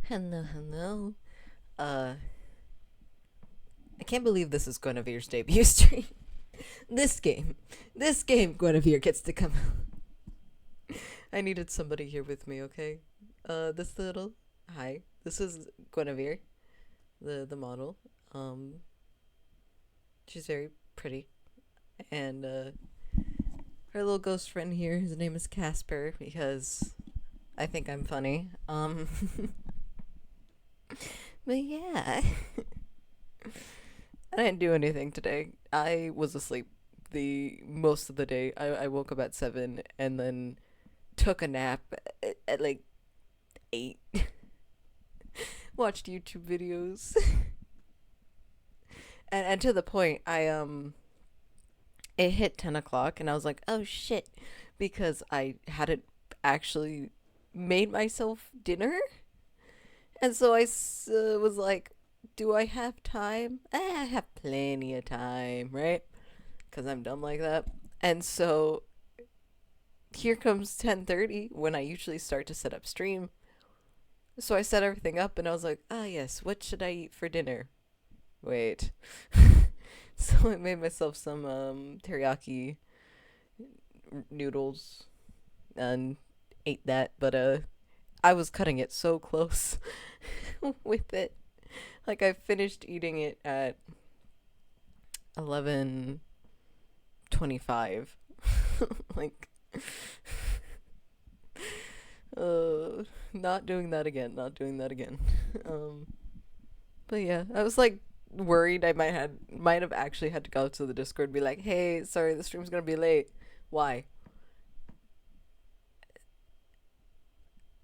Hello, hello. Uh, I can't believe this is Guinevere's debut stream. This game, Guinevere gets to come. I needed somebody here with me, okay? Hi. This is Guinevere, the model. Um, she's very pretty, and her little ghost friend here. His name is Casper because I think I'm funny. But yeah. I didn't do anything today. I was asleep the most of the day. I woke up at 7 and then took a nap at like 8. Watched YouTube videos. And to the point, it hit 10 o'clock and I was like, oh shit. Because I hadn't actually made myself dinner. And so was like, do I have time? I have plenty of time, right? Because I'm dumb like that. And so here comes 10:30 when I usually start to set up stream. So I set everything up and I was like, ah, yes, what should I eat for dinner? Wait. So I made myself some teriyaki noodles and ate that, but I was cutting it so close with it. Like I finished eating it at 11:25. Like not doing that again, not doing that again. Um but yeah, I was like worried I might have actually had to go to the Discord and be like, "Hey, sorry, the stream's going to be late." Why?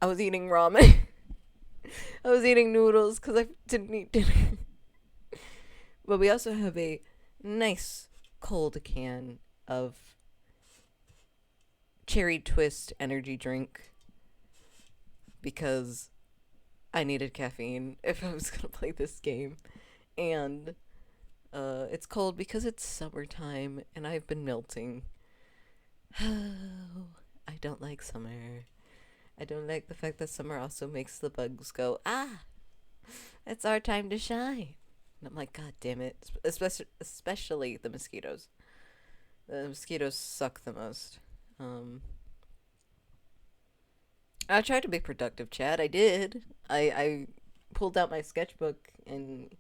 I was eating ramen. I was eating noodles cuz I didn't eat dinner. But we also have a nice cold can of cherry twist energy drink because I needed caffeine if I was gonna play this game. And it's cold because it's summertime and I've been melting. I don't like summer. I don't like the fact that summer also makes the bugs go, ah, it's our time to shine. And I'm like, God damn it. Especially the mosquitoes. The mosquitoes suck the most. Um, I tried to be productive, Chad. I did. I pulled out my sketchbook and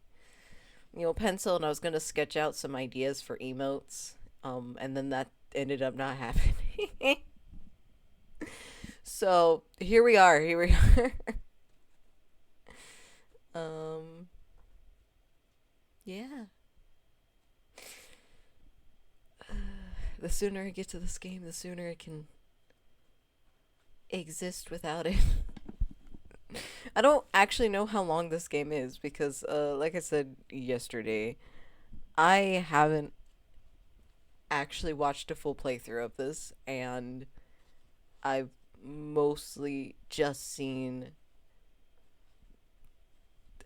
pencil, and I was gonna sketch out some ideas for emotes. And then that ended up not happening. So here we are. Here we are. um, yeah. The sooner I get to this game, the sooner I can exist without it. I don't actually know how long this game is because, like I said yesterday, I haven't actually watched a full playthrough of this, and I've mostly just seen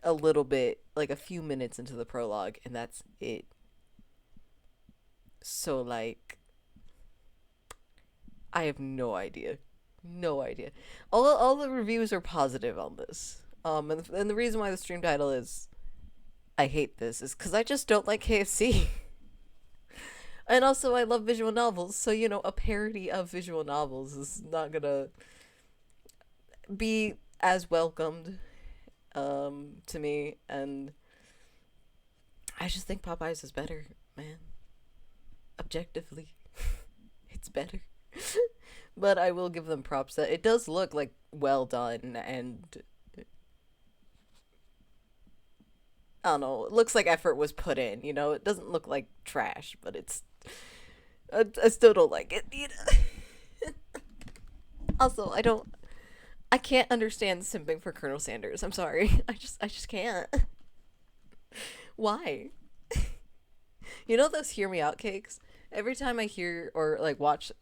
a little bit, like a few minutes into the prologue, and that's it. So, like, I have no idea. No idea. All the reviews are positive on this. And the reason why the stream title is I hate this is because I just don't like KFC. And also, I love visual novels, so a parody of visual novels is not gonna be as welcomed to me, and I just think Popeyes is better, man. Objectively, it's better. But I will give them props that it does look like well done, and I don't know, it looks like effort was put in. It doesn't look like trash, but it's I still don't like it. Also, I can't understand simping for Colonel Sanders. I'm sorry. I just can't. Why? Those hear me out cakes? Every time I hear or like watch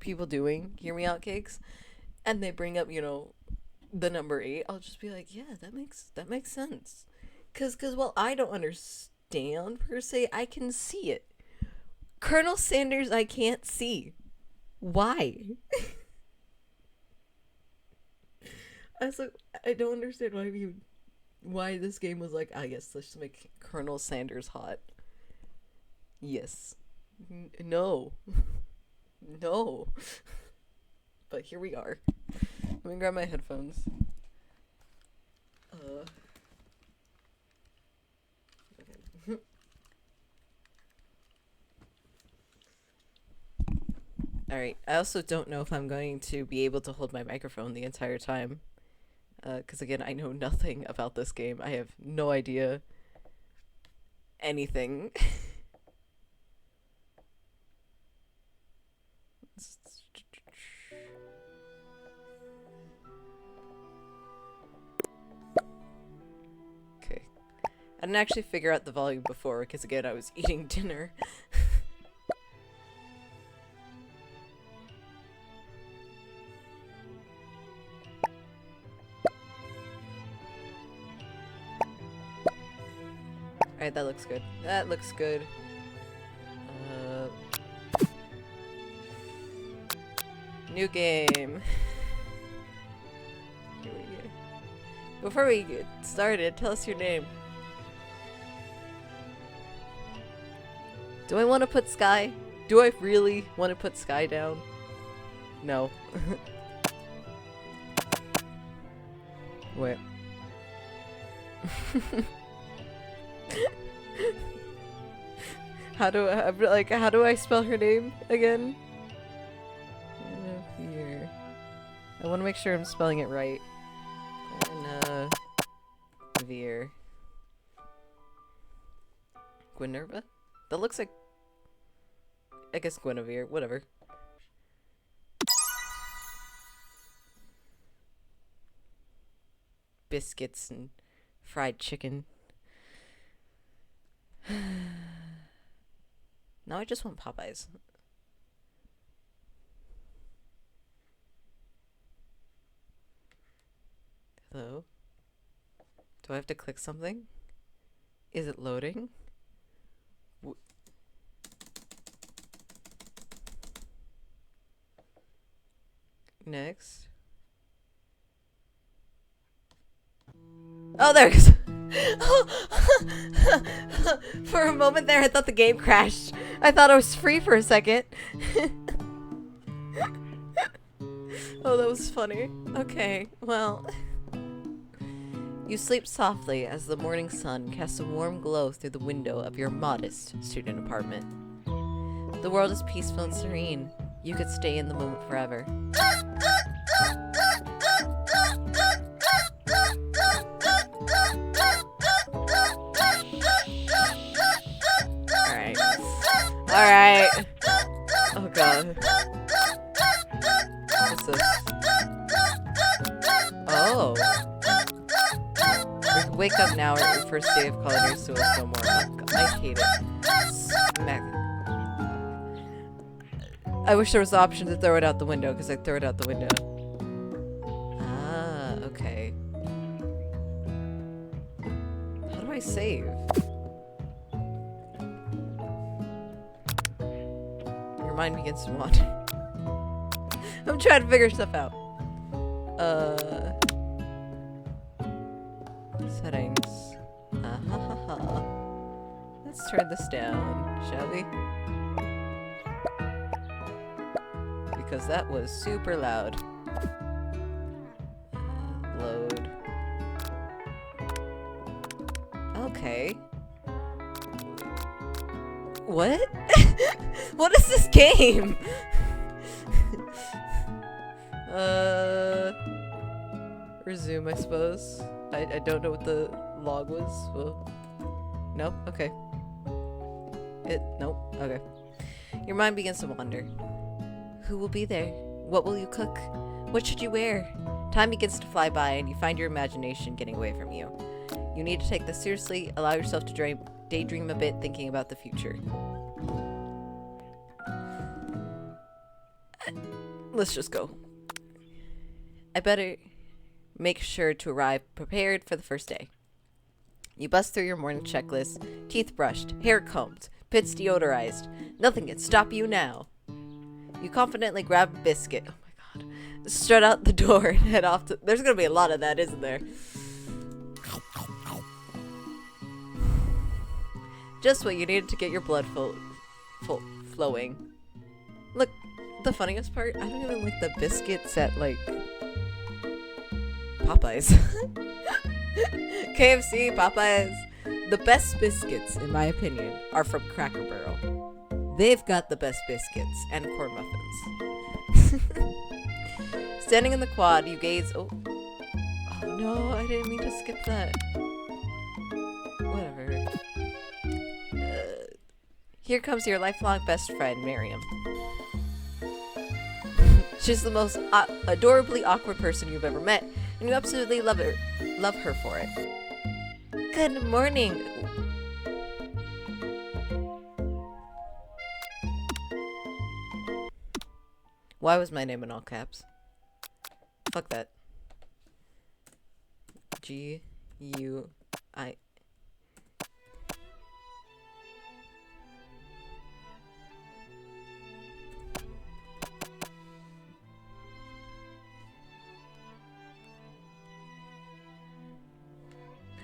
people doing hear me out cakes and they bring up, the number 8, I'll just be like, yeah, that makes sense. Cuz well, I don't understand per se. I can see it. Colonel Sanders I can't see. Why? I don't understand why this game was like, yes, let's just make Colonel Sanders hot. Yes. No. No. But here we are. Let me grab my headphones. Okay. Alright, I also don't know if I'm going to be able to hold my microphone the entire time. Because again, I know nothing about this game. I have no idea anything. Okay. I didn't actually figure out the volume before, because again, I was eating dinner. Alright, that looks good. That looks good. New game. Here we go. Before we get started, tell us your name. Do I want to put Sky? Do I really want to put Sky down? No. Wait. How do I spell her name again? Here. I want to make sure I'm spelling it right. Guinevere. Guinerva? That looks like, I guess Guinevere, whatever. Biscuits and fried chicken. Now I just want Popeyes. Hello? Do I have to click something? Is it loading? Next. Oh, there it goes. For a moment there, I thought the game crashed. I thought I was free for a second. Oh, that was funny. Okay, well. You sleep softly as the morning sun casts a warm glow through the window of your modest student apartment. The world is peaceful and serene. You could stay in the moment forever. Alright. Oh god. What's this? Oh. Wake up now or your first day of college school is no more. Oh, god, I hate it. Smack. I wish there was the option to throw it out the window, because I throw it out the window. Ah, okay. How do I save? Your mind begins to wander. I'm trying to figure stuff out. Settings. Let's turn this down, shall we? Because that was super loud. Load. Okay. What? What is this game? Resume, I suppose. I don't know what the log was. Well, nope. Okay. Nope. Okay. Your mind begins to wander. Who will be there? What will you cook? What should you wear? Time begins to fly by and you find your imagination getting away from you. You need to take this seriously. Allow yourself to daydream a bit, thinking about the future. Let's just go. I better make sure to arrive prepared for the first day. You bust through your morning checklist, teeth brushed, hair combed, pits deodorized. Nothing can stop you now. You confidently grab a biscuit. Oh my god. strut out the door and head off to... There's gonna be a lot of that, isn't there? Just what you needed to get your blood flowing. Look, the funniest part, I don't even like the biscuits at, like, Popeyes. KFC, Popeyes. The best biscuits, in my opinion, are from Cracker Barrel. They've got the best biscuits and corn muffins. Standing in the quad, you gaze... Oh no, I didn't mean to skip that. Whatever. Here comes your lifelong best friend, Miriam. She's the most adorably awkward person you've ever met, and you absolutely love her for it. Good morning. Why was my name in all caps? Fuck that. G-U-I...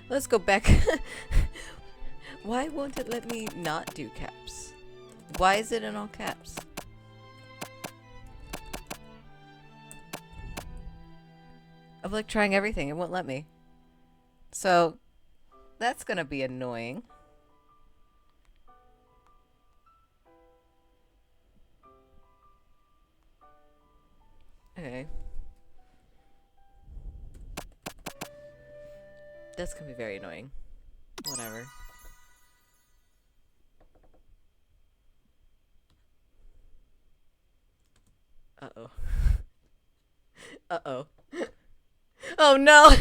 Let's go back. Why won't it let me not do caps? Why is it in all caps? I'm like trying everything, it won't let me. So, that's gonna be annoying. Okay. That's gonna be very annoying. Whatever. Uh-oh. Uh-oh. Oh no!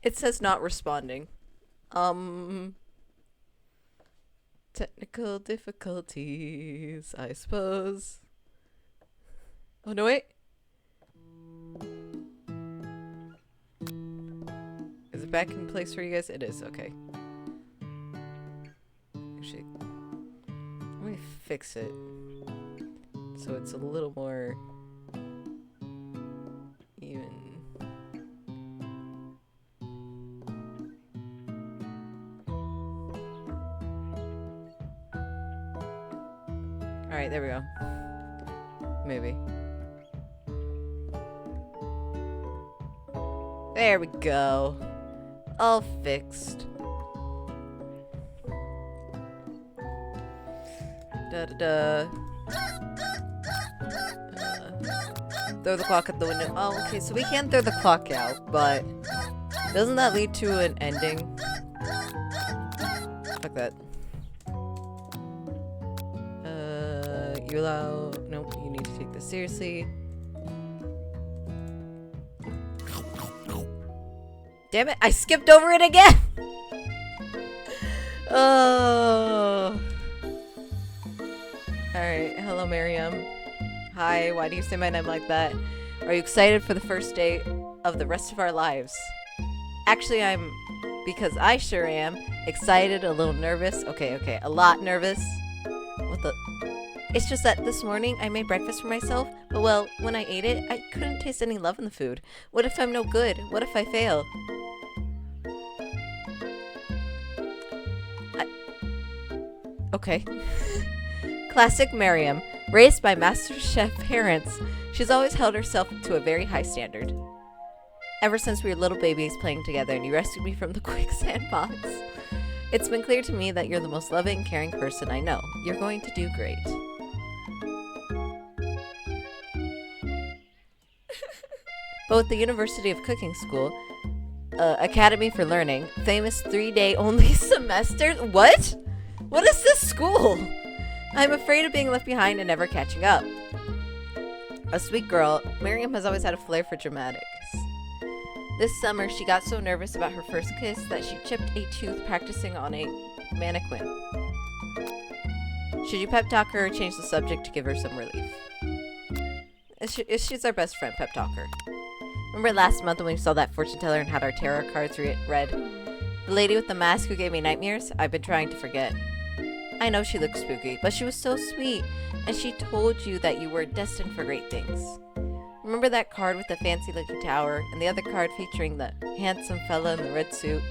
It says not responding. Technical difficulties, I suppose. Oh, no, wait. Is it back in place for you guys? It is, okay. Actually, let me fix it so it's a little more even. Alright, there we go. Maybe. There we go. All fixed. Da-da-da. Throw the clock at the window. Oh, okay, so we can throw the clock out, but doesn't that lead to an ending? Fuck that. You allow... Nope, you need to take this seriously. Damn it, I skipped over it again! Oh. Alright, hello Miriam. Hi, why do you say my name like that? Are you excited for the first day of the rest of our lives? Actually, because I sure am. Excited, a little nervous. Okay, a lot nervous. What the... It's just that this morning I made breakfast for myself, but well, when I ate it, I couldn't taste any love in the food. What if I'm no good? What if I fail? Okay. Classic Miriam. Raised by Master Chef parents, she's always held herself to a very high standard. Ever since we were little babies playing together and you rescued me from the quicksand box. It's been clear to me that you're the most loving, caring person I know. You're going to do great. But with the University of Cooking School, Academy for Learning, famous 3-day only semester. What? What is this school? I'm afraid of being left behind and never catching up. A sweet girl, Miriam has always had a flair for dramatics. This summer, she got so nervous about her first kiss that she chipped a tooth practicing on a mannequin. Should you pep talk her or change the subject to give her some relief? She's our best friend, pep talk her. Remember last month when we saw that fortune teller and had our tarot cards read? The lady with the mask who gave me nightmares? I've been trying to forget. I know she looks spooky, but she was so sweet, and she told you that you were destined for great things. Remember that card with the fancy-looking tower, and the other card featuring the handsome fella in the red suit?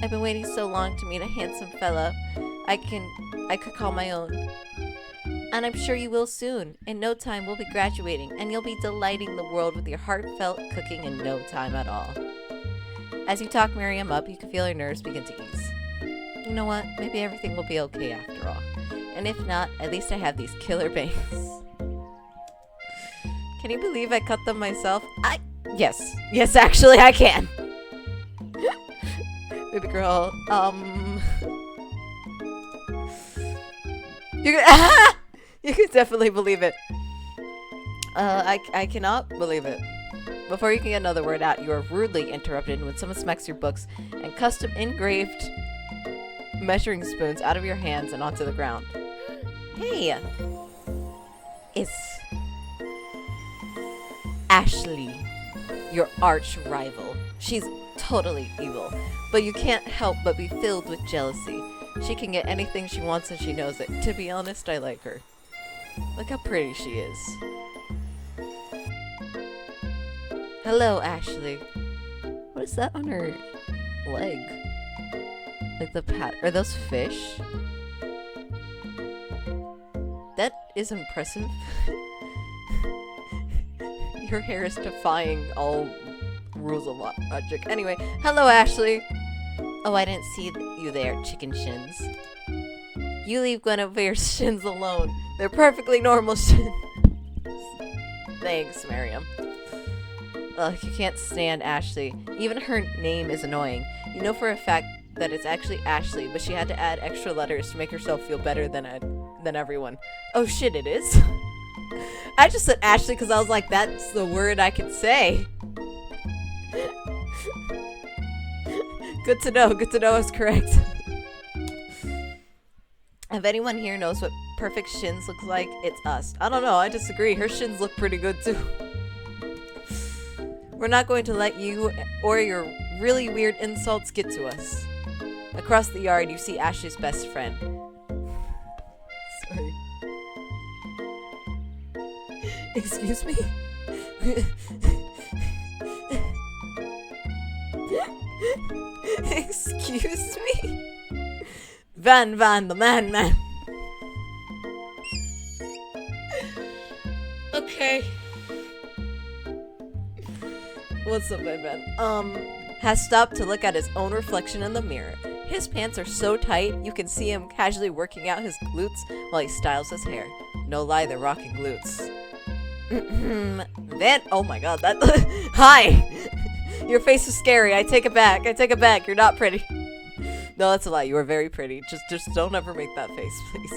I've been waiting so long to meet a handsome fella I could call my own. And I'm sure you will soon. In no time, we'll be graduating, and you'll be delighting the world with your heartfelt cooking in no time at all. As you talk Miriam up, you can feel her nerves begin to ease. You know what? Maybe everything will be okay after all. And if not, at least I have these killer bangs. Can you believe I cut them myself? Yes. Yes, actually, I can. Baby girl, you can definitely believe it. I cannot believe it. Before you can get another word out, you are rudely interrupted when someone smacks your books and custom engraved measuring spoons out of your hands and onto the ground. Hey! It's Ashley, your arch rival. She's totally evil, but you can't help but be filled with jealousy. She can get anything she wants and she knows it. To be honest, I like her. Look how pretty she is. Hello, Ashley. What is that on her leg? Like the are those fish? That is impressive. Your hair is defying all rules of logic. Anyway, hello, Ashley. Oh, I didn't see you there, chicken shins. You leave Guinevere's shins alone. They're perfectly normal shins. Thanks, Miriam. Ugh, you can't stand Ashley. Even her name is annoying. You know for a fact that it's actually Ashley, but she had to add extra letters to make herself feel better than everyone. Oh shit, it is? I just said Ashley because I was like, that's the word I can say. Good to know I was correct. If anyone here knows what perfect shins looks like, it's us. I don't know, I disagree. Her shins look pretty good too. We're not going to let you or your really weird insults get to us. Across the yard, you see Ashley's best friend. Sorry. Excuse me? Excuse me? Van, the man. Okay. What's up, Van? Has stopped to look at his own reflection in the mirror. His pants are so tight, you can see him casually working out his glutes while he styles his hair. No lie, they're rocking glutes. Van, oh my god, that, hi! Your face is scary, I take it back, you're not pretty. No, that's a lie, you are very pretty. Just don't ever make that face, please.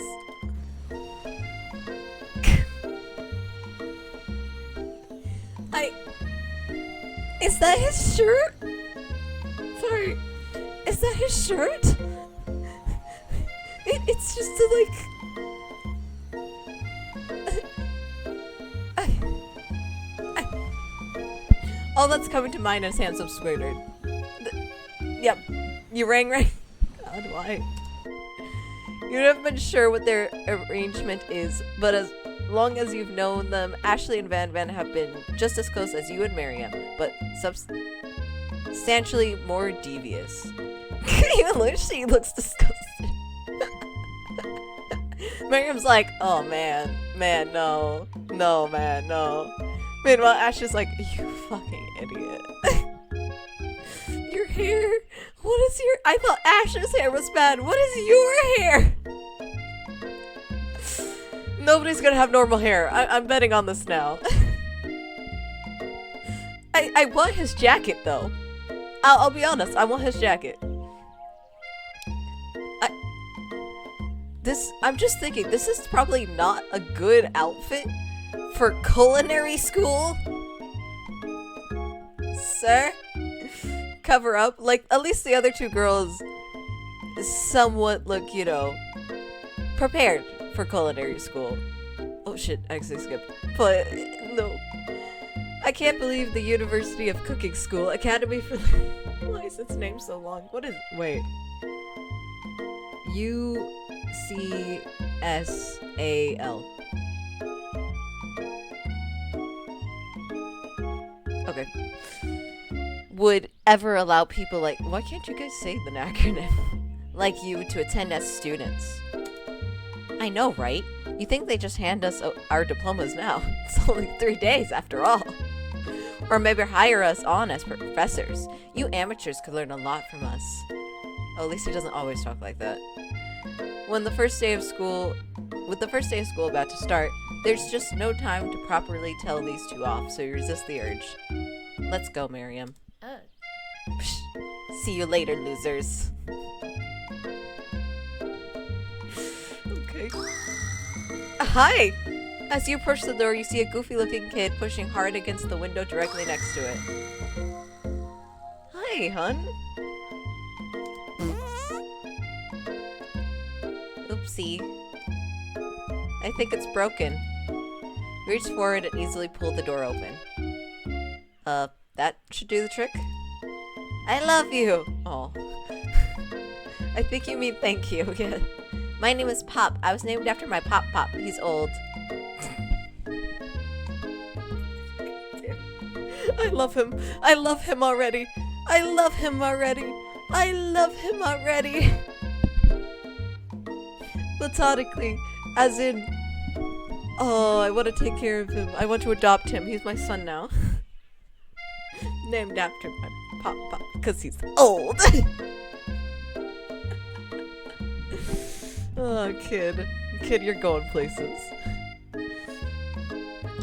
Is that his shirt? Sorry. Is that his shirt? It's just all that's coming to mind is handsome Squidward. Yep. You rang right. God, why? You've never been sure what their arrangement is, but as long as you've known them, Ashley and Van have been just as close as you and Miriam, but substantially more devious. Even Lucy looks disgusted. Miriam's like, oh man, no. Meanwhile, Ashley's like, you fucking idiot. Your hair? What is your... I thought Ashley's hair was bad. What is your hair? Nobody's gonna have normal hair. I'm betting on this now. I want his jacket, though. I'll be honest. I want his jacket. I'm just thinking, this is probably not a good outfit for culinary school. Sir? Cover up. Like, at least the other two girls somewhat look, you know, prepared for culinary school. Oh shit, I actually skipped. But, no. I can't believe the University of Cooking School Academy for... Why is its name so long? What is... Wait. UCSAL. Okay. Would ever allow people like, why can't you guys say the acronym? Like you to attend as students. I know, right? You think they just hand us our diplomas now. It's only 3 days after all. Or maybe hire us on as professors. You amateurs could learn a lot from us. Oh, at least he doesn't always talk like that. With the first day of school about to start, there's just no time to properly tell these two off, so you resist the urge. Let's go, Miriam. Psh, see you later, losers. Okay. Hi! As you approach the door, you see a goofy-looking kid pushing hard against the window directly next to it. Hi, hun. Oopsie. I think it's broken. Reach forward and easily pull the door open. That should do the trick? I love you! Oh. I think you mean thank you, yeah. My name is Pop. I was named after my Pop. He's old. I love him. I love him already. I love him already. I love him already. Platonically, as in, oh, I want to take care of him. I want to adopt him. He's my son now. Named after my Pop, because he's old. Oh, kid. Kid, you're going places.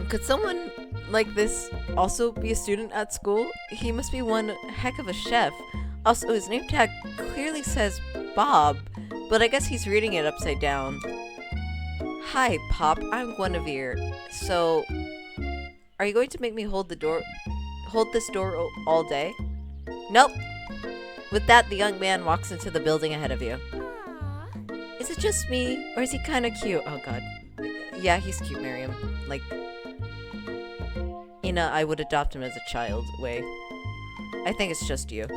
Could someone like this also be a student at school? He must be one heck of a chef. Also, his name tag clearly says Bob, but I guess he's reading it upside down. Hi, Pop. I'm Guinevere. So, are you going to make me hold this door all day? Nope. With that, the young man walks into the building ahead of you. Is it just me, or is he kind of cute? Oh god. Yeah, he's cute, Miriam. Like, in a I would adopt him as a child way. I think it's just you.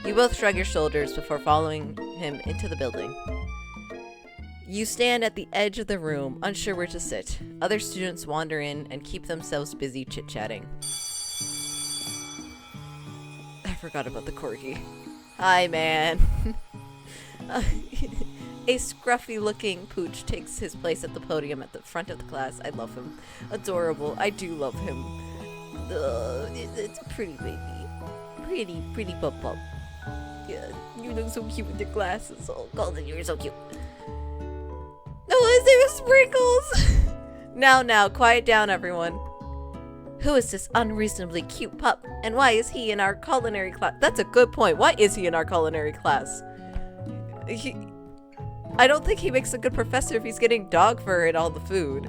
You both shrug your shoulders before following him into the building. You stand at the edge of the room, unsure where to sit. Other students wander in and keep themselves busy chit-chatting. I forgot about the corgi. Hi, man. A scruffy-looking pooch takes his place at the podium at the front of the class. I love him. Adorable. I do love him. It's a pretty baby. Pretty pop-pop. Yeah, you look so cute with your glasses. Oh, Golden, you're so cute. No, his name is Sprinkles! Now, quiet down, everyone. Who is this unreasonably cute pup? And why is he in our culinary class? That's a good point. Why is he in our culinary class? I don't think he makes a good professor if he's getting dog fur in all the food.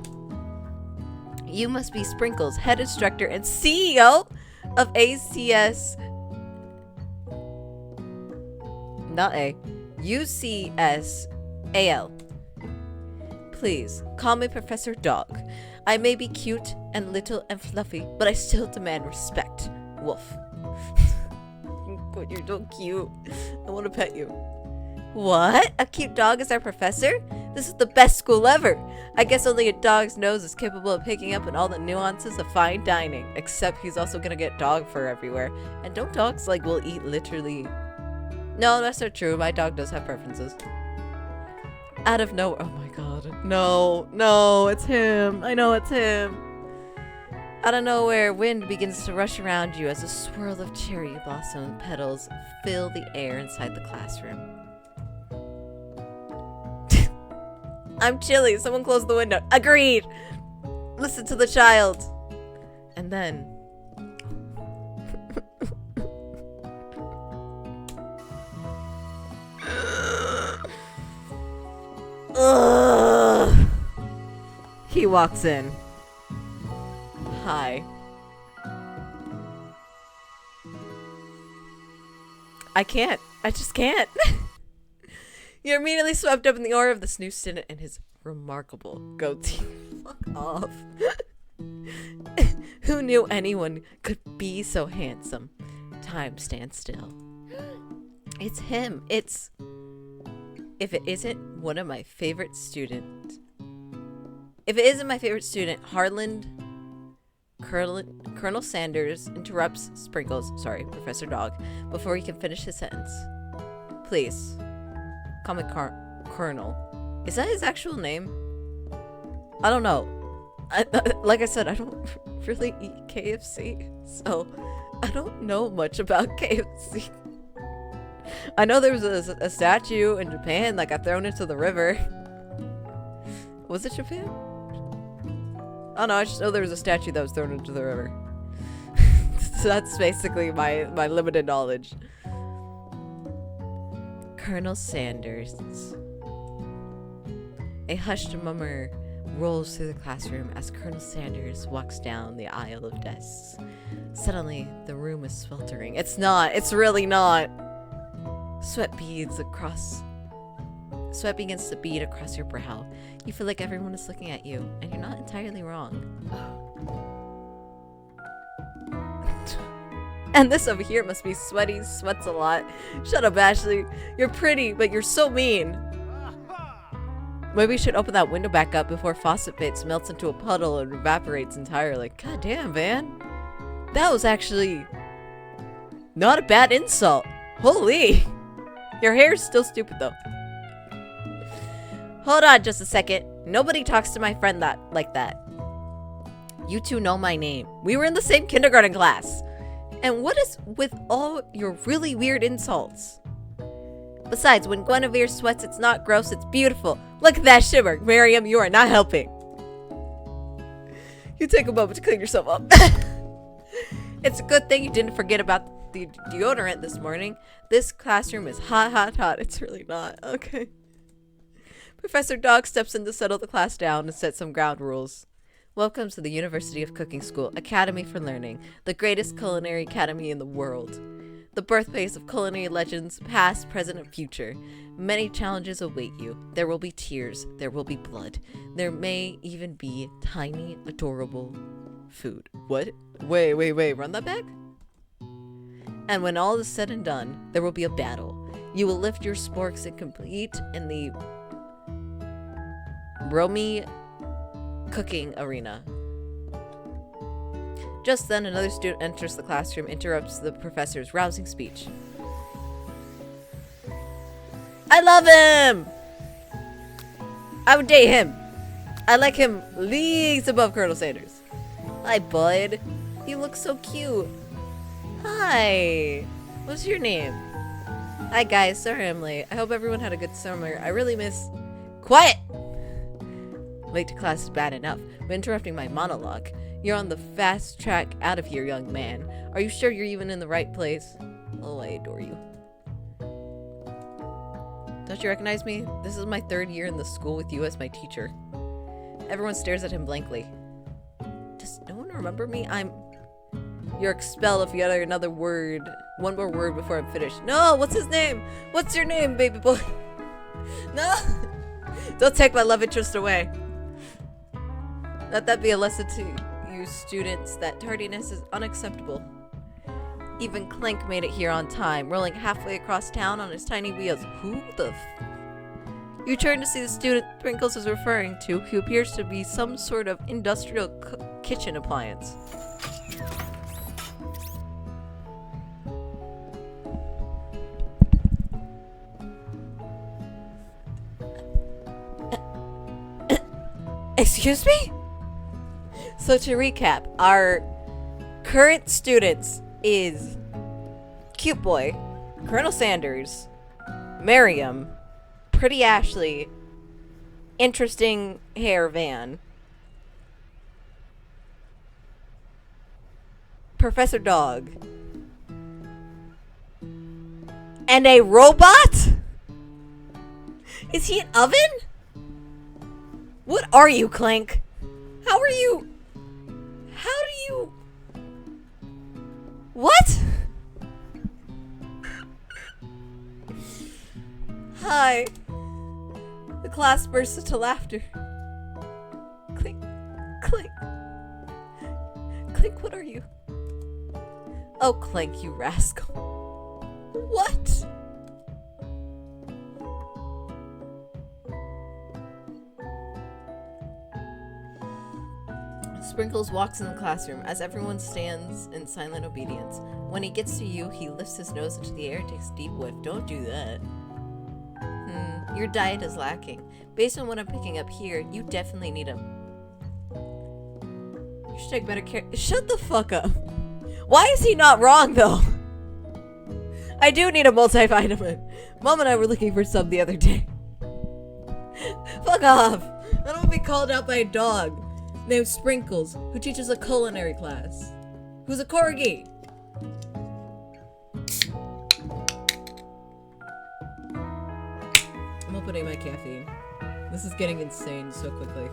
You must be Sprinkles, head instructor and CEO of ACS... Not A. UCSAL. Please, call me Professor Dog. I may be cute and little and fluffy, but I still demand respect. Woof. God, you're so cute. I want to pet you. What? A cute dog is our professor? This is the best school ever. I guess only a dog's nose is capable of picking up on all the nuances of fine dining. Except he's also gonna get dog fur everywhere. And don't dogs, like, will eat literally... No, that's not true. My dog does have preferences. Out of nowhere. Oh my god. No, it's him. I know it's him. Out of nowhere, wind begins to rush around you as a swirl of cherry blossom petals fill the air inside the classroom. I'm chilly. Someone close the window. Agreed. Listen to the child. And then... Ugh. He walks in. Hi. I can't. I just can't. You're immediately swept up in the aura of this new student and his remarkable goatee. Fuck off. Who knew anyone could be so handsome? Time stands still. It's him. It's If it isn't one of my favorite students. If it isn't my favorite student, Colonel Sanders interrupts Professor Dog, before he can finish his sentence. Please, call me Colonel. Is that his actual name? I don't know. Like I said, I don't really eat KFC, so I don't know much about KFC. I know there was a statue in Japan that got thrown into the river. Was it Japan? Oh no, I just know there was a statue that was thrown into the river. So that's basically my limited knowledge. Colonel Sanders. A hushed murmur rolls through the classroom as Colonel Sanders walks down the aisle of desks. Suddenly, the room is sweltering. It's not. It's really not. Sweat begins to bead across your brow. You feel like everyone is looking at you, and you're not entirely wrong. And this over here must be sweaty, sweats a lot. Shut up, Ashley. You're pretty, but you're so mean. Maybe we should open that window back up before faucet bits melts into a puddle and evaporates entirely. God damn, Van. That was actually not a bad insult. Holy. Your hair's still stupid, though. Hold on just a second. Nobody talks to my friend like that. You two know my name. We were in the same kindergarten class. And what is with all your really weird insults? Besides, when Guinevere sweats, it's not gross, it's beautiful. Look at that shimmer. Miriam, you are not helping. You take a moment to clean yourself up. It's a good thing you didn't forget about the deodorant this morning. This classroom is hot, hot, hot. It's really not. Okay. Professor Dog steps in to settle the class down and set some ground rules. Welcome to the University of Cooking School, Academy for Learning, the greatest culinary academy in the world. The birthplace of culinary legends, past, present, and future. Many challenges await you. There will be tears. There will be blood. There may even be tiny, adorable food. What? Wait. Run that back? And when all is said and done, there will be a battle. You will lift your sporks and compete in the Romy cooking arena. Just then, another student enters the classroom, interrupts the professor's rousing speech. I love him! I would date him. I like him leagues above Colonel Sanders. Hi, bud. You look so cute. Hi. What's your name? Hi, guys. Sorry I'm late. I hope everyone had a good summer. I really miss... Quiet! Late to class is bad enough, but interrupting my monologue. You're on the fast track out of here, young man. Are you sure you're even in the right place? Oh, I adore you. Don't you recognize me? This is my 3rd year in the school with you as my teacher. Everyone stares at him blankly. Does no one remember me? You're expelled if you utter another word. One more word before I'm finished. No! What's his name? What's your name, baby boy? No! Don't take my love interest away. Let that be a lesson to you students that tardiness is unacceptable. Even Clink made it here on time, rolling halfway across town on his tiny wheels. Who the You turn to see the student Sprinkles is referring to, who appears to be some sort of industrial kitchen appliance. Excuse me? So to recap, our current students is Cute Boy, Colonel Sanders, Miriam, Pretty Ashley, Interesting Hair Van, Professor Dog, and a robot? Is he an oven? What are you, Clank? How are you? How do you? What? Hi. The class bursts into laughter. Clink, Clink. Clink, what are you? Oh, Clank, you rascal. What? Sprinkles walks in the classroom as everyone stands in silent obedience. When he gets to you, he lifts his nose into the air and takes a deep whiff. Don't do that. Your diet is lacking. Based on what I'm picking up here, you definitely need a... You should take better care... Shut the fuck up. Why is he not wrong, though? I do need a multivitamin. Mom and I were looking for some the other day. Fuck off. I don't want to be called out by a dog named Sprinkles, who teaches a culinary class. Who's a corgi. I'm opening my caffeine. This is getting insane so quickly.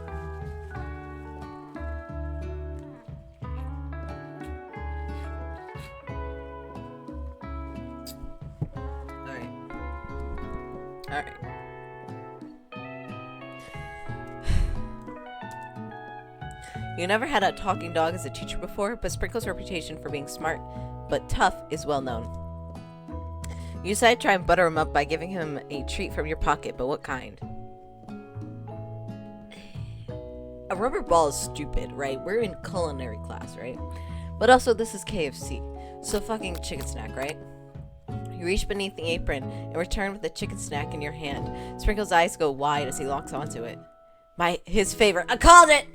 Alright. You never had a talking dog as a teacher before, but Sprinkle's reputation for being smart but tough is well known. You decide to try and butter him up by giving him a treat from your pocket, but what kind? A rubber ball is stupid, right? We're in culinary class, right? But also, this is KFC, so fucking chicken snack, right? You reach beneath the apron and return with the chicken snack in your hand. Sprinkle's eyes go wide as he locks onto it. His favorite. I called it!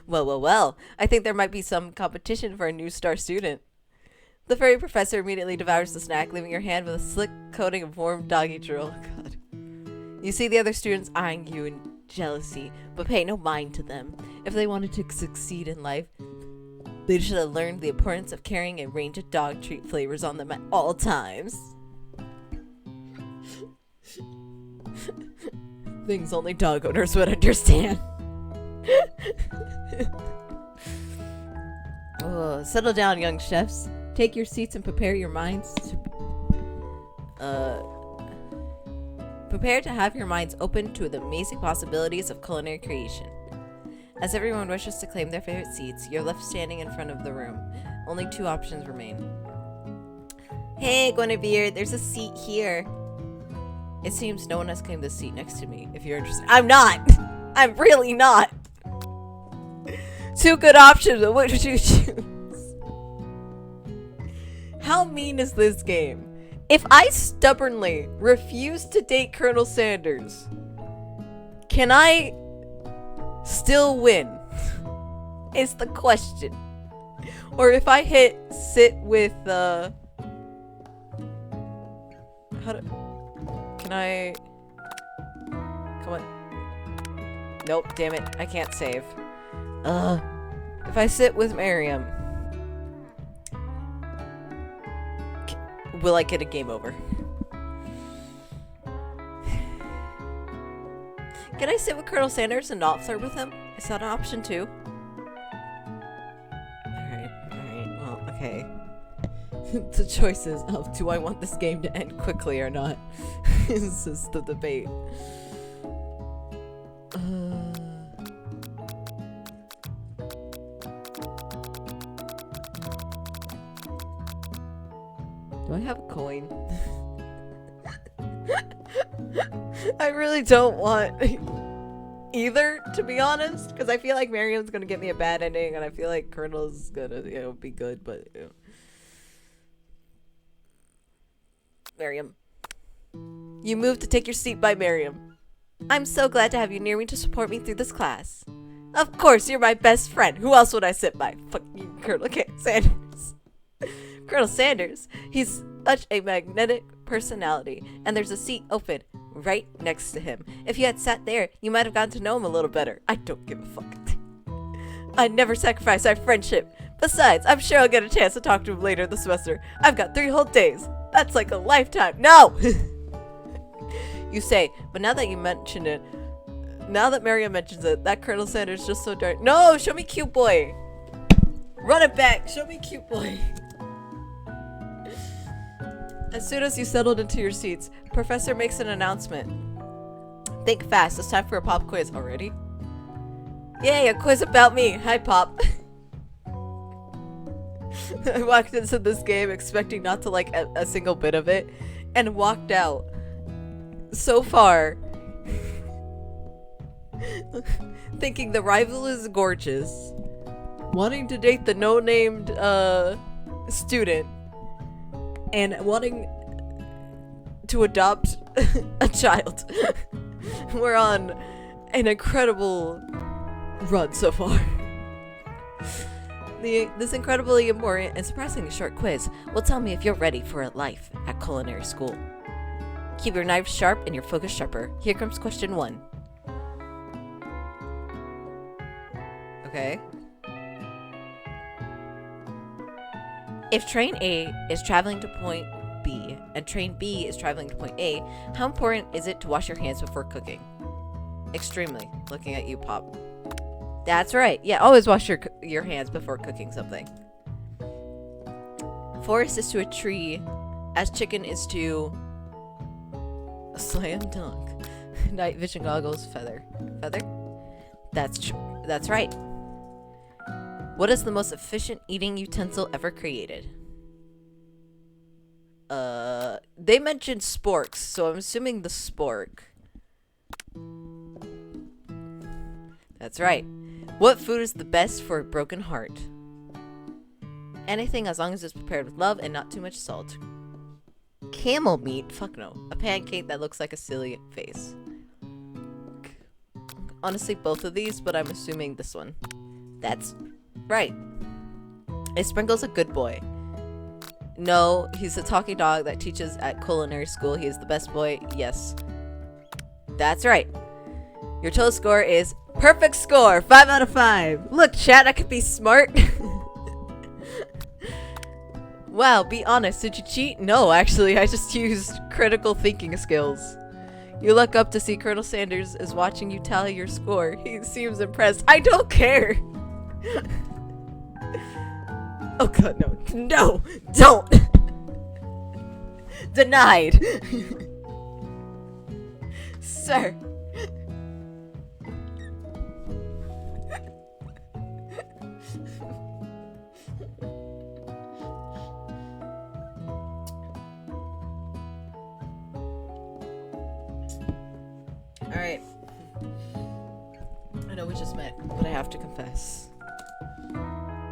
Well. I think there might be some competition for a new star student. The furry professor immediately devours the snack, leaving your hand with a slick coating of warm doggy drool. God. You see the other students eyeing you in jealousy, but pay no mind to them. If they wanted to succeed in life, they should have learned the importance of carrying a range of dog treat flavors on them at all times. Things only dog owners would understand. Oh, settle down, young chefs. Take your seats and prepare your minds to... Prepare to have your minds open to the amazing possibilities of culinary creation. As everyone wishes to claim their favorite seats, you're left standing in front of the room. Only two options remain. Hey, Guinevere, there's a seat here. It seems no one has claimed the seat next to me, if you're interested. I'm not! I'm really not! Two good options, but which would you choose? How mean is this game? If I stubbornly refuse to date Colonel Sanders, can I still win? Is the question. Or if I sit with can I come on. Nope, damn it, I can't save. If I sit with Miriam, will I get a game over? Can I sit with Colonel Sanders and not flirt with him? Is that an option too? Alright, well, okay. The choices of do I want this game to end quickly or not is just the debate. Do I have a coin? I really don't want either, to be honest, because I feel like Miriam's gonna get me a bad ending, and I feel like Colonel's gonna, be good, but, Miriam. You move to take your seat by Miriam. I'm so glad to have you near me to support me through this class. Of course, you're my best friend. Who else would I sit by? Fuck you, Colonel Sanders. Colonel Sanders, he's such a magnetic personality, and there's a seat open right next to him. If you had sat there, you might have gotten to know him a little better. I don't give a fuck. I'd never sacrifice our friendship. Besides, I'm sure I'll get a chance to talk to him later this semester. I've got 3 whole days. That's like a lifetime. No! You say, but now that you mention it, now that Miriam mentions it, that Colonel Sanders is just so dark. No, show me cute boy. Run it back. Show me cute boy. As soon as you settled into your seats, Professor makes an announcement. Think fast, it's time for a pop quiz. Already? Yay, a quiz about me. Hi, Pop. I walked into this game expecting not to like a single bit of it, and walked out. So far, thinking the rival is gorgeous, wanting to date the no-named student, and wanting to adopt a child. We're on an incredible run so far. This incredibly important and surprisingly short quiz will tell me if you're ready for a life at culinary school. Keep your knife sharp and your focus sharper. Here comes question 1. Okay. If train A is traveling to point B and train B is traveling to point A, how important is it to wash your hands before cooking? Extremely. Looking at you, Pop. That's right. Yeah, always wash your hands before cooking something. Forest is to a tree as chicken is to a slam dunk. Night vision goggles, feather. Feather? That's right. What is the most efficient eating utensil ever created? They mentioned sporks, so I'm assuming the spork. That's right. What food is the best for a broken heart? Anything as long as it's prepared with love and not too much salt. Camel meat? Fuck no. A pancake that looks like a silly face. Honestly, both of these, but I'm assuming this one. That's right. A sprinkle's a good boy. No, he's a talking dog that teaches at culinary school. He is the best boy. Yes. That's right. Your total score is perfect score. 5 out of 5. Look, chat, I could be smart. Wow, be honest. Did you cheat? No, actually, I just used critical thinking skills. You look up to see Colonel Sanders is watching you tally your score. He seems impressed. I don't care. Oh god, no. No! Don't! Denied! Sir. Alright. I know we just met, but I have to confess.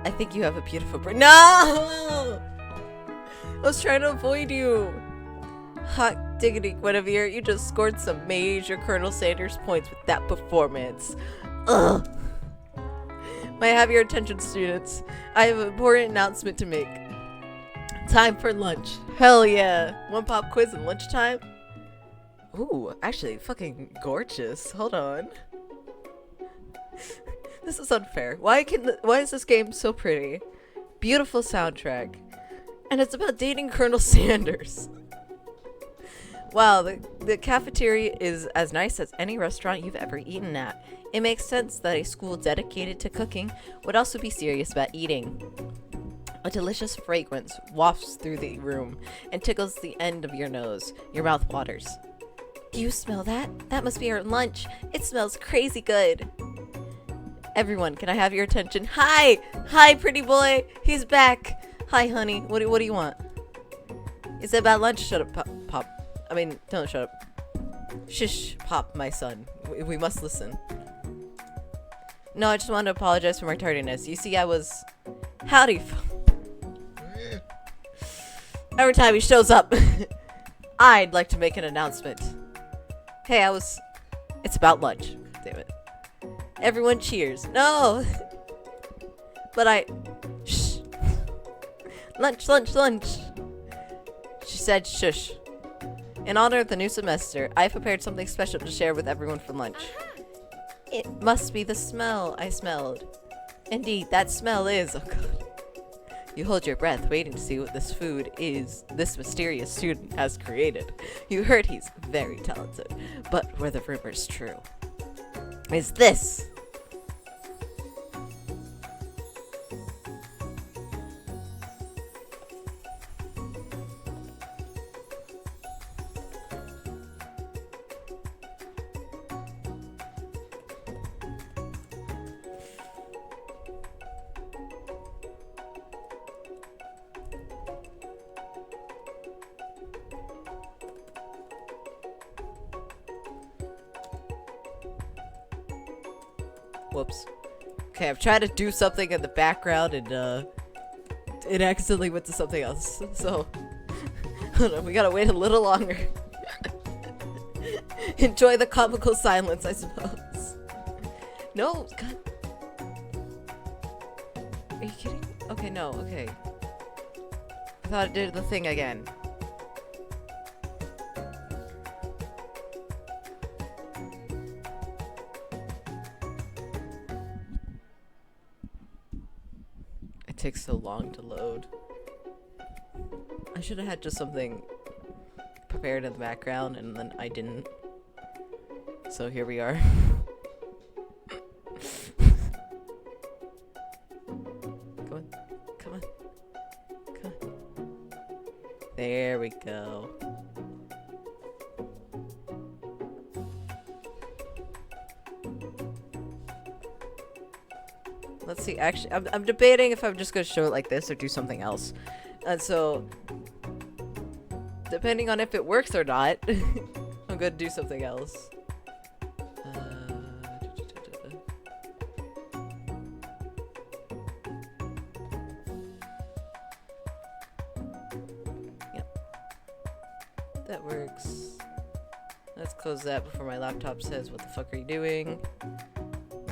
I think you have a beautiful brain. No! I was trying to avoid you. Hot diggity, Guinevere. You just scored some major Colonel Sanders points with that performance. Ugh. May I have your attention, students? I have an important announcement to make. Time for lunch. Hell yeah. One pop quiz and lunchtime? Ooh, actually, fucking gorgeous. Hold on. This is unfair. Why is this game so pretty? Beautiful soundtrack. And it's about dating Colonel Sanders. Wow, the cafeteria is as nice as any restaurant you've ever eaten at. It makes sense that a school dedicated to cooking would also be serious about eating. A delicious fragrance wafts through the room and tickles the end of your nose. Your mouth waters. Do you smell that? That must be our lunch. It smells crazy good. Everyone, can I have your attention? Hi! Hi, pretty boy! He's back! Hi, honey. What do you want? Is it about lunch? Shut up, Pop. I mean, don't shut up. Shush, Pop, my son. We must listen. No, I just wanted to apologize for my tardiness. You see, I was... Howdy. Every time he shows up, I'd like to make an announcement. Hey, It's about lunch. Damn it. Everyone cheers. No! But Shh. Lunch, lunch, lunch. She said shush. In honor of the new semester, I've prepared something special to share with everyone for lunch. It must be the smell I smelled. Indeed, that smell is... Oh god. You hold your breath, waiting to see what this food is this mysterious student has created. You heard he's very talented, but were the rumors true? Is this? Whoops. Okay, I'm trying to do something in the background and it accidentally went to something else. So, hold on, we gotta wait a little longer. Enjoy the comical silence, I suppose. No, God. Are you kidding? Okay, no, okay. I thought it did the thing again. It takes so long to load. I should have had just something prepared in the background, and then I didn't. So here we are. Come on. Come on. Come on. There we go. Let's see, actually, I'm debating if I'm just gonna show it like this or do something else. And so, depending on if it works or not, I'm gonna do something else. Yep. That works. Let's close that before my laptop says, what the fuck are you doing?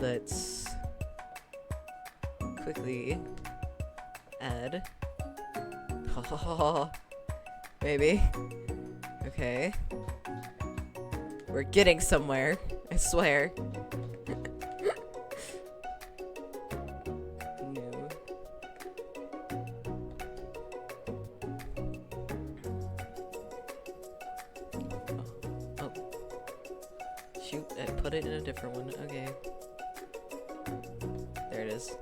Let's quickly add. Maybe. Okay. We're getting somewhere, I swear. New. Oh. Shoot, I put it in a different one. Okay. There it is.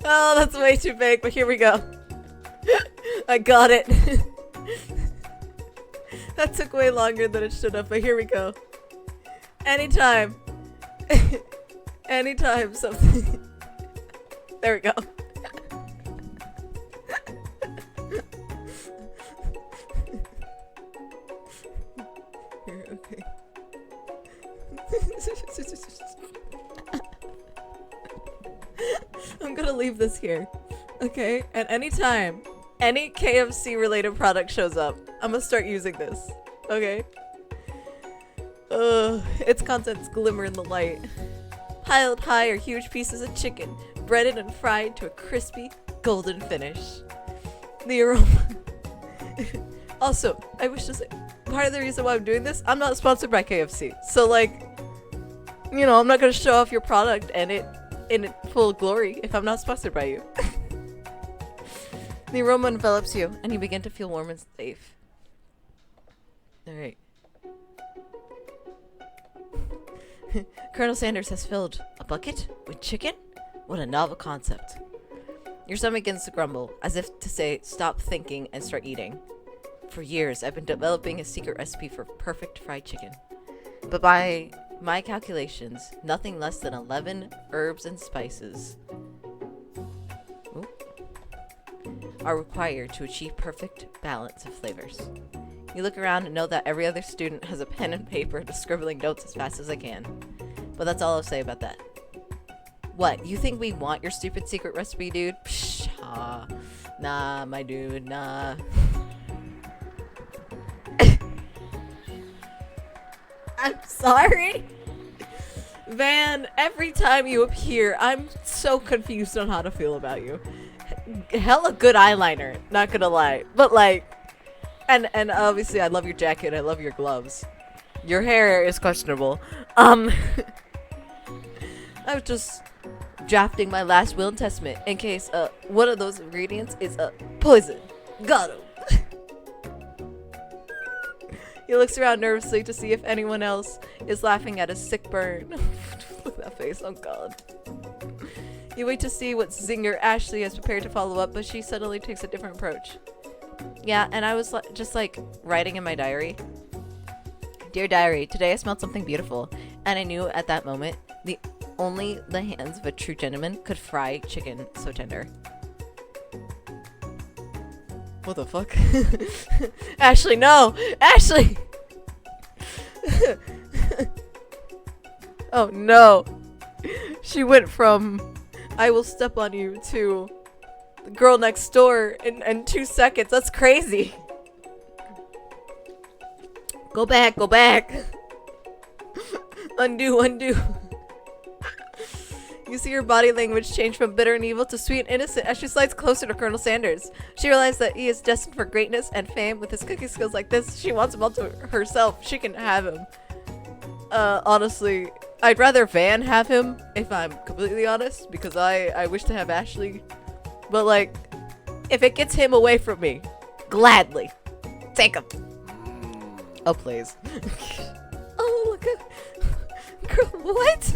Oh, that's way too big, but here we go. I got it. That took way longer than it should have, but here we go. Anytime. Anytime something. There we go. Here, okay. I'm gonna leave this here, okay? And anytime any KFC related product shows up, I'm gonna start using this, okay? Its contents glimmer in the light. Piled high are huge pieces of chicken, breaded and fried to a crispy, golden finish. The aroma. Also, I wish to say, part of the reason why I'm doing this, I'm not sponsored by KFC. So, like, you know, I'm not gonna show off your product and it in full glory if I'm not sponsored by you. The aroma envelops you, and you begin to feel warm and safe. Alright. Colonel Sanders has filled a bucket with chicken? What a novel concept. Your stomach begins to grumble, as if to say, stop thinking and start eating. For years, I've been developing a secret recipe for perfect fried chicken. But by my calculations, nothing less than 11 herbs and spices are required to achieve perfect balance of flavors. You look around and know that every other student has a pen and paper to scribbling notes as fast as I can. But that's all I'll say about that. What, you think we want your stupid secret recipe, dude? Psh, nah, my dude, nah. I'm sorry. Van, every time you appear, I'm so confused on how to feel about you. Hella good eyeliner, not gonna lie. But like, and obviously I love your jacket, I love your gloves. Your hair is questionable. I was just drafting my last will and testament in case one of those ingredients is poison. Got him. He looks around nervously to see if anyone else is laughing at his sick burn. Look at that face, oh god. You wait to see what zinger Ashley has prepared to follow up, but she suddenly takes a different approach. Yeah, and I was just like writing in my diary. Dear diary, today I smelled something beautiful, and I knew at that moment only the hands of a true gentleman could fry chicken so tender. What the fuck? Ashley, no! Ashley! Oh no. She went from I will step on you to the girl next door in 2 seconds. That's crazy. Go back, go back. Undo, undo. You see her body language change from bitter and evil to sweet and innocent as she slides closer to Colonel Sanders. She realizes that he is destined for greatness and fame. With his cooking skills like this, she wants him all to herself. She can have him. Honestly, I'd rather Van have him, if I'm completely honest, because I wish to have Ashley. But like, if it gets him away from me, gladly. Take him. Oh, please. Oh, look at... Girl, what?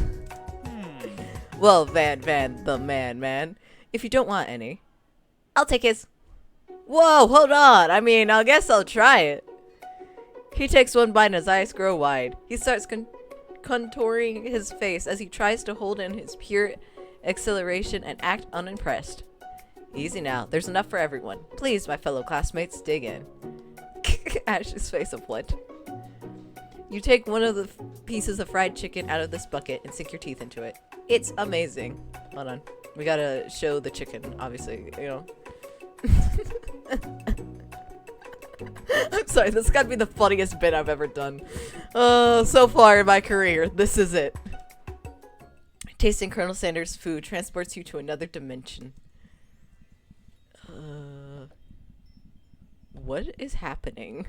Well, Van, the man. If you don't want any, I'll take his. Whoa, hold on. I mean, I guess I'll try it. He takes one bite and his eyes grow wide. He starts contouring his face as he tries to hold in his pure exhilaration and act unimpressed. Easy now. There's enough for everyone. Please, my fellow classmates, dig in. Ash's face of what? You take one of the pieces of fried chicken out of this bucket and sink your teeth into it. It's amazing. Hold on. We gotta show the chicken, obviously, you know. I'm sorry, this gotta be the funniest bit I've ever done. So far in my career, this is it. Tasting Colonel Sanders' food transports you to another dimension. What is happening?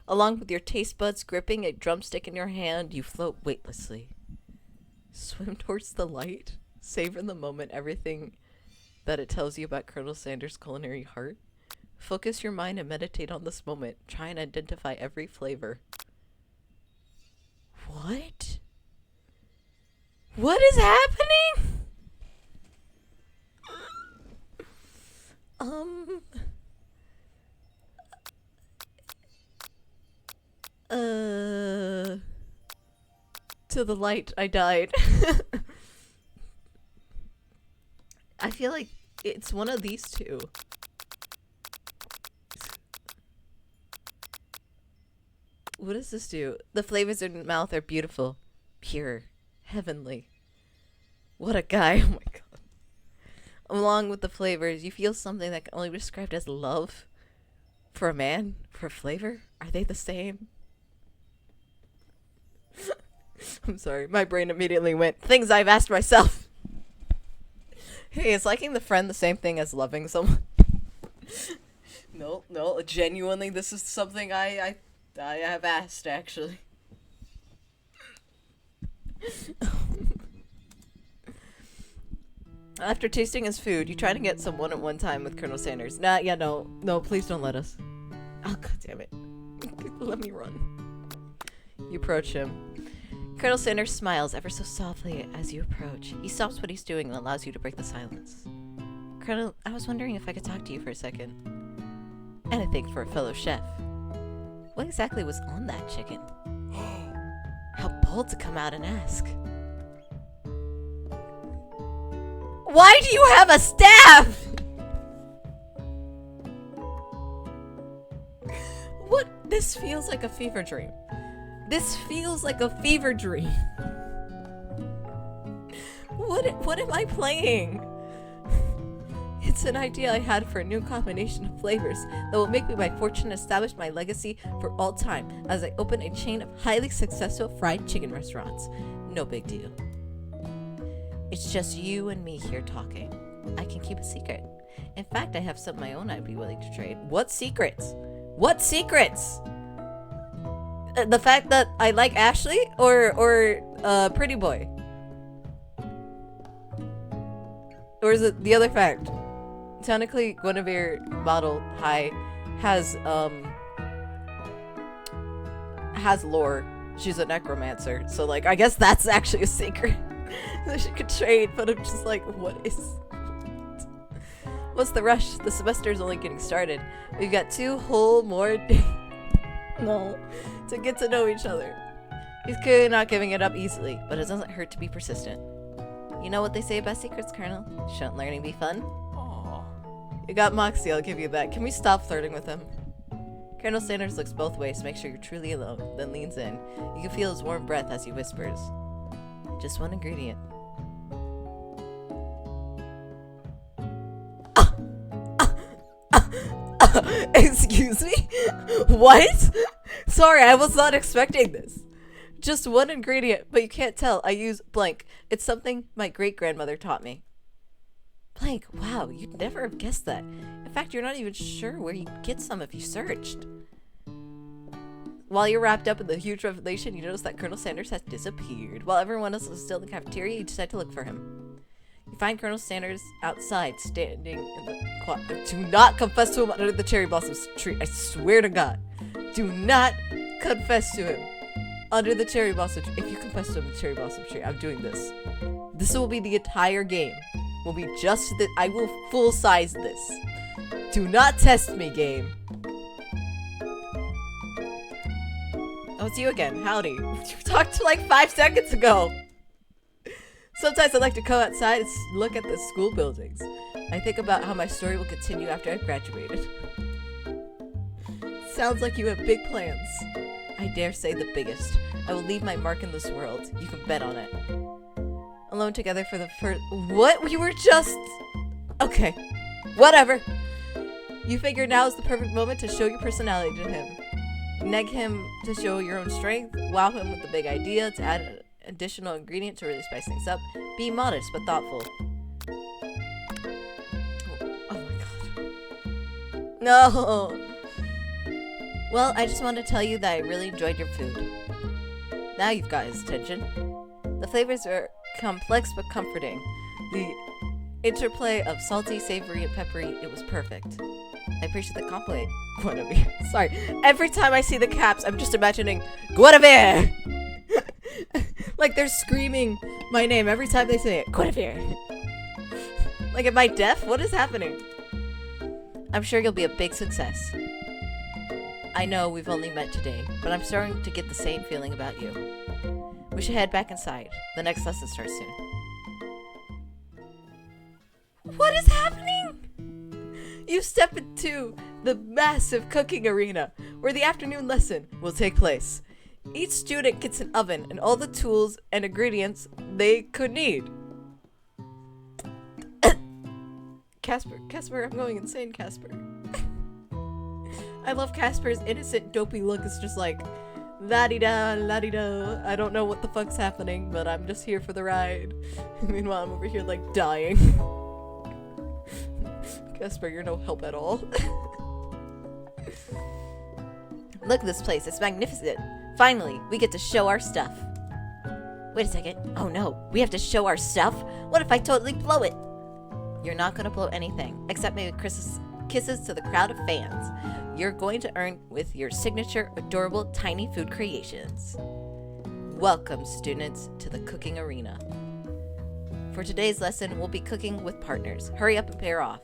Along with your taste buds gripping a drumstick in your hand, you float weightlessly. Swim towards the light. Savor in the moment everything that it tells you about Colonel Sanders' culinary heart. Focus your mind and meditate on this moment. Try and identify every flavor. What? What is happening? To the light, I died. I feel like it's one of these two. What does this do? The flavors in your mouth are beautiful, pure, heavenly. What a guy. Oh my god. Along with the flavors, you feel something that can only be described as love. For a man? For flavor? Are they the same? I'm sorry, my brain immediately went, things I've asked myself. Hey, is liking the friend the same thing as loving someone? No, genuinely, this is something I have asked, actually. After tasting his food, you try to get some one-on-one time with Colonel Sanders. No, please don't let us. Oh, god damn it. Let me run. You approach him. Colonel Sanders smiles ever so softly as you approach. He stops what he's doing and allows you to break the silence. Colonel, I was wondering if I could talk to you for a second. Anything for a fellow chef. What exactly was on that chicken? How bold to come out and ask. Why do you have a staff? What? This feels like a fever dream. This feels like a fever dream. What am I playing? It's an idea I had for a new combination of flavors that will make me my fortune and establish my legacy for all time as I open a chain of highly successful fried chicken restaurants. No big deal. It's just you and me here talking. I can keep a secret. In fact, I have some of my own I'd be willing to trade. What secrets? What secrets? The fact that I like Ashley or Pretty Boy? Or is it the other fact? Technically, Guinevere Model High has lore. She's a necromancer, so like I guess that's actually a secret that she could trade. But I'm just like, what's the rush? The semester's only getting started. We've got 2 whole more days to get to know each other. He's clearly not giving it up easily, but it doesn't hurt to be persistent. You know what they say about secrets, Colonel? Shouldn't learning be fun? Aww. You got Moxie, I'll give you that. Can we stop flirting with him? Colonel Sanders looks both ways to make sure you're truly alone, then leans in. You can feel his warm breath as he whispers. Just one ingredient. Excuse me? What? Sorry, I was not expecting this. Just one ingredient, but you can't tell. I use blank. It's something my great-grandmother taught me. Blank, wow, you'd never have guessed that. In fact, you're not even sure where you'd get some if you searched. While you're wrapped up in the huge revelation, you notice that Colonel Sanders has disappeared. While everyone else is still in the cafeteria, you decide to look for him. You find Colonel Sanders outside, standing in the quad. Do not confess to him under the cherry blossom tree. I swear to God. Do not confess to him under the cherry blossom tree. If you confess to him in the cherry blossom tree, I'm doing this. This will be the entire game. Will be just that. I will full size this. Do not test me, game. Oh, it's you again. Howdy. You talked like 5 seconds ago. Sometimes I like to go outside and look at the school buildings. I think about how my story will continue after I've graduated. Sounds like you have big plans. I dare say the biggest. I will leave my mark in this world. You can bet on it. Alone together for the first— What? We were just— Okay. Whatever. You figure now is the perfect moment to show your personality to him. Neg him to show your own strength. Wow him with the big idea to add an additional ingredient to really spice things up. Be modest but thoughtful. Oh my god. No! Well, I just want to tell you that I really enjoyed your food. Now you've got his attention. The flavors are complex but comforting. The interplay of salty, savory, and peppery, it was perfect. I appreciate the compliment, Guinevere. Sorry, every time I see the caps, I'm just imagining Guinevere! Like they're screaming my name every time they say it. Guinevere! Like, am I deaf? What is happening? I'm sure you'll be a big success. I know we've only met today, but I'm starting to get the same feeling about you. We should head back inside. The next lesson starts soon. What is happening? You step into the massive cooking arena where the afternoon lesson will take place. Each student gets an oven and all the tools and ingredients they could need. Casper, I'm going insane, Casper. I love Casper's innocent, dopey look. It's just like, la-di-da, la-di-da. I don't know what the fuck's happening, but I'm just here for the ride. Meanwhile, I'm over here, like, dying. Casper, you're no help at all. Look at this place. It's magnificent. Finally, we get to show our stuff. Wait a second. Oh no, we have to show our stuff? What if I totally blow it? You're not gonna blow anything, except maybe kisses to the crowd of fans you're going to earn with your signature, adorable, tiny food creations. Welcome, students, to the cooking arena. For today's lesson, we'll be cooking with partners. Hurry up and pair off.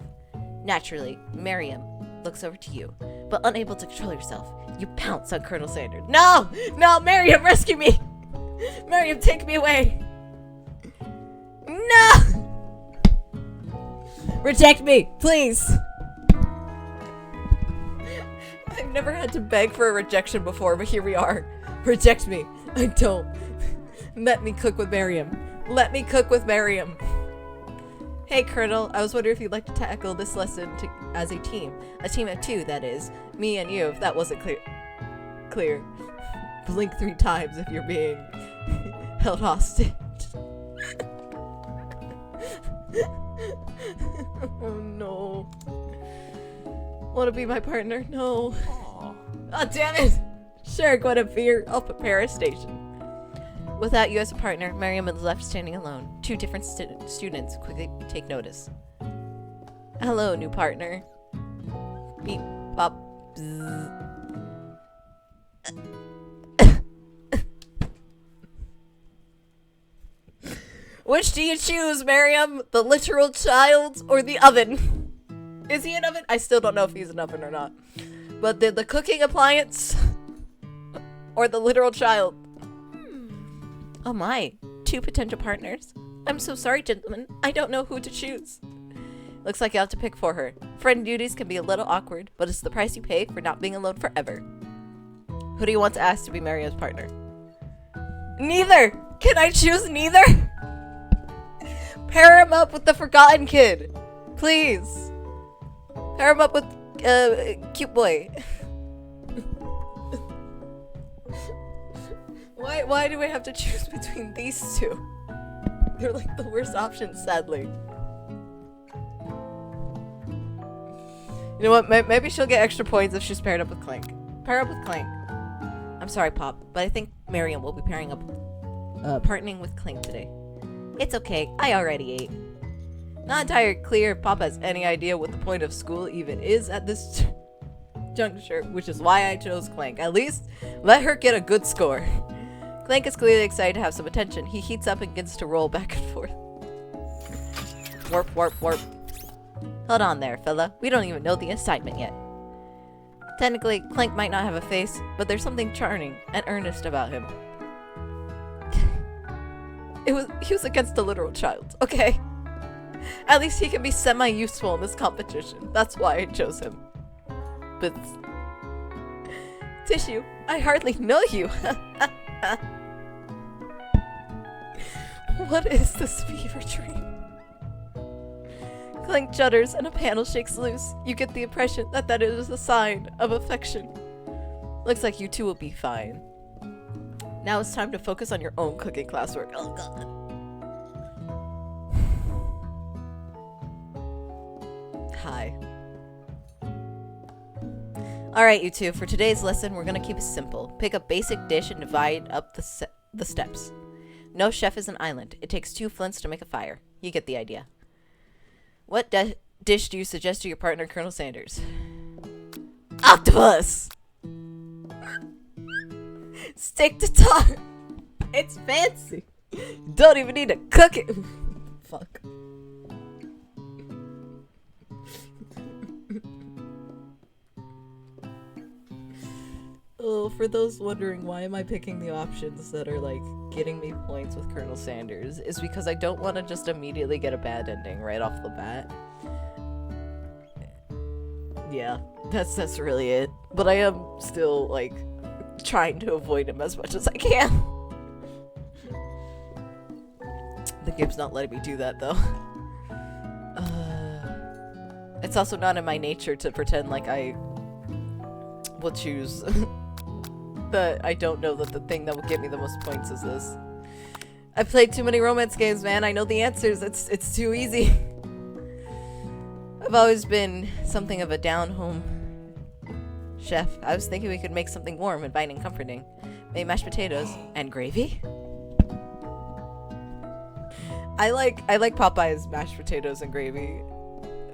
Naturally, Miriam looks over to you, but unable to control yourself, you pounce on Colonel Sanders. No! No, Miriam, rescue me! Miriam, take me away! No! Reject me, please! I've never had to beg for a rejection before, but here we are. Reject me. I don't. Let me cook with Miriam. Let me cook with Miriam. Hey, Colonel. I was wondering if you'd like to tackle this lesson as a team. A team of 2, that is. Me and you, if that wasn't clear. Blink 3 times if you're being held hostage. Oh, no. Want to be my partner? No. Oh, damn it! Sure, Guinevere. I'll prepare a station. Without you as a partner, Miriam is left standing alone. 2 different students quickly take notice. Hello, new partner. Beep, bop, bzz. Which do you choose, Miriam? The literal child or the oven? Is he an oven? I still don't know if he's an oven or not. But the cooking appliance or the literal child? Oh my, 2 potential partners. I'm so sorry, gentlemen. I don't know who to choose. Looks like you have to pick for her. Friend duties can be a little awkward, but it's the price you pay for not being alone forever. Who do you want to ask to be Mario's partner? Neither! Can I choose neither? Pair him up with the forgotten kid. Please. Pair him up with cute boy. Why do I have to choose between these two? They're like the worst options, sadly. You know what? Maybe she'll get extra points if she's paired up with Clank. Pair up with Clank. I'm sorry, Pop, but I think Miriam will be partnering with Clank today. It's okay. I already ate. Not entirely clear if Pop has any idea what the point of school even is at this juncture, which is why I chose Clank. At least, let her get a good score. Clank is clearly excited to have some attention. He heats up and begins to roll back and forth. Warp, warp, warp. Hold on there, fella. We don't even know the assignment yet. Technically, Clank might not have a face, but there's something charming and earnest about him. He was against a literal child, okay? At least he can be semi-useful in this competition. That's why I chose him. But... Tissue, I hardly know you. What is this fever dream? Clank judders and a panel shakes loose. You get the impression that it is a sign of affection. Looks like you two will be fine. Now it's time to focus on your own cooking classwork. Oh god. Hi. Alright, you two. For today's lesson, we're gonna keep it simple. Pick a basic dish and divide up the steps. No chef is an island. It takes 2 flints to make a fire. You get the idea. What dish do you suggest to your partner, Colonel Sanders? Octopus! Stick to tongue! It's fancy! You don't even need to cook it! Fuck. Oh, for those wondering why am I picking the options that are like getting me points with Colonel Sanders, is because I don't want to just immediately get a bad ending right off the bat. Yeah, that's really it. But I am still like trying to avoid him as much as I can. The game's not letting me do that though. It's also not in my nature to pretend like I will choose that I don't know that the thing that will get me the most points is this. I've played too many romance games, man. I know the answers. It's too easy. I've always been something of a down-home chef. I was thinking we could make something warm, inviting, comforting. Maybe mashed potatoes and gravy? I like Popeye's mashed potatoes and gravy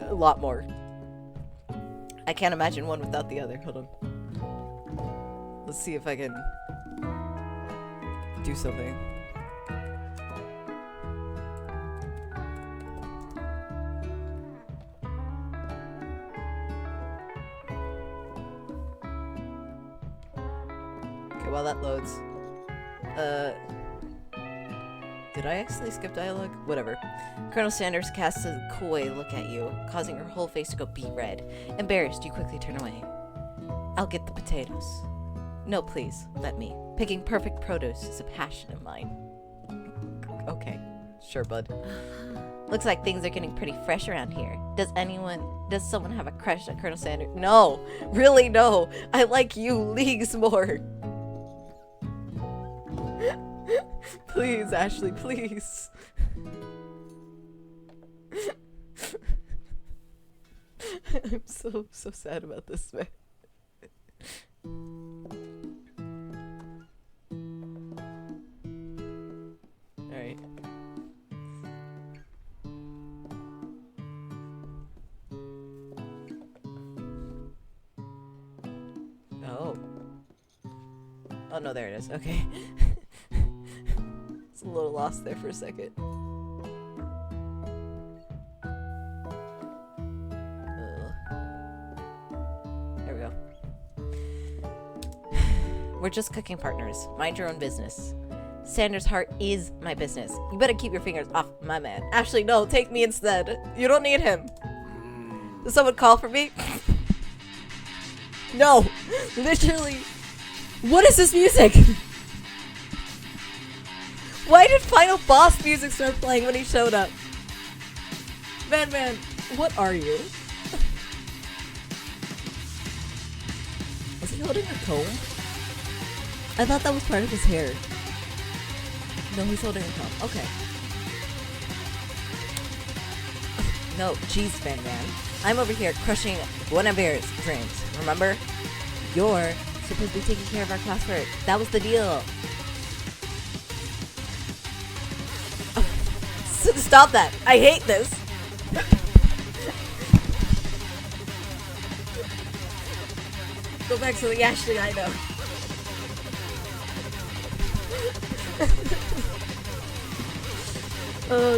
a lot more. I can't imagine one without the other. Hold on. Let's see if I can do something. Okay, while that loads. Did I actually skip dialogue? Whatever. Colonel Sanders casts a coy look at you, causing her whole face to go beet red. Embarrassed, you quickly turn away. I'll get the potatoes. No, please, let me. Picking perfect produce is a passion of mine. Okay, sure, bud. Looks like things are getting pretty fresh around here. Does someone have a crush on Colonel Sanders? No, really no. I like you leagues more. Please, Ashley, please. I'm so sad about this, man. Alright. Oh no, there it is. Okay. It's a little lost there for a second. There we go. We're just cooking partners. Mind your own business. Sanders' heart is my business. You better keep your fingers off my man. Actually, no, take me instead. You don't need him. Did someone call for me? No! Literally. What is this music? Why did Final Boss music start playing when he showed up? Man, what are you? Is he holding a comb? I thought that was part of his hair. No, he's holding a comb. Okay. No, jeez, Van. I'm over here crushing Guinevere's dreams. Remember? You're supposed to be taking care of our classwork. That was the deal. Stop that. I hate this. Go back to the Ashley I know.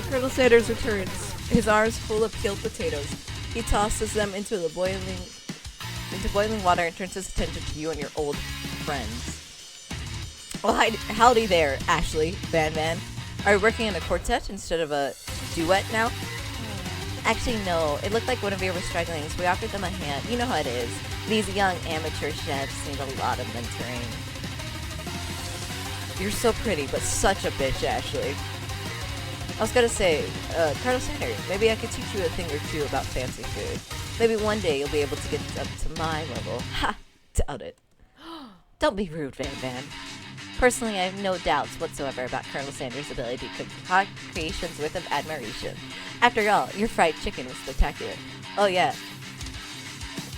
Colonel Sanders returns. His arms full of peeled potatoes. He tosses them into boiling water and turns his attention to you and your old friends. Well, howdy there, Ashley, Van. Are we working in a quartet instead of a duet now? Actually, no. It looked like Guinevere was struggling, so we offered them a hand. You know how it is. These young amateur chefs need a lot of mentoring. You're so pretty, but such a bitch, Ashley. I was gonna say, Colonel Sanders, maybe I could teach you a thing or two about fancy food. Maybe one day you'll be able to get up to my level. Ha! Doubt it. Don't be rude, Van. Personally, I have no doubts whatsoever about Colonel Sanders' ability to concoct creations worth of admiration. After all, your fried chicken was spectacular. Oh yeah.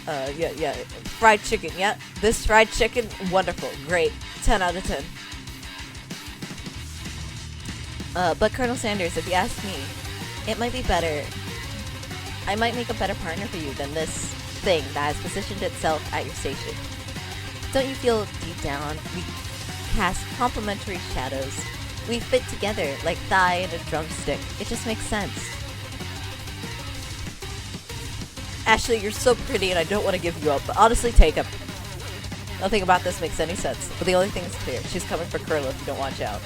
Yeah. Fried chicken, yeah. This fried chicken, wonderful. Great. 10 out of 10. But Colonel Sanders, if you ask me, it might be better. I might make a better partner for you than this thing that has positioned itself at your station. Don't you feel deep down we cast complementary shadows? We fit together like thigh and a drumstick. It just makes sense. Ashley, you're so pretty and I don't want to give you up, but honestly, take him. Nothing about this makes any sense, but the only thing is clear. She's coming for Curla if you don't watch out.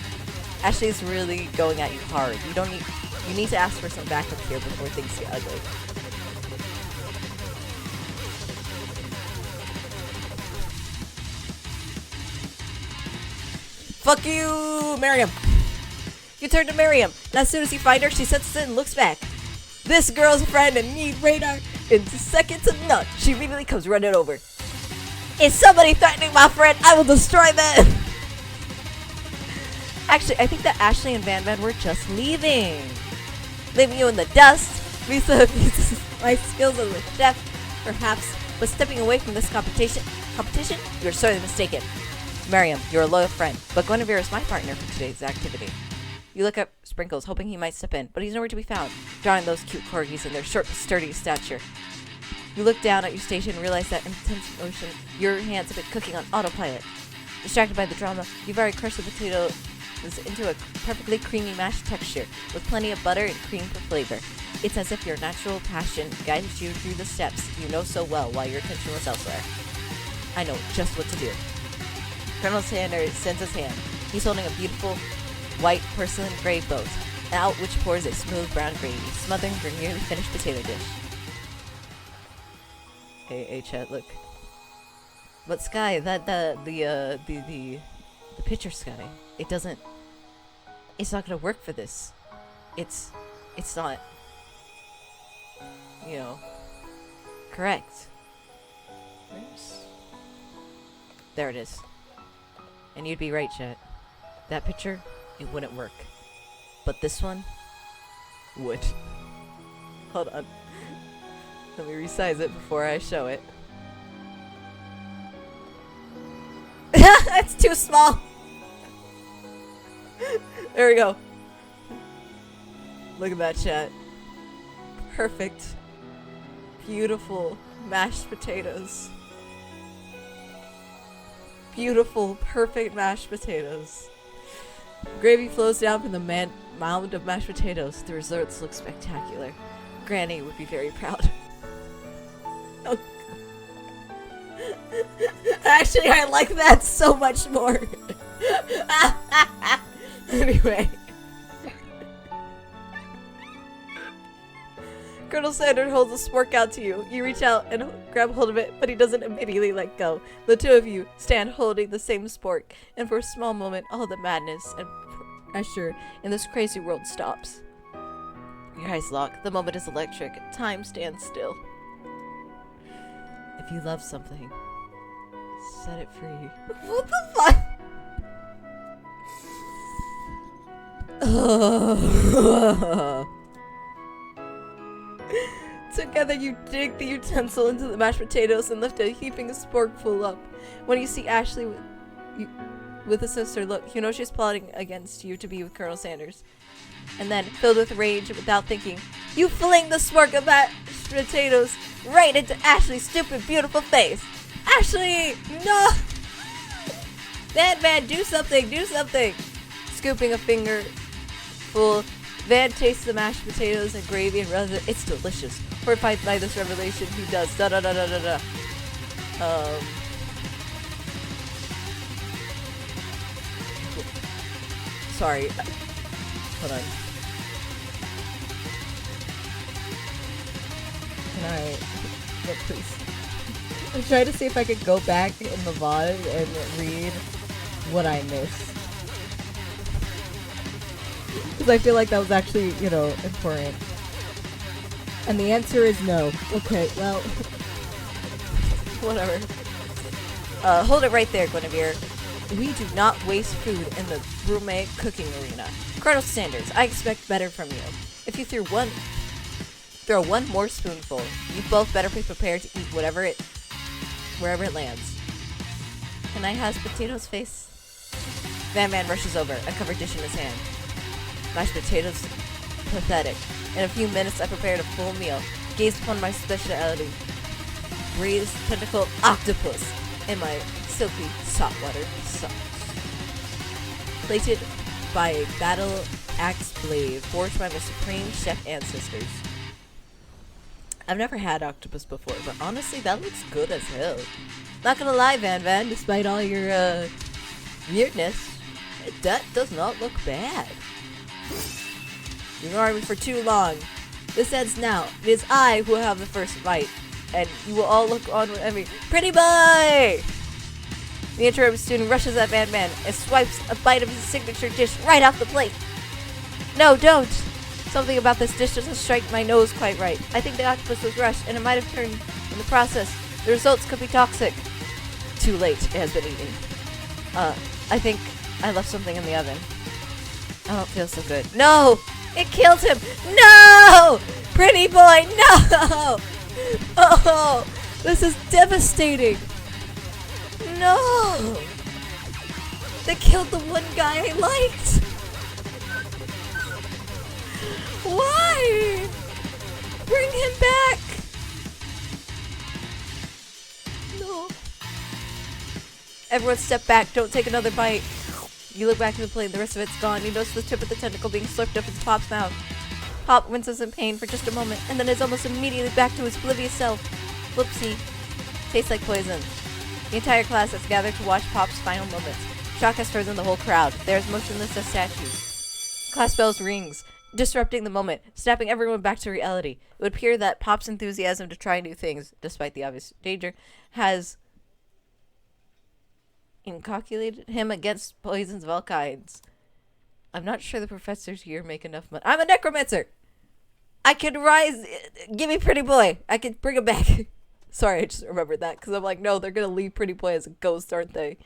Ashley's really going at you hard. You need to ask for some backup here before things get ugly. Fuck you, Miriam! You turn to Miriam, and as soon as you find her, she senses it and looks back. This girl's a friend and need radar. In seconds to none, she immediately comes running over. Is somebody threatening my friend? I will destroy them! Actually, I think that Ashley and Van were just leaving. Leaving you in the dust. Lisa uses my skills as a chef, perhaps, but stepping away from this competition, you're sorely mistaken. Miriam, you're a loyal friend, but Guinevere is my partner for today's activity. You look up Sprinkles, hoping he might step in, but he's nowhere to be found, drawing those cute corgis in their short, sturdy stature. You look down at your station and realize that intense motion, your hands have been cooking on autopilot. Distracted by the drama, you've already crushed the potato into a perfectly creamy mashed texture, with plenty of butter and cream for flavor. It's as if your natural passion guided you through the steps you know so well while your attention was elsewhere. I know just what to do. Colonel Sanders sends his hand. He's holding a beautiful white porcelain gray boat, out which pours a smooth brown gravy, smothering your nearly finished potato dish. Hey, Chet, look. But Sky, the picture, Sky, it's not gonna work for this. It's not, correct. There it is. And you'd be right, Chet. That picture, it wouldn't work. But this one would. Hold on. Let me resize it before I show it. It's too small! There we go. Look at that, chat. Perfect. Beautiful mashed potatoes. Beautiful, perfect mashed potatoes. Gravy flows down from the mound of mashed potatoes. The results look spectacular. Granny would be very proud. Oh. Actually, I like that so much more. Anyway. Colonel Sanders holds a spork out to you. You reach out and grab hold of it, but he doesn't immediately let go. The two of you stand holding the same spork, and for a small moment, all the madness and pressure in this crazy world stops. Your eyes lock. The moment is electric. Time stands still. If you love something, set it free. What the fuck? Together you dig the utensil into the mashed potatoes and lift a heaping sporkful up. When you see Ashley with a sister look, you know she's plotting against you to be with Colonel Sanders. And then, filled with rage without thinking, you fling the spork of mashed potatoes right into Ashley's stupid, beautiful face. Ashley! No! Van, do something, do something! Scooping a fingerful, Van tastes the mashed potatoes and gravy and realizes it's delicious. Horrified by this revelation, he does da-da-da-da-da-da. Sorry. Hold on. Can I... Yeah, please. I'm trying to see if I could go back in the VOD and read what I missed. Because I feel like that was actually, you know, important. And the answer is no. Okay, well... Whatever. Hold it right there, Guinevere. We do not waste food in the gourmet cooking arena. Colonel Sanders, I expect better from you. If you throw one more spoonful, you both better be prepared to eat wherever it lands. Can I has potatoes face? Van rushes over, a covered dish in his hand. Mashed potatoes, pathetic. In a few minutes, I prepared a full meal. Gazed upon my speciality, braised tentacled octopus in my silky saltwater sauce. Plated by a battle axe blade forged by my supreme chef ancestors. I've never had octopus before, but honestly, that looks good as hell. Not gonna lie, Van, despite all your weirdness, that does not look bad. You've ignored me for too long. This ends now. It is I who will have the first bite, and you will all look on with envy. Pretty boy! The interim student rushes at Van and swipes a bite of his signature dish right off the plate. No, don't! Something about this dish doesn't strike my nose quite right. I think the octopus was rushed, and it might have turned in the process. The results could be toxic. Too late. It has been eaten. I think I left something in the oven. I don't feel so good. No! It killed him! No! Pretty boy, no! Oh! This is devastating! No! They killed the one guy I liked! Why? Bring him back! No. Everyone step back, don't take another bite. You look back at the plate, the rest of it's gone. You notice the tip of the tentacle being slipped up into Pop's mouth. Pop winces in pain for just a moment, and then is almost immediately back to his oblivious self. Whoopsie. Tastes like poison. The entire class has gathered to watch Pop's final moments. Shock has frozen the whole crowd. They are as motionless as statues. Class bells rings, disrupting the moment, snapping everyone back to reality. It would appear that Pop's enthusiasm to try new things, despite the obvious danger, has inoculated him against poisons of all kinds. I'm not sure the professors here make enough money. I'm a necromancer! I can rise! Give me Pretty Boy! I can bring him back! Sorry, I just remembered that, because I'm like, no, they're gonna leave Pretty Boy as a ghost, aren't they?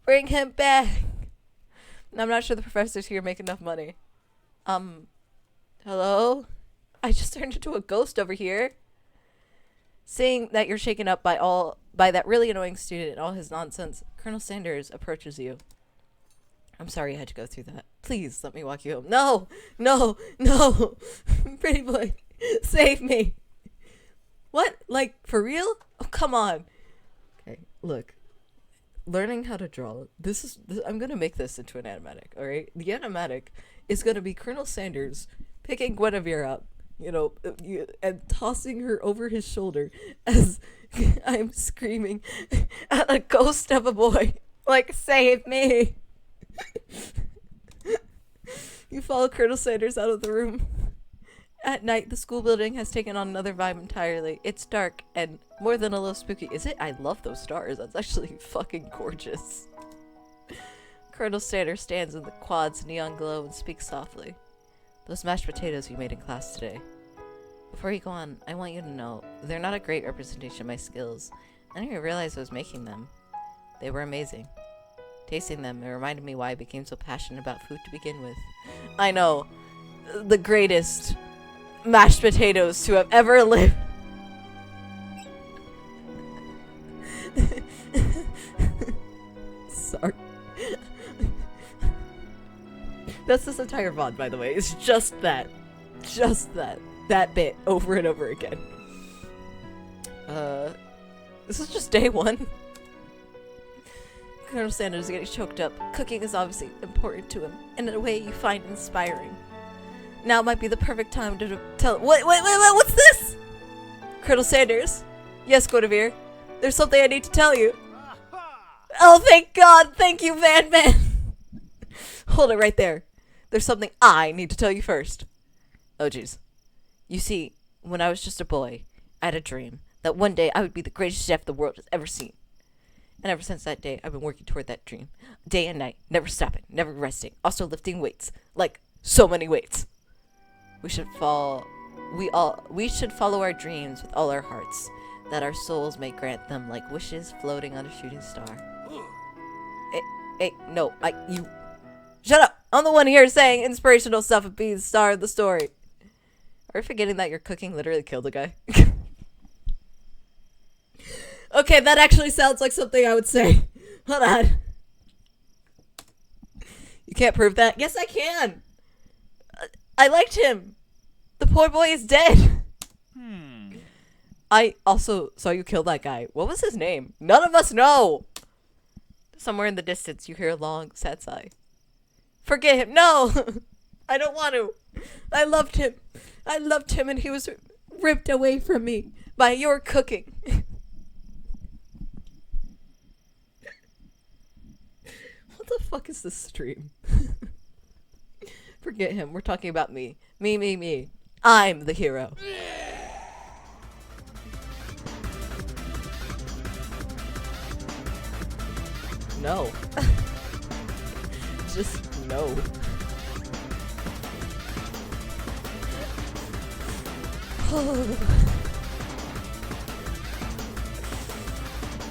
Bring him back! I'm not sure the professors here make enough money. Hello? I just turned into a ghost over here. Seeing that you're shaken up by that really annoying student and all his nonsense, Colonel Sanders approaches you. I'm sorry you had to go through that. Please, let me walk you home. No! No! No! Pretty Boy, save me! What? Like, for real? Oh, come on. Okay, look. Learning how to draw. I'm gonna make this into an animatic, alright? The animatic is gonna be Colonel Sanders picking Guinevere up, and tossing her over his shoulder as I'm screaming at a ghost of a boy. Like, save me! You follow Colonel Sanders out of the room. At night, the school building has taken on another vibe entirely. It's dark and more than a little spooky. Is it? I love those stars. That's actually fucking gorgeous. Colonel Sanders stands in the quad's neon glow and speaks softly. Those mashed potatoes you made in class today. Before you go on, I want you to know, they're not a great representation of my skills. I didn't even realize I was making them. They were amazing. Tasting them, it reminded me why I became so passionate about food to begin with. I know. The greatest mashed potatoes to have ever lived. Sorry. That's this entire VOD, by the way. It's just that. Just that. That bit over and over again. This is just day one. Colonel Sanders is getting choked up. Cooking is obviously important to him, and in a way you find inspiring. Now might be the perfect time to tell— Wait, what's this? Colonel Sanders? Yes, Guinevere. There's something I need to tell you. Oh, thank God! Thank you, Van Man! Hold it right there. There's something I need to tell you first. Oh, jeez. You see, when I was just a boy, I had a dream that one day I would be the greatest chef the world has ever seen. And ever since that day, I've been working toward that dream. Day and night, never stopping, never resting. Also lifting weights. Like, so many weights. We should follow our dreams with all our hearts, that our souls may grant them like wishes floating on a shooting star. No, you... Shut up! I'm the one here saying inspirational stuff and being the star of the story. Are you forgetting that your cooking literally killed a guy? Okay, that actually sounds like something I would say. Hold on. You can't prove that? Yes, I can! I liked him! The poor boy is dead! I also saw you kill that guy. What was his name? None of us know! Somewhere in the distance, you hear a long, sad sigh. Forget him! No! I don't want to! I loved him! I loved him and he was ripped away from me by your cooking. What the fuck is this stream? Forget him. We're talking about me. Me. I'm the hero. No. Just no.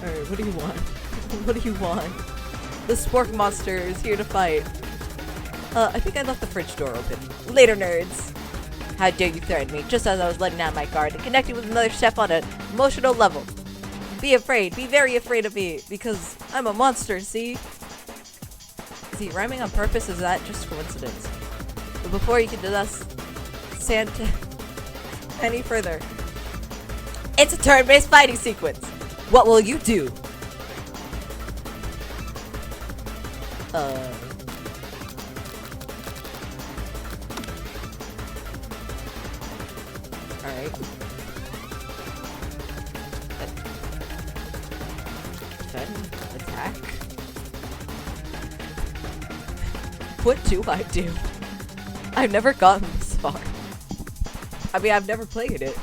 Alright, what do you want? What do you want? The spork monster is here to fight. I think I left the fridge door open. Later, nerds. How dare you threaten me just as I was letting out my guard and connecting with another chef on an emotional level. Be afraid. Be very afraid of me because I'm a monster, see? Is he rhyming on purpose? Is that just coincidence? But before you can discuss Santa any further, it's a turn-based fighting sequence. What will you do? Alright. Defend. Attack. What do I do? I've never gotten this far. I mean, I've never played it.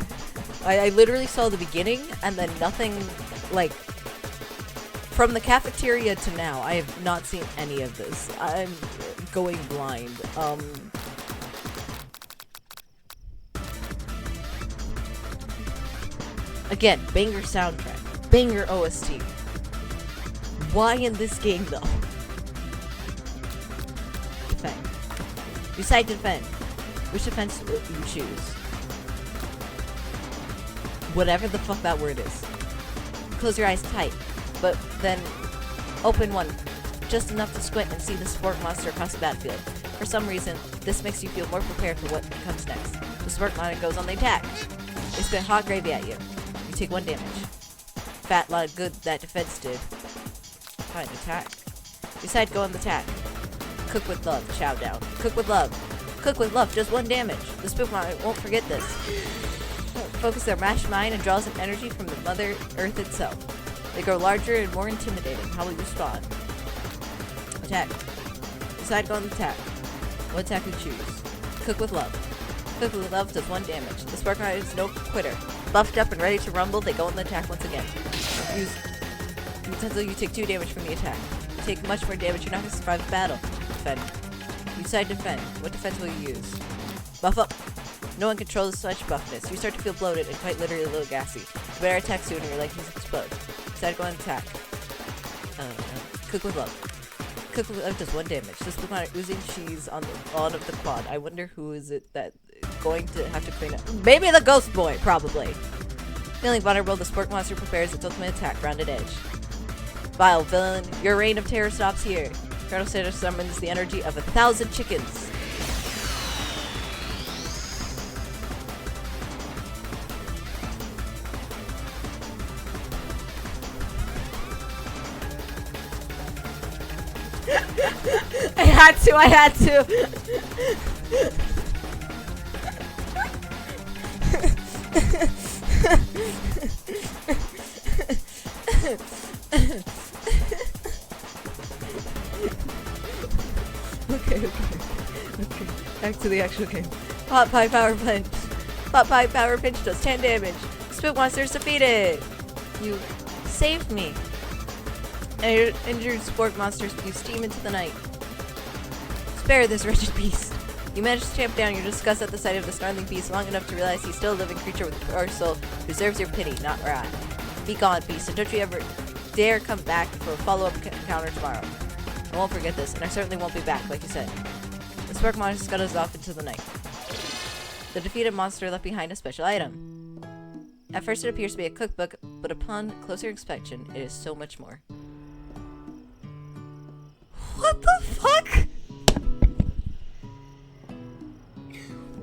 I literally saw the beginning and then nothing, like, from the cafeteria to now, I have not seen any of this. I'm going blind. Again, banger soundtrack. Banger OST. Why in this game, though? Defend. Decide to defend. Which defense will you choose? Whatever the fuck that word is. Close your eyes tight, but then open one, just enough to squint and see the spork monster across the battlefield. For some reason, this makes you feel more prepared for what comes next. The spork monster goes on the attack. They spit hot gravy at you. You take 1 damage. Fat lot of good that defense did. Fine, attack. Decide to go on the attack. Cook with love, chow down. Cook with love. Cook with love, just 1 damage. The spook monster won't forget this. Focus their mashed mind and draws in energy from the Mother Earth itself. They grow larger and more intimidating. How will you respond? Attack. Decide to go on the attack. What attack you choose? Cook with love. Quickly Love does 1 damage. The Spark Rider is no quitter. Buffed up and ready to rumble, they go on the attack once again. Use Utensil, you take 2 damage from the attack. You take much more damage, you're not going to survive the battle. Defend. You decide to defend. What defense will you use? Buff up. No one controls such buffness. You start to feel bloated and quite literally a little gassy. You better attack soon or your legs will explode. Decide to go on attack. Cook with Love. Cook with Love does 1 damage. This is my oozing cheese on of the quad. I wonder who is it that is going to have to clean up. Maybe the ghost boy, probably. Feeling vulnerable, the Spork Monster prepares its ultimate attack, Rounded Edge. Vile villain, your reign of terror stops here. Colonel Sanders summons the energy of 1,000 chickens. I had to. Okay. Back to the actual game. Hot Pie Power Punch. Hot Pie Power Pinch does 10 damage. Spit Monster's defeated. You saved me. And your injured Spork Monster spews steam into the night. Spare this wretched beast. You manage to tamp down your disgust at the sight of the snarling beast long enough to realize he's still a living creature with a soul who deserves your pity, not wrath. Be gone, beast, and don't you ever dare come back for a follow-up encounter tomorrow. I won't forget this, and I certainly won't be back, like you said. The Spork Monster scuttles off into the night. The defeated monster left behind a special item. At first it appears to be a cookbook, but upon closer inspection, it is so much more. What the fuck?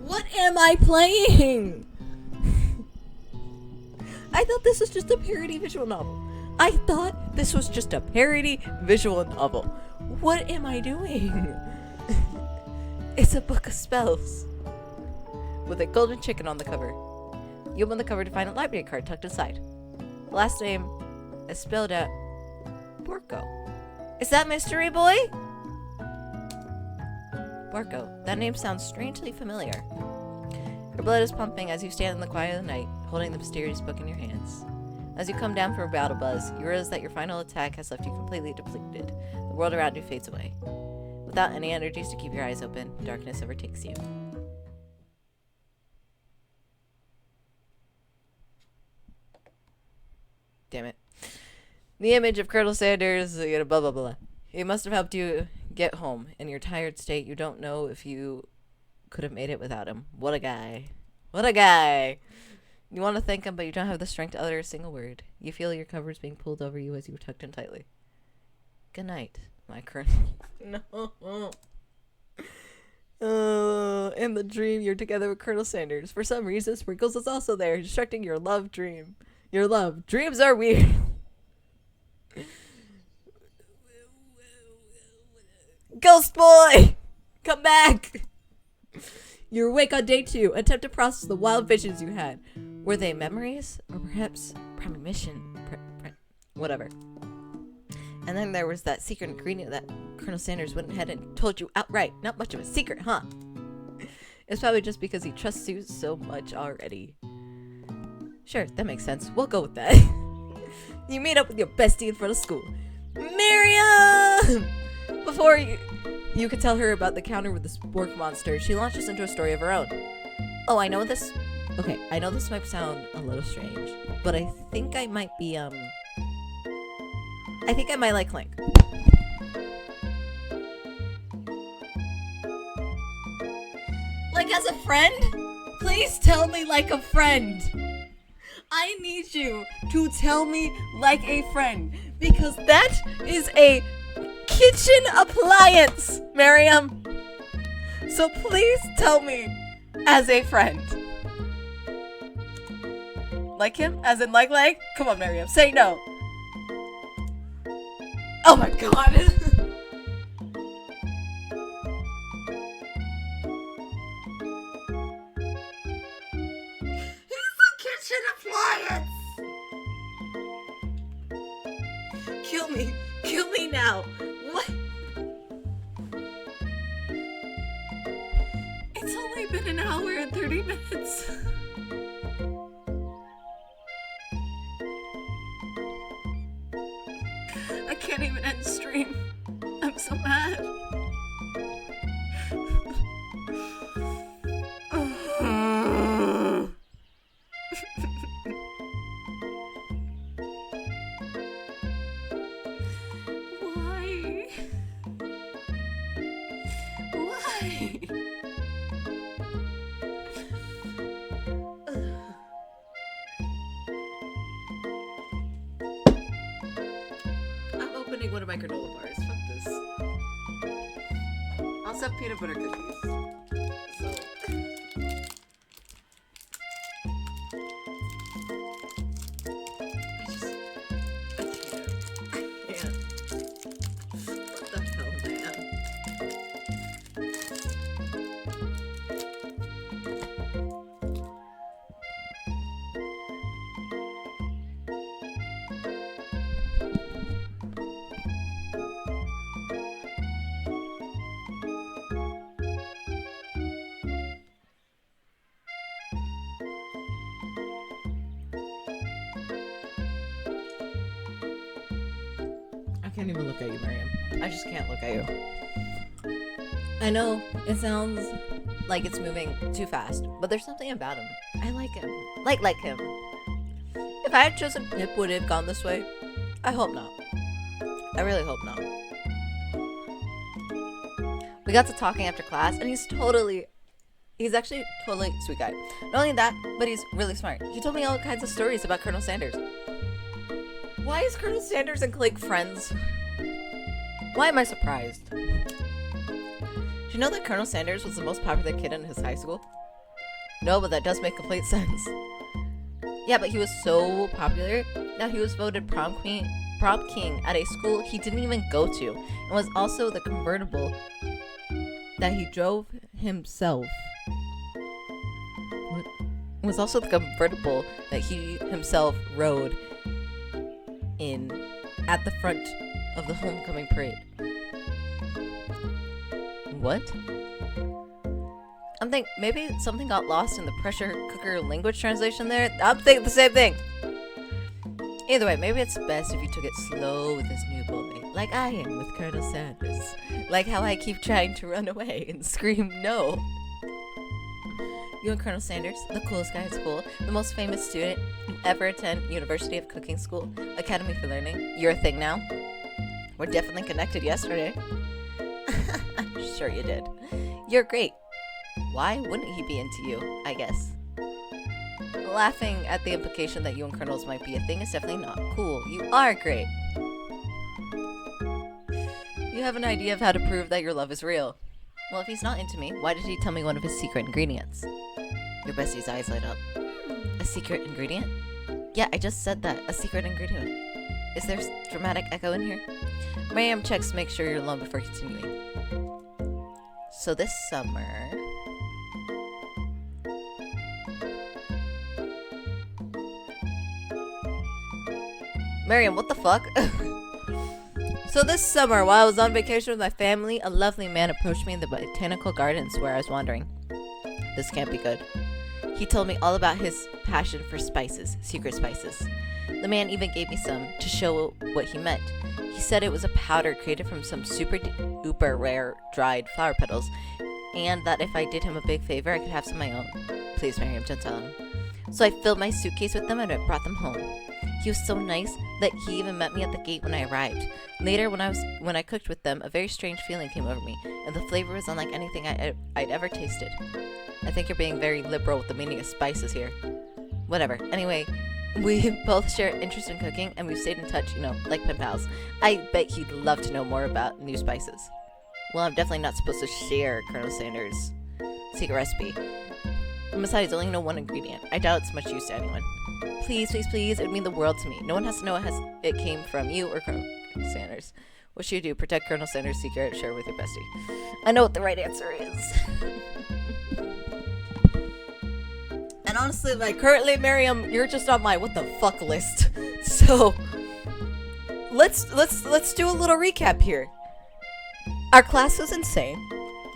What am I playing? I thought this was just a parody visual novel. What am I doing? It's a book of spells. With a golden chicken on the cover. You open the cover to find a library card tucked inside. The last name is spelled out Borko. Is that Mystery Boy? Borko. That name sounds strangely familiar. Your blood is pumping as you stand in the quiet of the night, holding the mysterious book in your hands. As you come down from a battle buzz, you realize that your final attack has left you completely depleted. The world around you fades away. Without any energies to keep your eyes open, darkness overtakes you. Damn it. The image of Colonel Sanders, blah blah blah. He must have helped you get home. In your tired state, you don't know if you could have made it without him. What a guy. What a guy. You want to thank him, but you don't have the strength to utter a single word. You feel your covers being pulled over you as you were tucked in tightly. Good night, my colonel. No. In the dream, you're together with Colonel Sanders. For some reason, Sprinkles is also there, destructing your love dream. Your love. Dreams are weird. Ghost boy! Come back! You awake on day 2. Attempt to process the wild visions you had. Were they memories? Or perhaps premonition? Whatever. And then there was that secret ingredient that Colonel Sanders went ahead and told you outright. Not much of a secret, huh? It's probably just because he trusts you so much already. Sure, that makes sense. We'll go with that. You meet up with your bestie in front of school. Miriam! Before you could tell her about the encounter with the Spork Monster, she launches into a story of her own. Oh, I know this... Okay, I know this might sound a little strange, but I think I might be, I think I might like Clank. Like as a friend? Please tell me like a friend. I need you to tell me like a friend, because that is a kitchen appliance, Miriam. So please tell me as a friend. Like him? As in like? Come on, Miriam, say no. Oh my god. He's a kitchen appliance. Kill me now. What? It's only been an hour and 30 minutes. I can't even end stream. I'm so mad. One of my granola bars. Fuck this. I also have peanut butter cookies. So. I can't. What the hell, man? I can't even look at you, Miriam. I just can't look at you. I know it sounds like it's moving too fast, but there's something about him. I like him. Like him. If I had chosen Pip, would it have gone this way? I hope not. I really hope not. We got to talking after class, and he's actually totally a sweet guy. Not only that, but he's really smart. He told me all kinds of stories about Colonel Sanders. Why is Colonel Sanders and Clegg friends? Why am I surprised? Do you know that Colonel Sanders was the most popular kid in his high school? No, but that does make complete sense. Yeah, but he was so popular that he was voted prom king at a school he didn't even go to, and was also the convertible that he drove himself. It was also the convertible that he himself rode in at the front of the homecoming parade. What? I'm thinking maybe something got lost in the pressure cooker language translation there. I'm thinking the same thing. Either way, maybe it's best if you took it slow with this new boy, like I am with Colonel Sanders. Like how I keep trying to run away and scream no. You and Colonel Sanders, the coolest guy at school, the most famous student to ever attend University of Cooking School, Academy for Learning. You're a thing now. We're definitely connected yesterday. Sure you did. You're great. Why wouldn't he be into you, I guess? Laughing at the implication that you and Colonels might be a thing is definitely not cool. You are great. You have an idea of how to prove that your love is real. Well, if he's not into me, why did he tell me one of his secret ingredients? Your bestie's eyes light up. A secret ingredient? Yeah, I just said that. A secret ingredient. Is there dramatic echo in here? Miriam checks to make sure you're alone before continuing. So this summer... Miriam, what the fuck? So this summer, while I was on vacation with my family, a lovely man approached me in the botanical gardens where I was wandering. This can't be good. He told me all about his passion for spices, secret spices. The man even gave me some to show what he meant. He said it was a powder created from some super duper rare dried flower petals, and that if I did him a big favor, I could have some of my own. Please, Miriam, don't tell him. So I filled my suitcase with them and I brought them home. He was so nice that he even met me at the gate when I arrived. Later, when I cooked with them, a very strange feeling came over me, and the flavor was unlike anything I'd ever tasted. I think you're being very liberal with the meaning of spices here. Whatever. Anyway, we both share interest in cooking, and we've stayed in touch, like pen pals. I bet he'd love to know more about new spices. Well, I'm definitely not supposed to share Colonel Sanders' secret recipe. And besides, I only know one ingredient. I doubt it's much use to anyone. Please, please, please, it would mean the world to me. No one has to know it came from you or Colonel Sanders. What should you do? Protect Colonel Sanders' secret, share it with your bestie. I know what the right answer is. And honestly, currently, Miriam, you're just on my what the fuck list. So, let's do a little recap here. Our class was insane.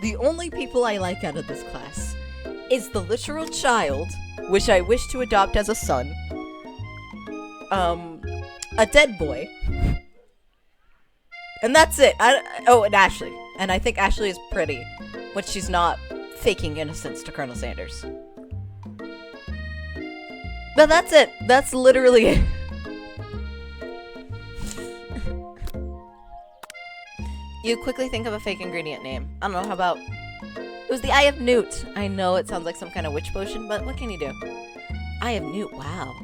The only people I like out of this class is the literal child, which I wish to adopt as a son, a dead boy, and that's it. Oh, and Ashley. And I think Ashley is pretty, but she's not faking innocence to Colonel Sanders. But that's it. That's literally it. You quickly think of a fake ingredient name. I don't know, how about... It was the Eye of Newt. I know it sounds like some kind of witch potion, but what can you do? Eye of Newt, wow.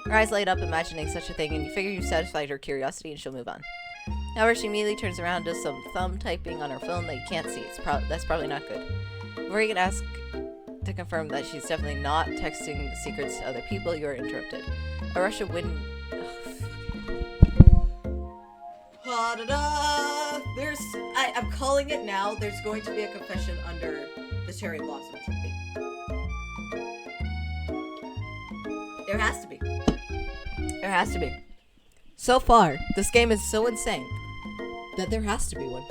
Her eyes light up imagining such a thing, and you figure you've satisfied her curiosity and she'll move on. However, she immediately turns around, does some thumb typing on her phone that you can't see. That's probably not good. Before you can ask to confirm that she's definitely not texting secrets to other people, you are interrupted. A rush of wind... I'm calling it now. There's going to be a confession under the cherry blossom tree. There has to be. There has to be. So far, this game is so insane that there has to be one.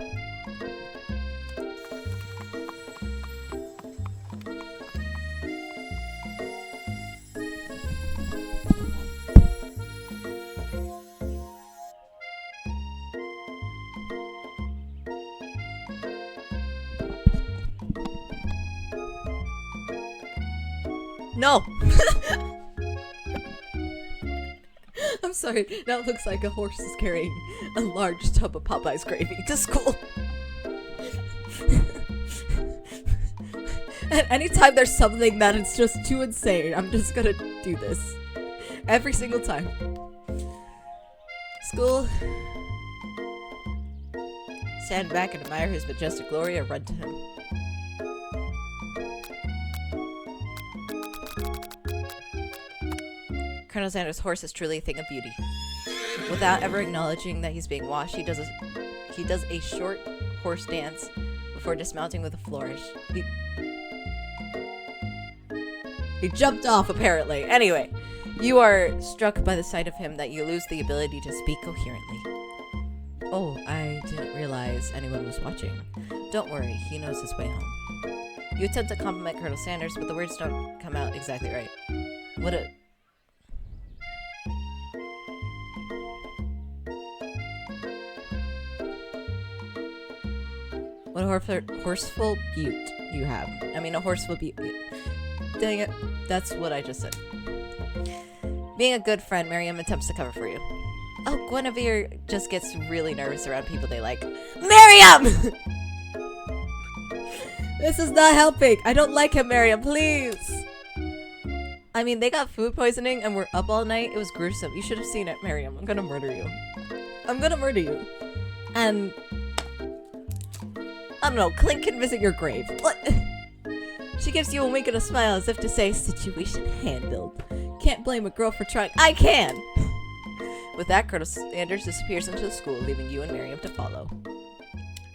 No! I'm sorry, now it looks like a horse is carrying a large tub of Popeye's gravy to school. And anytime there's something that is just too insane, I'm just gonna do this. Every single time. School. Stand back and admire his majestic glory or run to him. Colonel Sanders' horse is truly a thing of beauty. Without ever acknowledging that he's being washed, he does a short horse dance before dismounting with a flourish. He jumped off, apparently. Anyway, you are struck by the sight of him that you lose the ability to speak coherently. Oh, I didn't realize anyone was watching. Don't worry, he knows his way home. You attempt to compliment Colonel Sanders, but the words don't come out exactly right. What a horseful butte you have. I mean, a horseful butte. Dang it. That's what I just said. Being a good friend, Miriam attempts to cover for you. Oh, Guinevere just gets really nervous around people they like. Miriam! This is not helping. I don't like him, Miriam. Please. I mean, they got food poisoning and we're up all night. It was gruesome. You should have seen it, Miriam. I'm gonna murder you. I'm gonna murder you. And... I don't know, Clint can visit your grave. What? She gives you a wink and a smile as if to say, situation handled. Can't blame a girl for trying. I can! With that, Colonel Sanders disappears into the school, leaving you and Miriam to follow.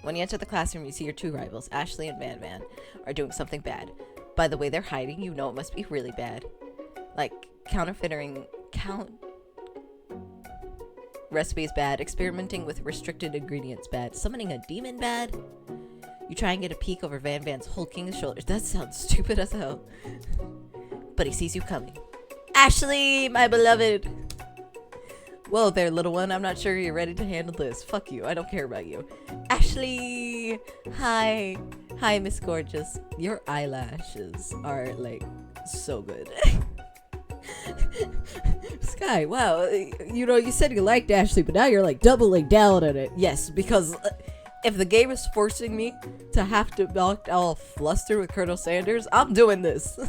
When you enter the classroom, you see your two rivals, Ashley and Van Van, are doing something bad. By the way they're hiding, you know it must be really bad. Like, recipes bad, experimenting with restricted ingredients bad, summoning a demon bad. You try and get a peek over Van Van's hulking shoulders. That sounds stupid as hell. But he sees you coming. Ashley, my beloved! Whoa there, little one. I'm not sure you're ready to handle this. Fuck you. I don't care about you. Ashley! Hi. Hi, Miss Gorgeous. Your eyelashes are, like, so good. Sky, wow. You know, you said you liked Ashley, but now you're, like, doubling down on it. Yes, because... if the game is forcing me to have to act all flustered with Colonel Sanders, I'm doing this.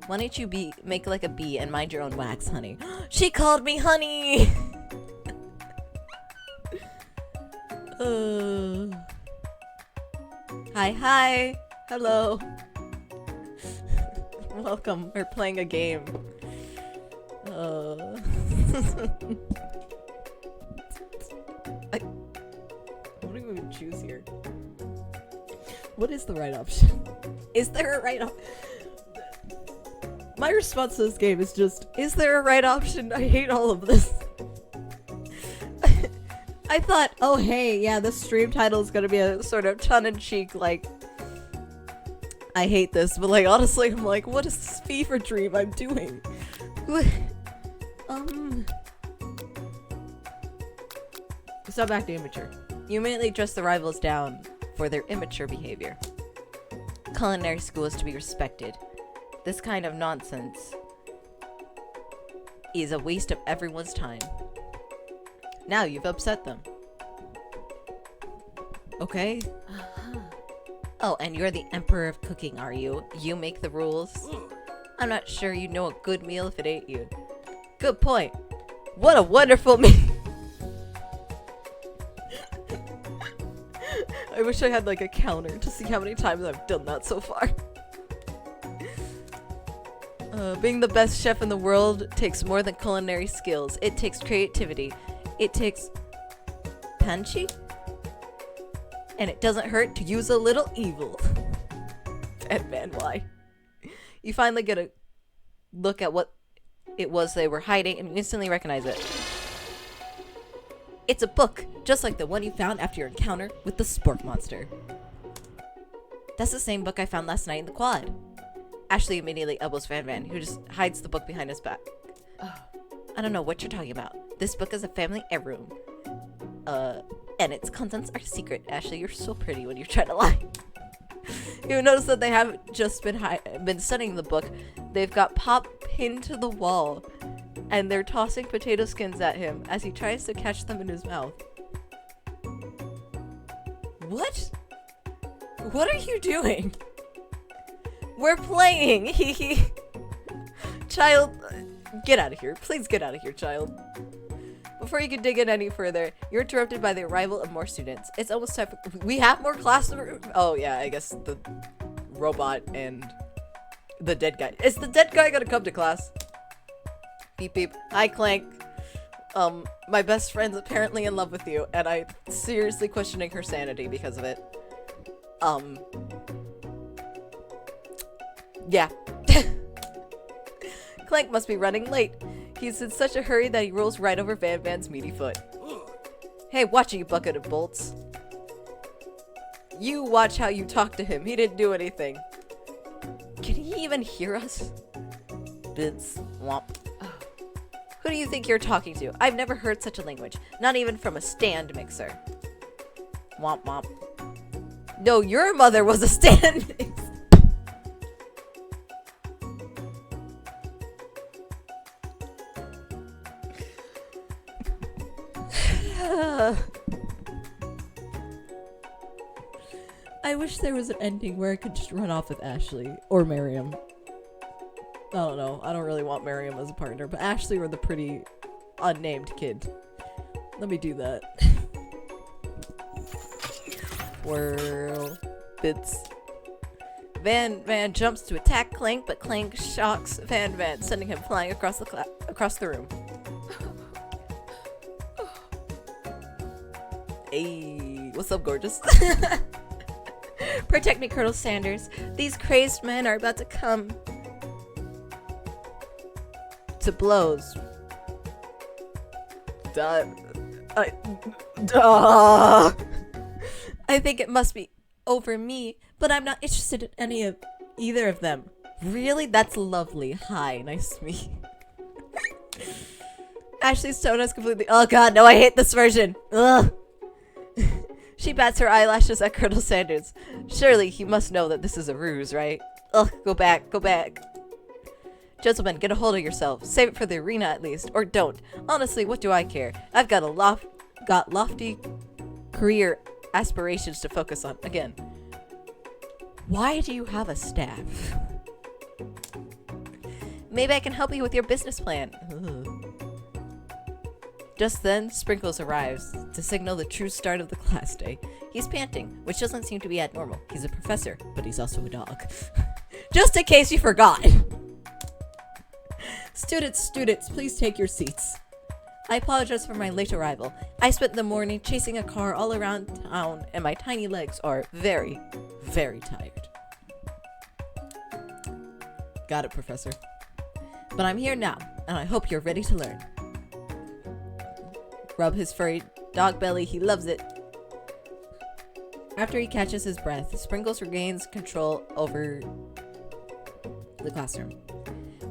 Why don't you make like a bee and mind your own wax, honey? She called me honey! Hi. Hello. Welcome. We're playing a game. What do we even choose here? What is the right option? Is there a right option? My response to this game is just, is there a right option? I hate all of this. I thought, oh hey, yeah, this stream title is gonna be a sort of tongue-in-cheek, like, I hate this, but like honestly, I'm like, what is this fever dream I'm doing? So back to immature. You immediately dress the rivals down for their immature behavior. Culinary school is to be respected. This kind of nonsense is a waste of everyone's time. Now you've upset them. Okay? Oh, and you're the emperor of cooking, are you? You make the rules? I'm not sure you'd know a good meal if it ate you. Good point. What a wonderful meal! I wish I had like a counter to see how many times I've done that so far. Being the best chef in the world takes more than culinary skills. It takes creativity. It takes panchi. And it doesn't hurt to use a little evil. And man, why? You finally get a look at what it was they were hiding and instantly recognize it. It's a book, just like the one you found after your encounter with the spork monster. That's the same book I found last night in the quad. Ashley immediately elbows Van Van, who just hides the book behind his back. I don't know what you're talking about. This book is a family heirloom. And its contents are secret. Ashley, you're so pretty when you try to lie. You notice that they haven't just been studying the book. They've got Pop pinned to the wall. And they're tossing potato skins at him as he tries to catch them in his mouth. What? What are you doing? We're playing! Child, get out of here. Please get out of here, child. Before you can dig in any further, you're interrupted by the arrival of more students. It's almost time for— we have more classroom— oh yeah, I guess the robot and the dead guy. Is the dead guy gonna come to class? Beep beep. Hi, Clank. My best friend's apparently in love with you, and I'm seriously questioning her sanity because of it. Yeah. Clank must be running late. He's in such a hurry that he rolls right over Van Van's meaty foot. Hey, watch it, you bucket of bolts. You watch how you talk to him. He didn't do anything. Can he even hear us? Bits. Womp. Who do you think you're talking to? I've never heard such a language. Not even from a stand mixer. Womp womp. No, your mother was a stand mixer. I wish there was an ending where I could just run off with Ashley or Miriam. I don't know. I don't really want Miriam as a partner, but Ashley or the pretty unnamed kid. Let me do that. Whirl. Bits. Van jumps to attack Clank, but Clank shocks Van, sending him flying across the room. Hey, what's up, gorgeous? Protect me, Colonel Sanders. These crazed men are about to come to blows. I think it must be over me, but I'm not interested in either of them. Really? That's lovely. Hi, nice to meet you. Ashley's tone is completely— oh god, no, I hate this version. Ugh. She bats her eyelashes at Colonel Sanders. Surely he must know that this is a ruse, right? Ugh, go back, go back. Gentlemen, get a hold of yourself. Save it for the arena at least, or don't. Honestly, what do I care? I've got lofty career aspirations to focus on. Again, why do you have a staff? Maybe I can help you with your business plan. Ugh. Just then, Sprinkles arrives to signal the true start of the class day. He's panting, which doesn't seem to be abnormal. He's a professor, but he's also a dog. Just in case you forgot. Students, please take your seats. I apologize for my late arrival. I spent the morning chasing a car all around town, and my tiny legs are very, very tired. Got it, Professor. But I'm here now, and I hope you're ready to learn. Rub his furry dog belly, he loves it. After he catches his breath, Sprinkles regains control over the classroom.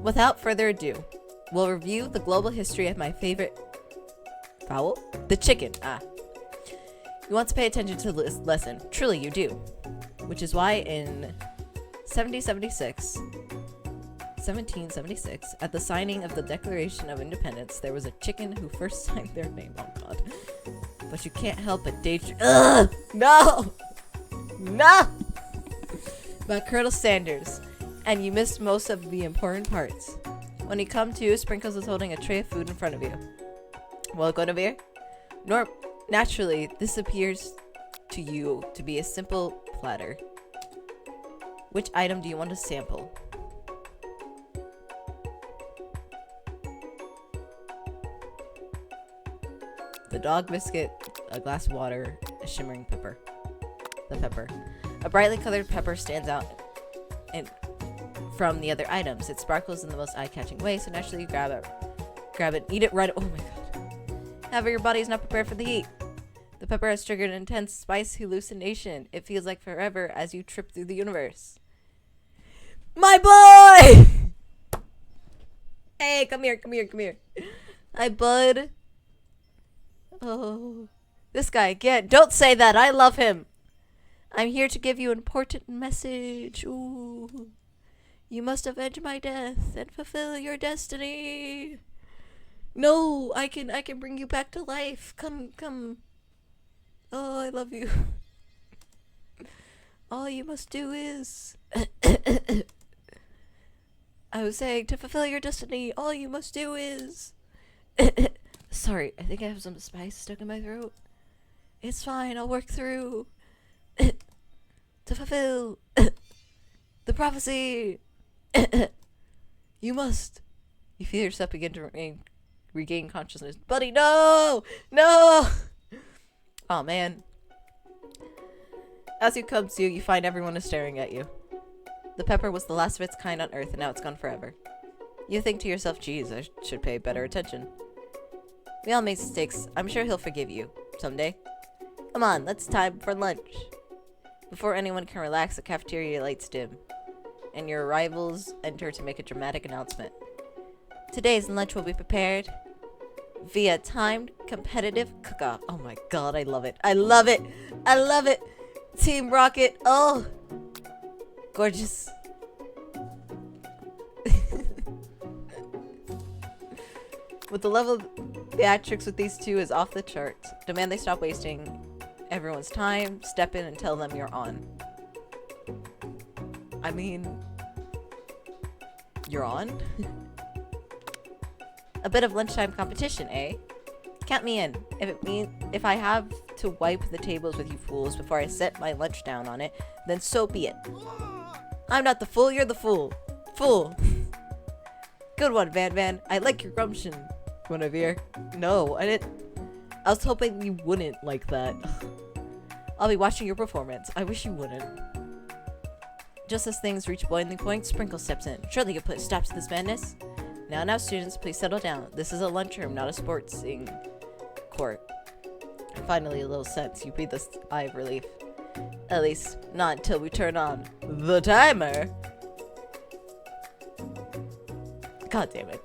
Without further ado, we'll review the global history of my favorite fowl, the chicken. You want to pay attention to this lesson. Truly, you do. Which is why in 1776, at the signing of the Declaration of Independence, there was a chicken who first signed their name. Oh God. But you can't help but daydream. Ugh! No! No! About Colonel Sanders. And you missed most of the important parts. When you come to, Sprinkles is holding a tray of food in front of you. Well, Guinevere? Naturally, this appears to you to be a simple platter. Which item do you want to sample? The dog biscuit, a glass of water, a shimmering pepper. The pepper. A brightly colored pepper stands out from the other items. It sparkles in the most eye-catching way, so naturally you grab it, eat it right. Oh my God. However, your body is not prepared for the heat. The pepper has triggered an intense spice hallucination. It feels like forever as you trip through the universe. My boy! Hey, come here. Hi, bud. Oh, this guy again. Don't say that. I love him. I'm here to give you an important message. Ooh. You must avenge my death and fulfill your destiny. No, I can bring you back to life. Come. Oh, I love you. All you must do is... I was saying, to fulfill your destiny, all you must do is... Sorry, I think I have some spice stuck in my throat. It's fine, I'll work through. To fulfill the prophecy. You must. You feel yourself begin to regain consciousness. Buddy, no! No! Oh, man. As you come to, you find everyone is staring at you. The pepper was the last of its kind on Earth, and now it's gone forever. You think to yourself, geez, I should pay better attention. We all make mistakes. I'm sure he'll forgive you. Someday. Come on, it's time for lunch. Before anyone can relax, the cafeteria lights dim, and your arrivals enter to make a dramatic announcement. Today's lunch will be prepared via timed competitive cook-off. Oh my God, I love it. I love it. I love it. Team Rocket. Oh, gorgeous. With the level of theatrics with these two is off the charts. Demand they stop wasting everyone's time, step in and tell them you're on. I mean, you're on? A bit of lunchtime competition, eh? Count me in. If I have to wipe the tables with you fools before I set my lunch down on it, then so be it. I'm not the fool, you're the fool. Fool. Good one, Van. I like your gumption, Guinevere. No, I was hoping you wouldn't like that. I'll be watching your performance. I wish you wouldn't. Just as things reach boiling point, Sprinkle steps in. Surely you'll put a stop to this madness. Now, students, please settle down. This is a lunchroom, not a sportsing court. Finally, a little sense. You breathe a sigh of relief. At least, not until we turn on the timer. God damn it.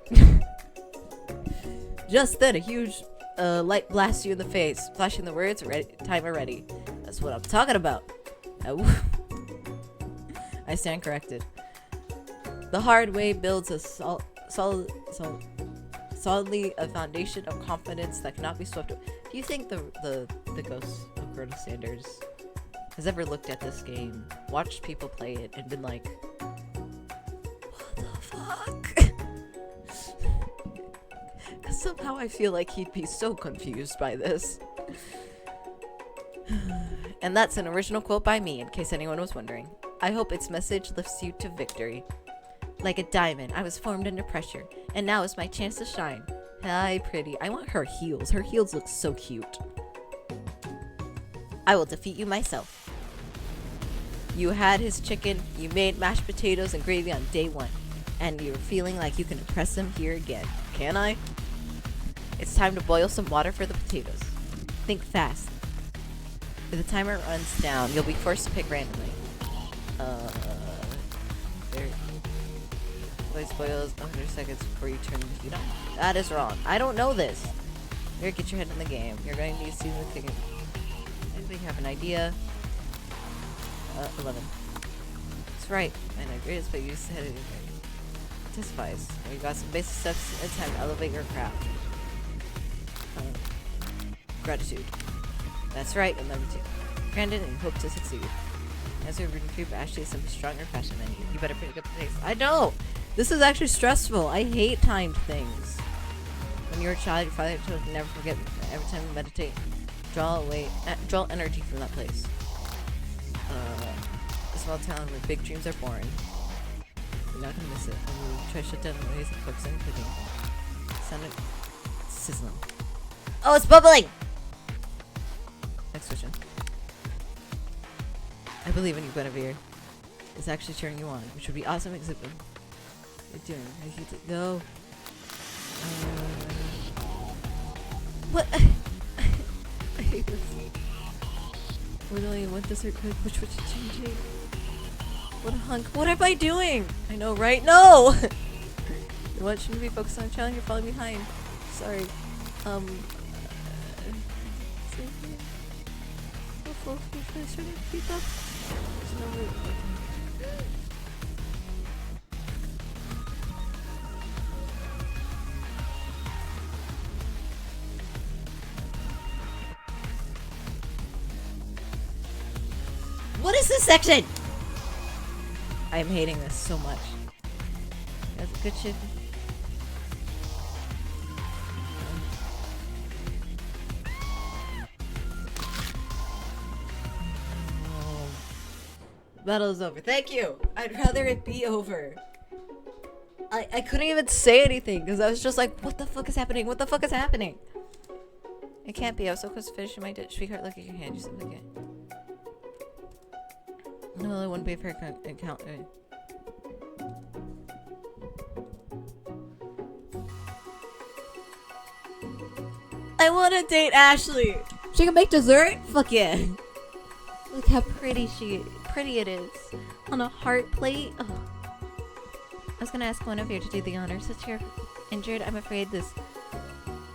Just then, a huge light blasts you in the face, flashing the words, timer ready. That's what I'm talking about. Oh. I stand corrected. The hard way builds a solidly a foundation of confidence that cannot be swept away. Do you think the ghost of Colonel Sanders has ever looked at this game, watched people play it, and been like, what the fuck? Because somehow I feel like he'd be so confused by this. And that's an original quote by me, in case anyone was wondering. I hope its message lifts you to victory. Like a diamond, I was formed under pressure, and now is my chance to shine. Hi, pretty. I want her heels. Her heels look so cute. I will defeat you myself. You had his chicken, you made mashed potatoes and gravy on day one, and you're feeling like you can impress him here again. Can I? It's time to boil some water for the potatoes. Think fast. If the timer runs down, you'll be forced to pick randomly. Play spoils 100 seconds before you turn the heat on. That is wrong. I don't know this. Here, get your head in the game. You're going to need to see the ticket. Anybody have an idea? 11. That's right. And I agree, it's but you said it. Anticipies. You got some basic steps. It's time to elevate your craft. Gratitude. That's right, and number 2. Granted, and hope to succeed. As you're reading through Ashley some stronger fashion menu. You better pick up the pace. I know! This is actually stressful. I hate timed things. When you're a child, your father told you to never forget every time you meditate. Draw energy from that place. A small town where big dreams are born. You're not gonna miss it. And you try to shut down the noise and focus on cooking. Sounded sizzling. Oh, it's bubbling! Next question. I believe in you, Guinevere. It's actually cheering you on, which would be awesome except you're doing. No. What? I hate this. We're only one dessert cook. Which is changing? What a hunk. What am I doing? I know, right? No! You want shouldn't be focused on a challenge, you're falling behind. Sorry. What is this section? I am hating this so much. That's good shit. Battle is over. Thank you. I'd rather it be over. I couldn't even say anything because I was just like, what the fuck is happening? What the fuck is happening? It can't be. I was so close to finishing my dish. Sweetheart, look at your hand. You said look at. No, it wouldn't be a fair account. I want to date Ashley. She can make dessert? Fuck yeah. Look how pretty it is. On a heart plate. Oh. I was gonna ask one of you to do the honors. Since you're injured, I'm afraid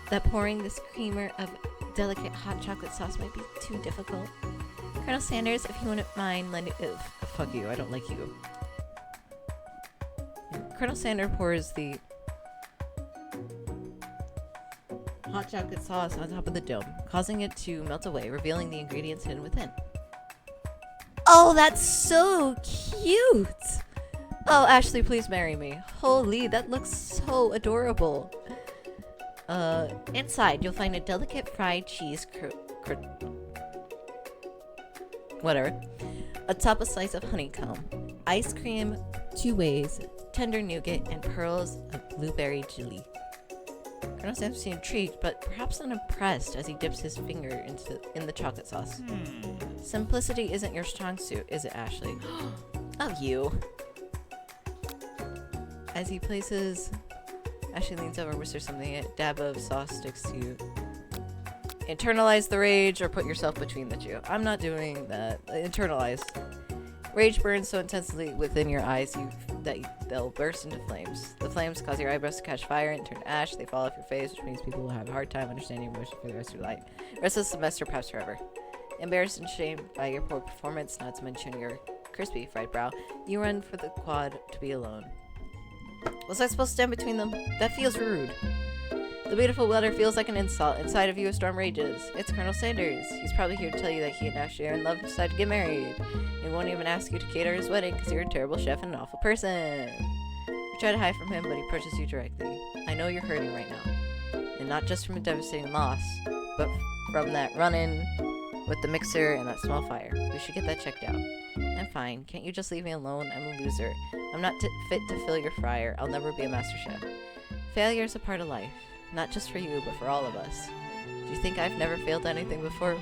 that pouring this creamer of delicate hot chocolate sauce might be too difficult. Colonel Sanders, if you wouldn't mind lending... fuck you, I don't like you. Colonel Sanders pours the hot chocolate sauce on top of the dome, causing it to melt away, revealing the ingredients hidden within. Oh, that's so cute! Oh, Ashley, please marry me. Holy, that looks so adorable. Inside, you'll find a delicate fried cheese whatever. Atop a slice of honeycomb, ice cream, 2 ways, tender nougat, and pearls of blueberry jelly. Colonel Sanders seemed intrigued, but perhaps unimpressed as he dips his finger in the chocolate sauce. Simplicity isn't your strong suit, is it, Ashley? Oh, you. As he places... Ashley leans over, whispers something. A dab of sauce sticks to you. Internalize the rage or put yourself between the two. I'm not doing that. Internalize. Rage burns so intensely within your eyes that they'll burst into flames. The flames cause your eyebrows to catch fire and turn to ash. They fall off your face, which means people will have a hard time understanding your emotion for the rest of your life. Rest of the semester, perhaps forever. Embarrassed and shamed by your poor performance, not to mention your crispy fried brow, you run for the quad to be alone. Was I supposed to stand between them? That feels rude. The beautiful letter feels like an insult. Inside of you a storm rages. It's Colonel Sanders. He's probably here to tell you that he and Ashley are in love and decide to get married. He won't even ask you to cater his wedding because you're a terrible chef and an awful person. You try to hide from him, but he approaches you directly. I know you're hurting right now. And not just from a devastating loss, but from that run-in with the mixer and that small fire. We should get that checked out. I'm fine. Can't you just leave me alone? I'm a loser. I'm not fit to fill your fryer. I'll never be a master chef. Failure is a part of life. Not just for you, but for all of us. Do you think I've never failed anything before?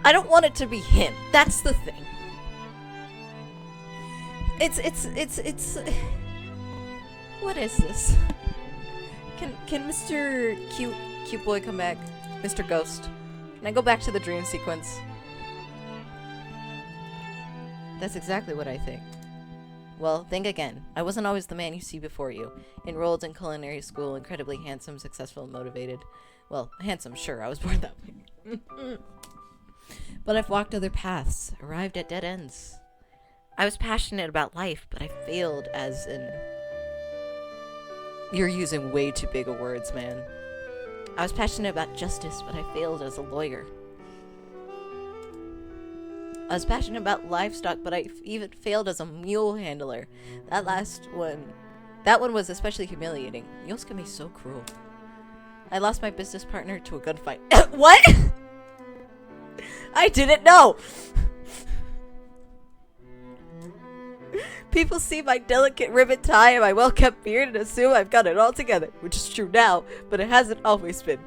I don't want it to be him. That's the thing. It's... What is this? Can Mr. Cute Boy come back? Mr. Ghost? Can I go back to the dream sequence? That's exactly what I think. Well, think again. I wasn't always the man you see before you. Enrolled in culinary school, incredibly handsome, successful, and motivated. Well, handsome, sure, I was born that way. But I've walked other paths, arrived at dead ends. I was passionate about life, but I failed as in... You're using way too big of words, man. I was passionate about justice, but I failed as a lawyer. I was passionate about livestock, but I even failed as a mule handler. That one was especially humiliating. Mules can be so cruel. I lost my business partner to a gunfight. What? I didn't know! People see my delicate ribbon tie and my well-kept beard and assume I've got it all together, which is true now, but it hasn't always been.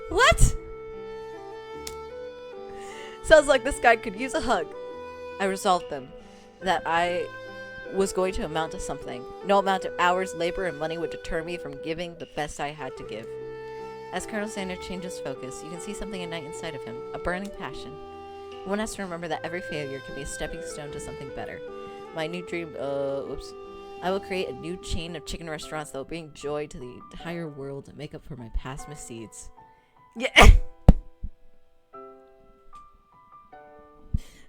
What? Sounds like this guy could use a hug. I resolved them that I was going to amount to something. No amount of hours, labor, and money would deter me from giving the best I had to give. As Colonel Sanders changes focus, you can see something ignite inside of him, a burning passion. One has to remember that every failure can be a stepping stone to something better. My new dream, I will create a new chain of chicken restaurants that will bring joy to the entire world and make up for my past misdeeds. Yeah.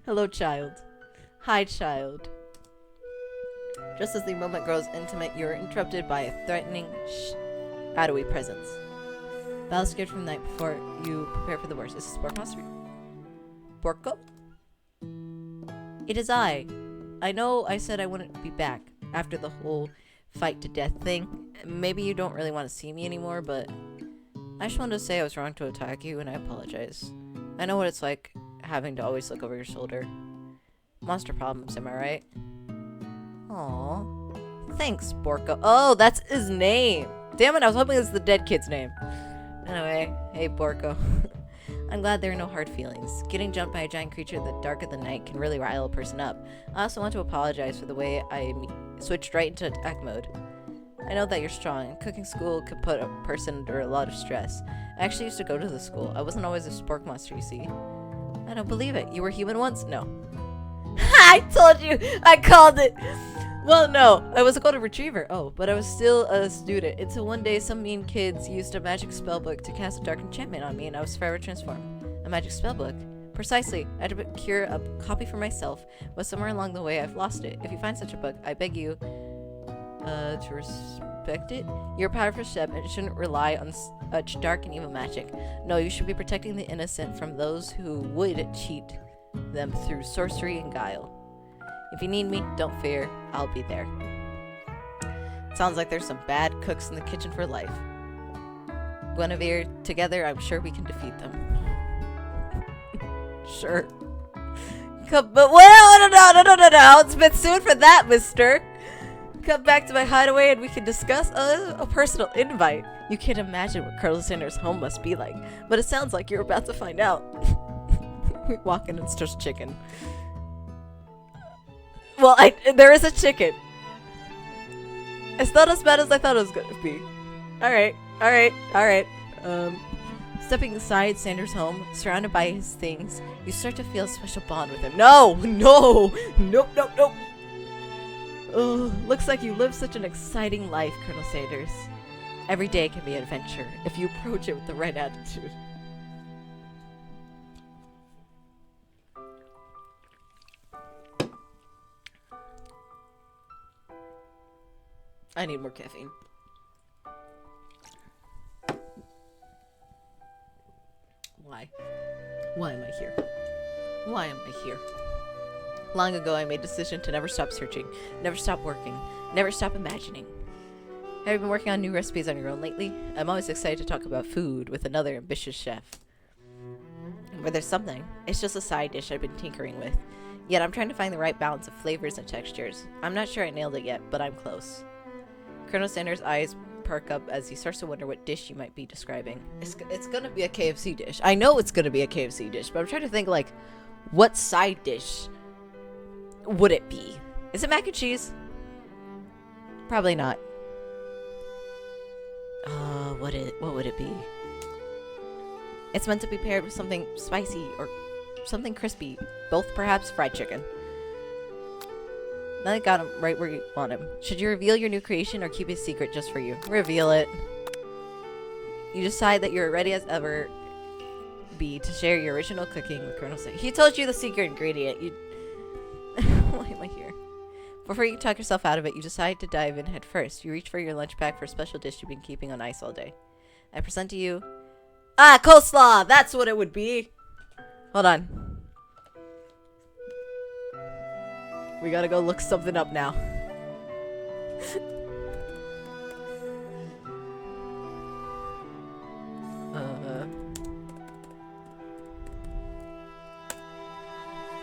Hello, child. Hi, child. Just as the moment grows intimate, you are interrupted by a threatening shadowy presence. Battle scared from the night before you prepare for the worst. Is this Bork Monster? Borko? It is I. I know I said I wouldn't be back after the whole fight to death thing. Maybe you don't really want to see me anymore, but I just wanted to say I was wrong to attack you, and I apologize. I know what it's like having to always look over your shoulder. Monster problems, am I right? Aww. Thanks, Borko. Oh, that's his name. Damn it, I was hoping it was the dead kid's name. Anyway, hey, Borko. I'm glad there are no hard feelings. Getting jumped by a giant creature in the dark of the night can really rile a person up. I also want to apologize for the way I switched right into attack mode. I know that you're strong. Cooking school could put a person under a lot of stress. I actually used to go to the school. I wasn't always a spork monster, you see. I don't believe it. You were human once? No. I told you! I called it! Well, no. I was a golden retriever. Oh, but I was still a student. Until one day some mean kids used a magic spellbook to cast a dark enchantment on me and I was forever transformed. A magic spellbook? Precisely. I had to procure a copy for myself, but somewhere along the way I've lost it. If you find such a book, I beg you to respect it. You're a powerful step and shouldn't rely on such dark and evil magic. No, you should be protecting the innocent from those who would cheat them through sorcery and guile. If you need me, don't fear. I'll be there. Sounds like there's some bad cooks in the kitchen for life. Guinevere, together I'm sure we can defeat them. Sure. But well, no. It's been soon for that, mister. Come back to my hideaway and we can discuss a personal invite. You can't imagine what Colonel Sanders' home must be like, but it sounds like you're about to find out. We walk in and it's just chicken. Well, there is a chicken. It's not as bad as I thought it was going to be. Alright. Stepping inside Sanders' home, surrounded by his things, you start to feel a special bond with him. Nope. Oh, looks like you live such an exciting life, Colonel Sanders. Every day can be an adventure if you approach it with the right attitude. I need more caffeine. Why? Why am I here? Why am I here? Long ago, I made a decision to never stop searching, never stop working, never stop imagining. Have you been working on new recipes on your own lately? I'm always excited to talk about food with another ambitious chef. Where there's something, it's just a side dish I've been tinkering with. Yet I'm trying to find the right balance of flavors and textures. I'm not sure I nailed it yet, but I'm close. Colonel Sanders' eyes perk up as he starts to wonder what dish you might be describing. It's gonna be a KFC dish. I know it's gonna be a KFC dish, but I'm trying to think, like, what side dish would it be? Is it mac and cheese? Probably not. What would it be? It's meant to be paired with something spicy or something crispy, both perhaps fried chicken. Now I got him right where you want him. Should you reveal your new creation or keep it secret just for you? Reveal it. You decide that you're ready as ever be to share your original cooking with Colonel Sanders. He told you the secret ingredient. You... Why am I here? Before you talk yourself out of it, you decide to dive in head first. You reach for your lunch pack for a special dish you've been keeping on ice all day. I present to you... Ah, coleslaw! That's what it would be! Hold on. We gotta go look something up now.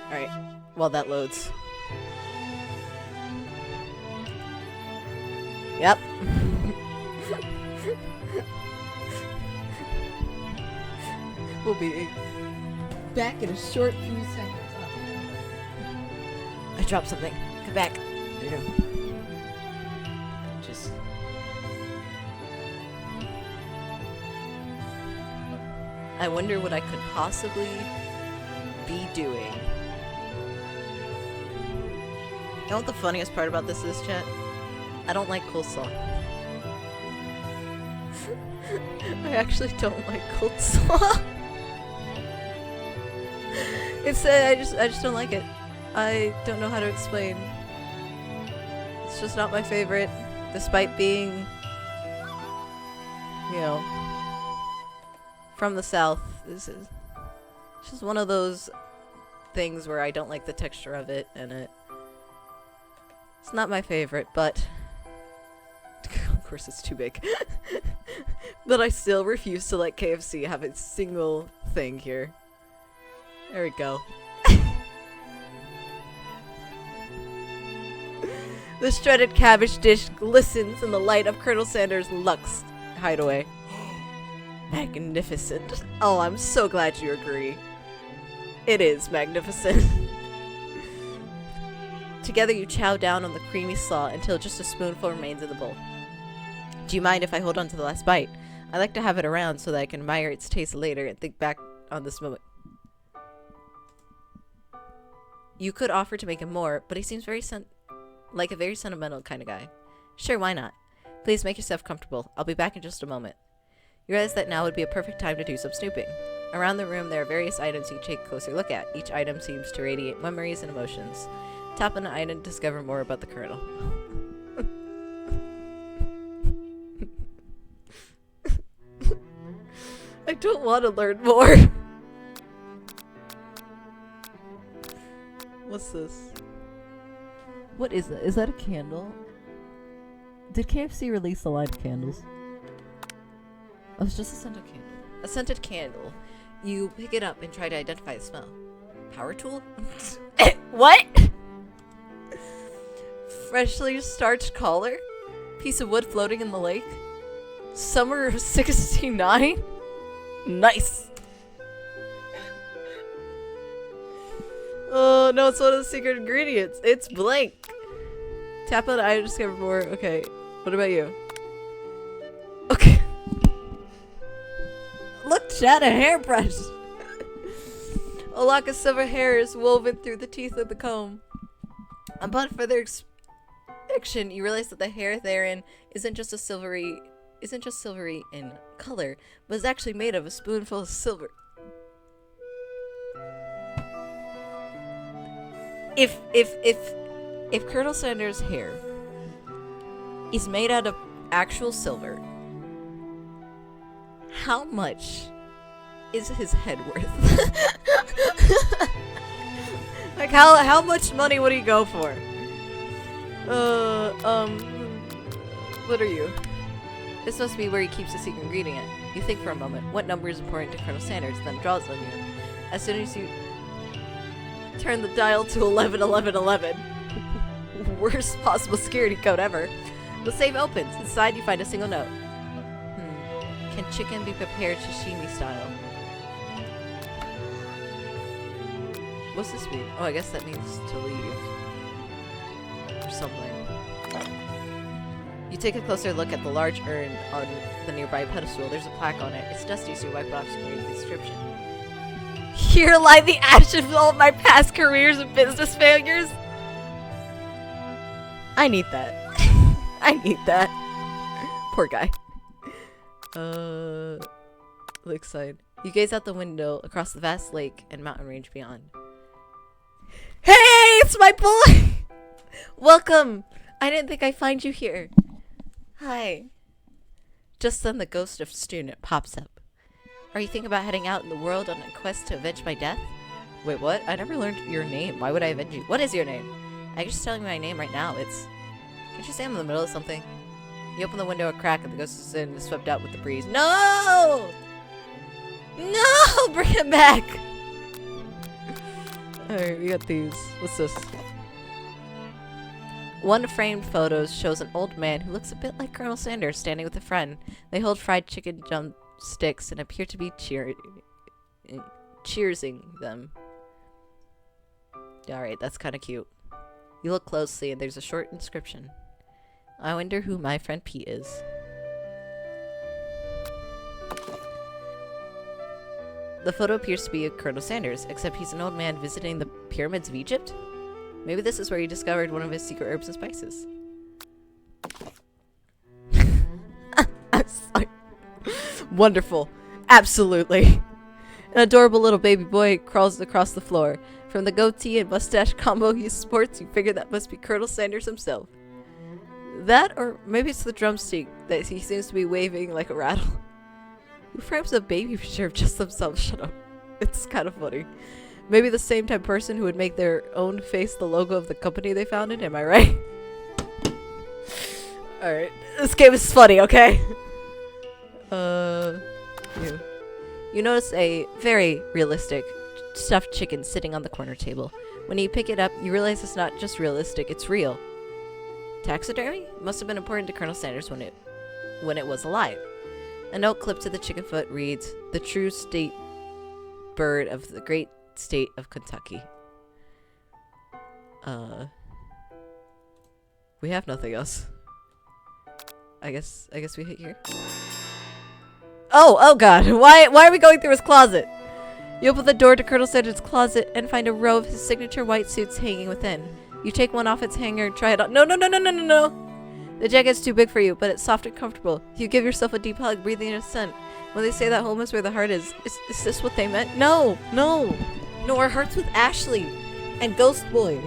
Alright, while that loads. Yep. We'll be back in a short few seconds. I dropped something. Come back. There you go. Just... I wonder what I could possibly be doing. You know what the funniest part about this is, chat? I don't like coleslaw. I actually don't like coleslaw. It's I just don't like it. I don't know how to explain. It's just not my favorite, despite being, you know, from the South. This is just one of those things where I don't like the texture of it, and it's not my favorite, but of course it's too big. But I still refuse to let KFC have a single thing here. There we go. The shredded cabbage dish glistens in the light of Colonel Sanders' Lux hideaway. Magnificent. Oh, I'm so glad you agree. It is magnificent. Together you chow down on the creamy slaw until just a spoonful remains in the bowl. Do you mind if I hold on to the last bite? I like to have it around so that I can admire its taste later and think back on this moment. You could offer to make him more, but he seems like a very sentimental kind of guy. Sure, why not? Please make yourself comfortable. I'll be back in just a moment. You realize that now would be a perfect time to do some snooping. Around the room there are various items you can take a closer look at. Each item seems to radiate memories and emotions. Tap on an item to discover more about the Colonel. I don't want to learn more. What's this? What is that? Is that a candle? Did KFC release a line of candles? Oh, it's just a scented candle. A scented candle. You pick it up and try to identify the smell. Power tool? What? Freshly starched collar? Piece of wood floating in the lake? Summer of 69? Nice! Oh, no, it's one of the secret ingredients. It's blank. Tap on item to discover more. Okay. What about you? Okay. Look, chat, a hairbrush. A lock of silver hair is woven through the teeth of the comb. Upon further inspection, you realize that the hair therein isn't just silvery in color, but is actually made of a spoonful of silver. If Colonel Sanders' hair is made out of actual silver, how much is his head worth? Like how much money would he go for? What are you? This must be where he keeps the secret ingredient. You think for a moment. What number is important to Colonel Sanders? Then draws on you. As soon as you turn the dial to 111111. Worst possible security code ever. The safe opens. Inside you find a single note. Can chicken be prepared sashimi style? What's this mean? Oh, I guess that means to leave. Or something. You take a closer look at the large urn on the nearby pedestal. There's a plaque on it. It's dusty, so you wipe it off to read the inscription. Here lie the ashes of all of my past careers and business failures. I need that. I need that. Poor guy. Lakeside. You gaze out the window across the vast lake and mountain range beyond. Hey, it's my boy! Welcome! I didn't think I'd find you here. Hi. Just then the ghost of student pops up. Are you thinking about heading out in the world on a quest to avenge my death? Wait, what? I never learned your name. Why would I avenge you? What is your name? I'm just telling you my name right now. Can't you say I'm in the middle of something? You open the window a crack and the ghost is in and swept out with the breeze. No! No! Bring him back! Alright, we got these. What's this? One framed photo shows an old man who looks a bit like Colonel Sanders standing with a friend. They hold fried chicken drumsticks and appear to be cheersing them. Alright, that's kind of cute. You look closely and there's a short inscription. I wonder who my friend Pete is. The photo appears to be of Colonel Sanders, except he's an old man visiting the pyramids of Egypt? Maybe this is where he discovered one of his secret herbs and spices. I'm sorry. Wonderful. Absolutely. An adorable little baby boy crawls across the floor. From the goatee and mustache combo he sports, you figure that must be Colonel Sanders himself. That, or maybe it's the drumstick that he seems to be waving like a rattle. Who frames a baby picture of just themselves? Shut up. It's kind of funny. Maybe the same type of person who would make their own face the logo of the company they founded, am I right? Alright. This game is funny, okay? You notice a very realistic stuffed chicken sitting on the corner table. When you pick it up, you realize it's not just realistic, it's real. Taxidermy? Must have been important to Colonel Sanders when it was alive. A note clipped to the chicken foot reads, "The true state bird of the great state of Kentucky." We have nothing else. I guess we hit here. Oh god, why are we going through his closet? You open the door to Colonel Sanders' closet and find a row of his signature white suits hanging within. You take one off its hanger and try it on. No. The jacket's too big for you, but it's soft and comfortable. You give yourself a deep hug, breathing in a scent. When they say that home is where the heart is this what they meant? No, our heart's with Ashley and Ghost Boy.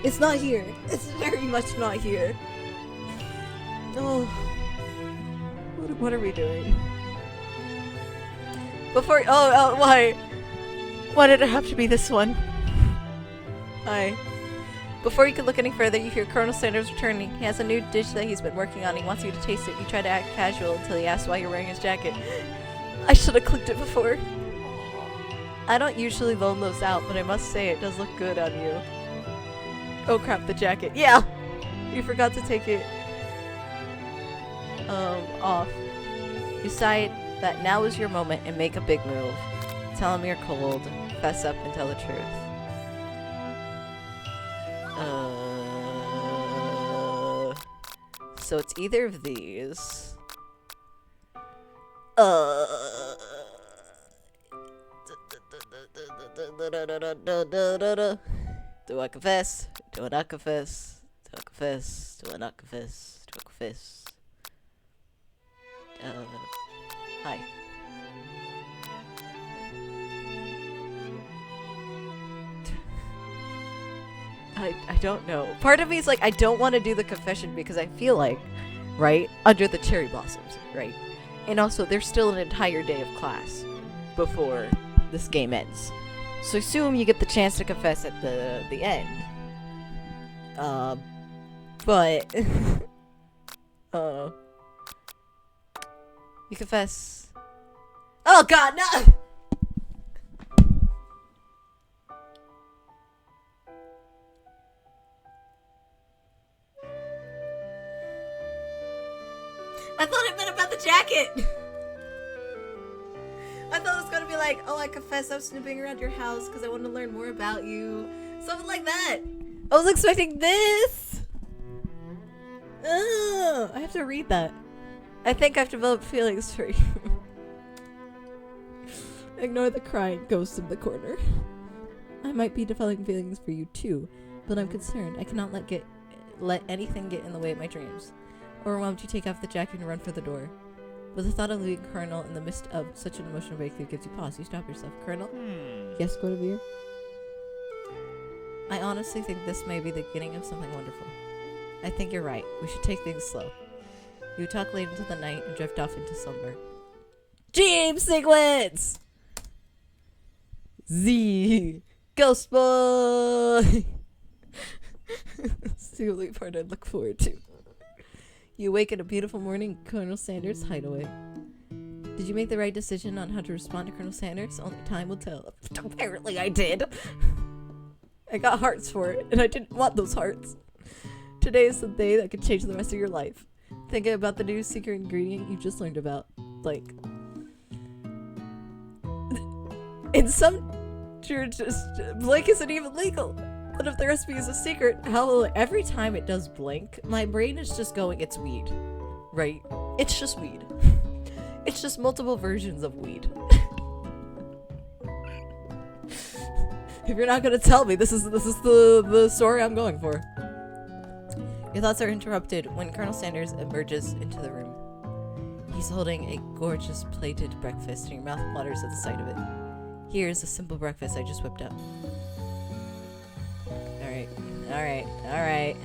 It's not here. It's very much not here. Oh, what are we doing? Why? Why did it have to be this one? Before you can look any further, you hear Colonel Sanders returning. He has a new dish that he's been working on. He wants you to taste it. You try to act casual until he asks why you're wearing his jacket. I should have clicked it before. I don't usually loan those out, but I must say it does look good on you. Oh crap, the jacket. Yeah! You forgot to take it off. You decide that now is your moment and make a big move. Tell him you're cold, fess up, and tell the truth. So it's either of these. Do I confess? Do I not confess? Do I confess? Do I not confess? Do I confess? Hi. I don't know. Part of me is like, I don't want to do the confession because I feel like, right, under the cherry blossoms, right? And also, there's still an entire day of class before this game ends. So assume you get the chance to confess at the end. But you confess. Oh god, no! I thought it meant about the jacket! I thought it was gonna be like, oh, I confess I was snooping around your house because I wanted to learn more about you. Something like that! I was expecting this! I have to read that. I think I've developed feelings for you. Ignore the crying ghost in the corner. I might be developing feelings for you too, but I'm concerned. I cannot let anything get in the way of my dreams. Overwhelmed, you take off the jacket and run for the door. But the thought of leaving Colonel in the midst of such an emotional breakthrough gives you pause. You stop yourself. Colonel? Yes, Guinevere? I honestly think this may be the beginning of something wonderful. I think you're right. We should take things slow. You talk late into the night and drift off into slumber. Dream sequence! Z. Ghost boy! It's the only part I'd look forward to. You wake in a beautiful morning in Colonel Sanders' hideaway. Did you make the right decision on how to respond to Colonel Sanders? Only time will tell. Apparently I did. I got hearts for it, and I didn't want those hearts. Today is the day that could change the rest of your life. Thinking about the new secret ingredient you just learned about. Like, in some churches, blank isn't even legal. But if the recipe is a secret, how every time it does blank, my brain is just going, it's weed. Right? It's just weed. It's just multiple versions of weed. If you're not gonna tell me, this is the story I'm going for. Your thoughts are interrupted when Colonel Sanders emerges into the room. He's holding a gorgeous plated breakfast, and your mouth waters at the sight of it. Here's a simple breakfast I just whipped up. Alright.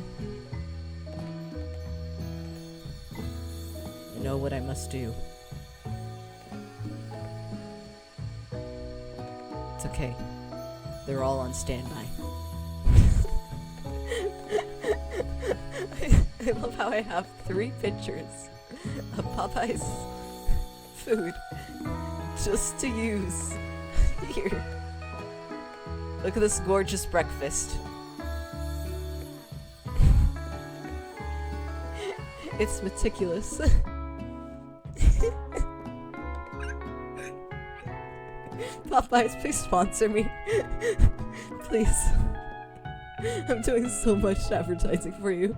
I know what I must do. It's okay. They're all on standby. I love how I have 3 pictures of Popeye's food just to use here. Look at this gorgeous breakfast. It's meticulous. Popeyes, please sponsor me. Please. I'm doing so much advertising for you.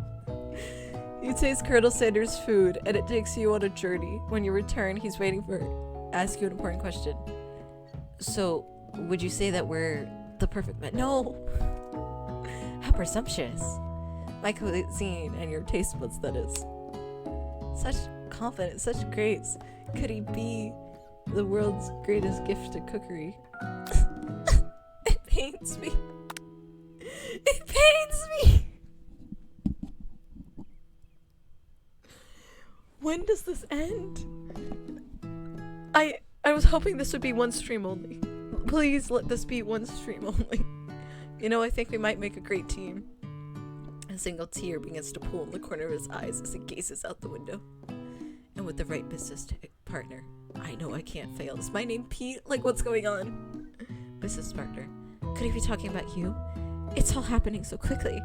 You taste Colonel Sanders' food, and it takes you on a journey. When you return, he's waiting to ask you an important question. So, would you say that we're the perfect match? No! How presumptuous. My cuisine and your taste buds, that is. Such confidence, such grace. Could he be the world's greatest gift to cookery? It pains me. It pains me! When does this end? I was hoping this would be one stream only. Please let this be one stream only. You know, I think we might make a great team. A single tear begins to pool in the corner of his eyes as he gazes out the window. And with the right business partner, I know I can't fail. Is my name Pete? Like, what's going on? Business partner. Could he be talking about you? It's all happening so quickly.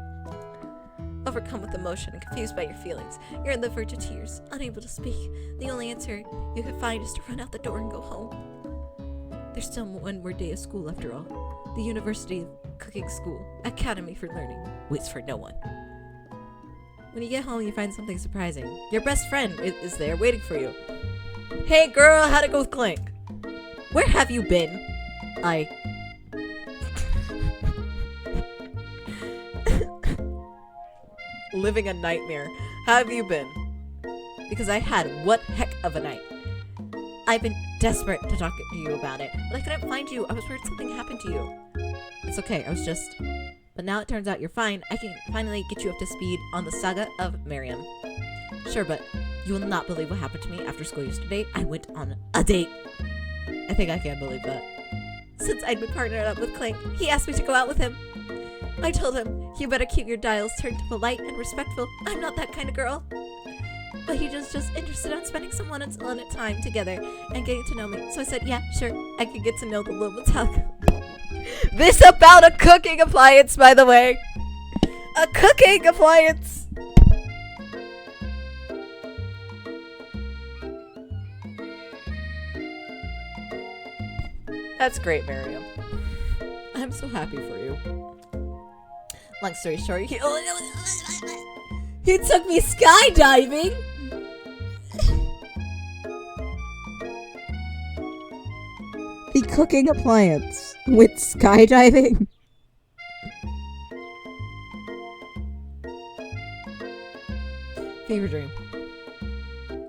Overcome with emotion and confused by your feelings, you're on the verge of tears, unable to speak. The only answer you can find is to run out the door and go home. There's still one more day of school after all. The University of Cooking School, Academy for Learning, waits for no one. When you get home, you find something surprising. Your best friend is there waiting for you. Hey girl, how'd it go with Clank? Where have you been? Living a nightmare. How have you been? Because I had what heck of a night. I've been desperate to talk to you about it, but I couldn't find you. I was worried something happened to you. It's okay, I was just... But now it turns out you're fine. I can finally get you up to speed on the saga of Miriam. Sure, but you will not believe what happened to me after school yesterday. I went on a date. I think I can believe that. Since I'd been partnered up with Clank, he asked me to go out with him. I told him, you better keep your dials turned polite and respectful. I'm not that kind of girl. But he was just interested in spending some one-on-one time together and getting to know me. So I said, yeah, sure, I could get to know the little metallic. This about a cooking appliance, by the way. A cooking appliance. That's great, Miriam. I'm so happy for you. Long story short, He took me skydiving! The cooking appliance with skydiving. Fever dream.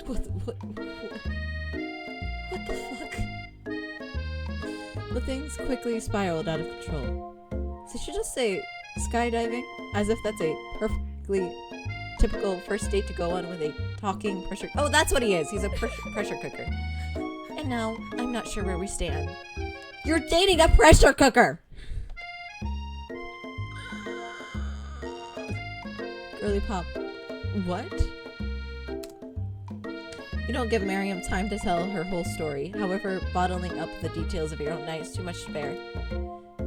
What the fuck? The things quickly spiraled out of control. So you should just say skydiving, as if that's a perfectly typical first date to go on with a talking pressure. Oh, that's what he is. He's a pressure cooker. And now I'm not sure where we stand. You're dating a pressure cooker. Girly pop. What? You don't give Miriam time to tell her whole story. However, bottling up the details of your own night is too much to bear.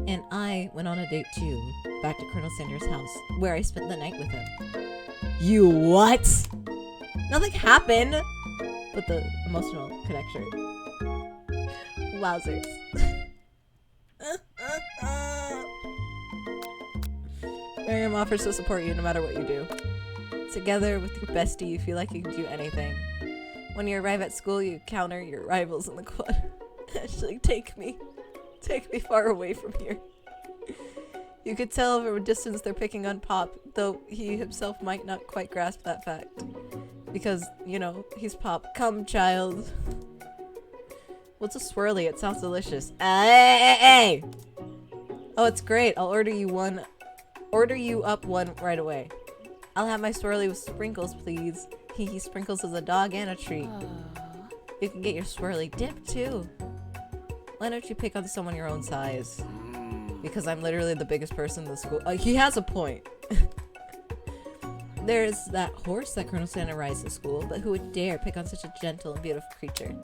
And I went on a date too, back to Colonel Sanders' house, where I spent the night with him. You what? Nothing happened! But the emotional connection. Wowzers. Miriam offers to support you no matter what you do. Together with your bestie, you feel like you can do anything. When you arrive at school, you counter your rivals in the quad. Ashley, take me far away from here. You could tell from a distance they're picking on Pop, though he himself might not quite grasp that fact. Because, you know, he's Pop. Come, child. What's a swirly? It sounds delicious. Hey! Oh, it's great. I'll order you up one right away. I'll have my swirly with sprinkles, please. He sprinkles as a dog and a treat. You can get your swirly dip, too. Why don't you pick on someone your own size? Because I'm literally the biggest person in the school. He has a point. There's that horse that Colonel Santa rides to school, but who would dare pick on such a gentle and beautiful creature?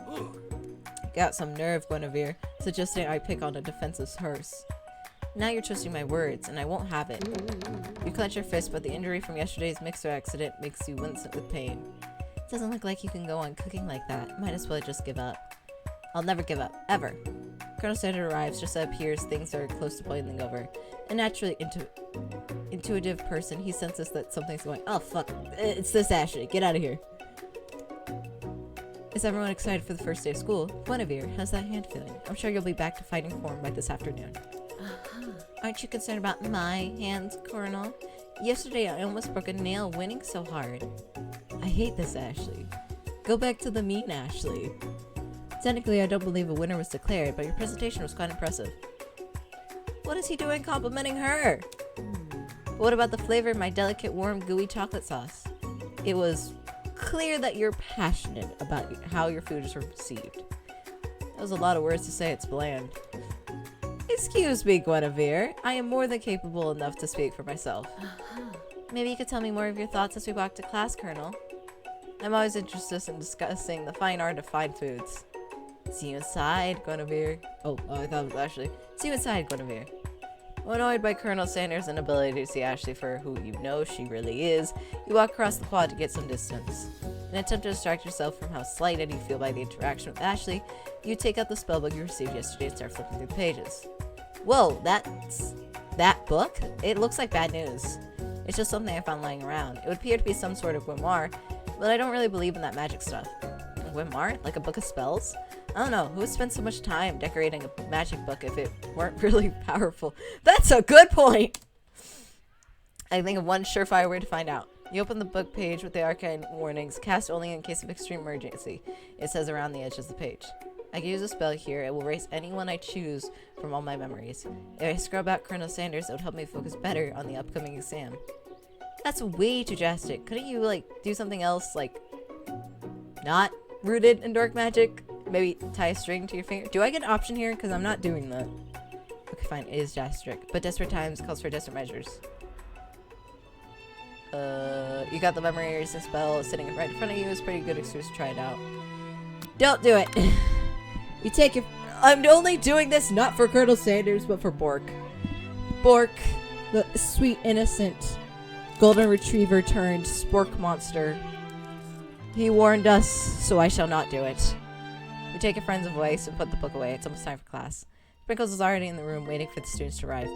Got some nerve, Guinevere, suggesting I pick on a defenseless horse. Now you're twisting my words, and I won't have it. You clench your fist, but the injury from yesterday's mixer accident makes you wince with pain. It doesn't look like you can go on cooking like that. Might as well just give up. I'll never give up, ever. Colonel Sanders arrives just as it appears things are close to boiling over. A naturally intuitive person, he senses that something's going. Oh fuck! It's this Ashley. Get out of here. Is everyone excited for the first day of school? Guinevere, how's that hand feeling? I'm sure you'll be back to fighting form by this afternoon. Aren't you concerned about my hands, Colonel? Yesterday I almost broke a nail winning so hard. I hate this, Ashley. Go back to the mean Ashley. Technically, I don't believe a winner was declared, but your presentation was quite impressive. What is he doing complimenting her? But what about the flavor of my delicate, warm, gooey chocolate sauce? It was clear that you're passionate about how your food is received. That was a lot of words to say it's bland. Excuse me, Guinevere. I am more than capable enough to speak for myself. Maybe you could tell me more of your thoughts as we walk to class, Colonel. I'm always interested in discussing the fine art of fine foods. See you inside, Guinevere. Oh, I thought it was Ashley. See you inside, Guinevere. Annoyed by Colonel Sanders' inability to see Ashley for who you know she really is, you walk across the quad to get some distance. In an attempt to distract yourself from how slighted you feel by the interaction with Ashley, you take out the spellbook you received yesterday and start flipping through the pages. Whoa, that's that book? It looks like bad news. It's just something I found lying around. It would appear to be some sort of grimoire, but I don't really believe in that magic stuff. A grimoire? Like a book of spells? I don't know, who would spend so much time decorating a magic book if it weren't really powerful? That's a good point! I think of one surefire way to find out. You open the book page with the arcane warnings, cast only in case of extreme emergency. It says around the edge of the page. I can use a spell here. It will erase anyone I choose from all my memories. If I scrub out Colonel Sanders, it would help me focus better on the upcoming exam. That's way too drastic. Couldn't you, like, do something else, like, not rooted in dark magic? Maybe tie a string to your finger? Do I get an option here? Because I'm not doing that. Okay, fine. It is drastic. But desperate times calls for desperate measures. You got the memory erasing spell sitting right in front of you. It's a pretty good excuse to try it out. Don't do it! You take your... I'm only doing this not for Colonel Sanders, but for Bork. Bork, the sweet, innocent golden retriever turned spork monster. He warned us, so I shall not do it. You take your friend's advice and put the book away. It's almost time for class. Sprinkles is already in the room waiting for the students to arrive.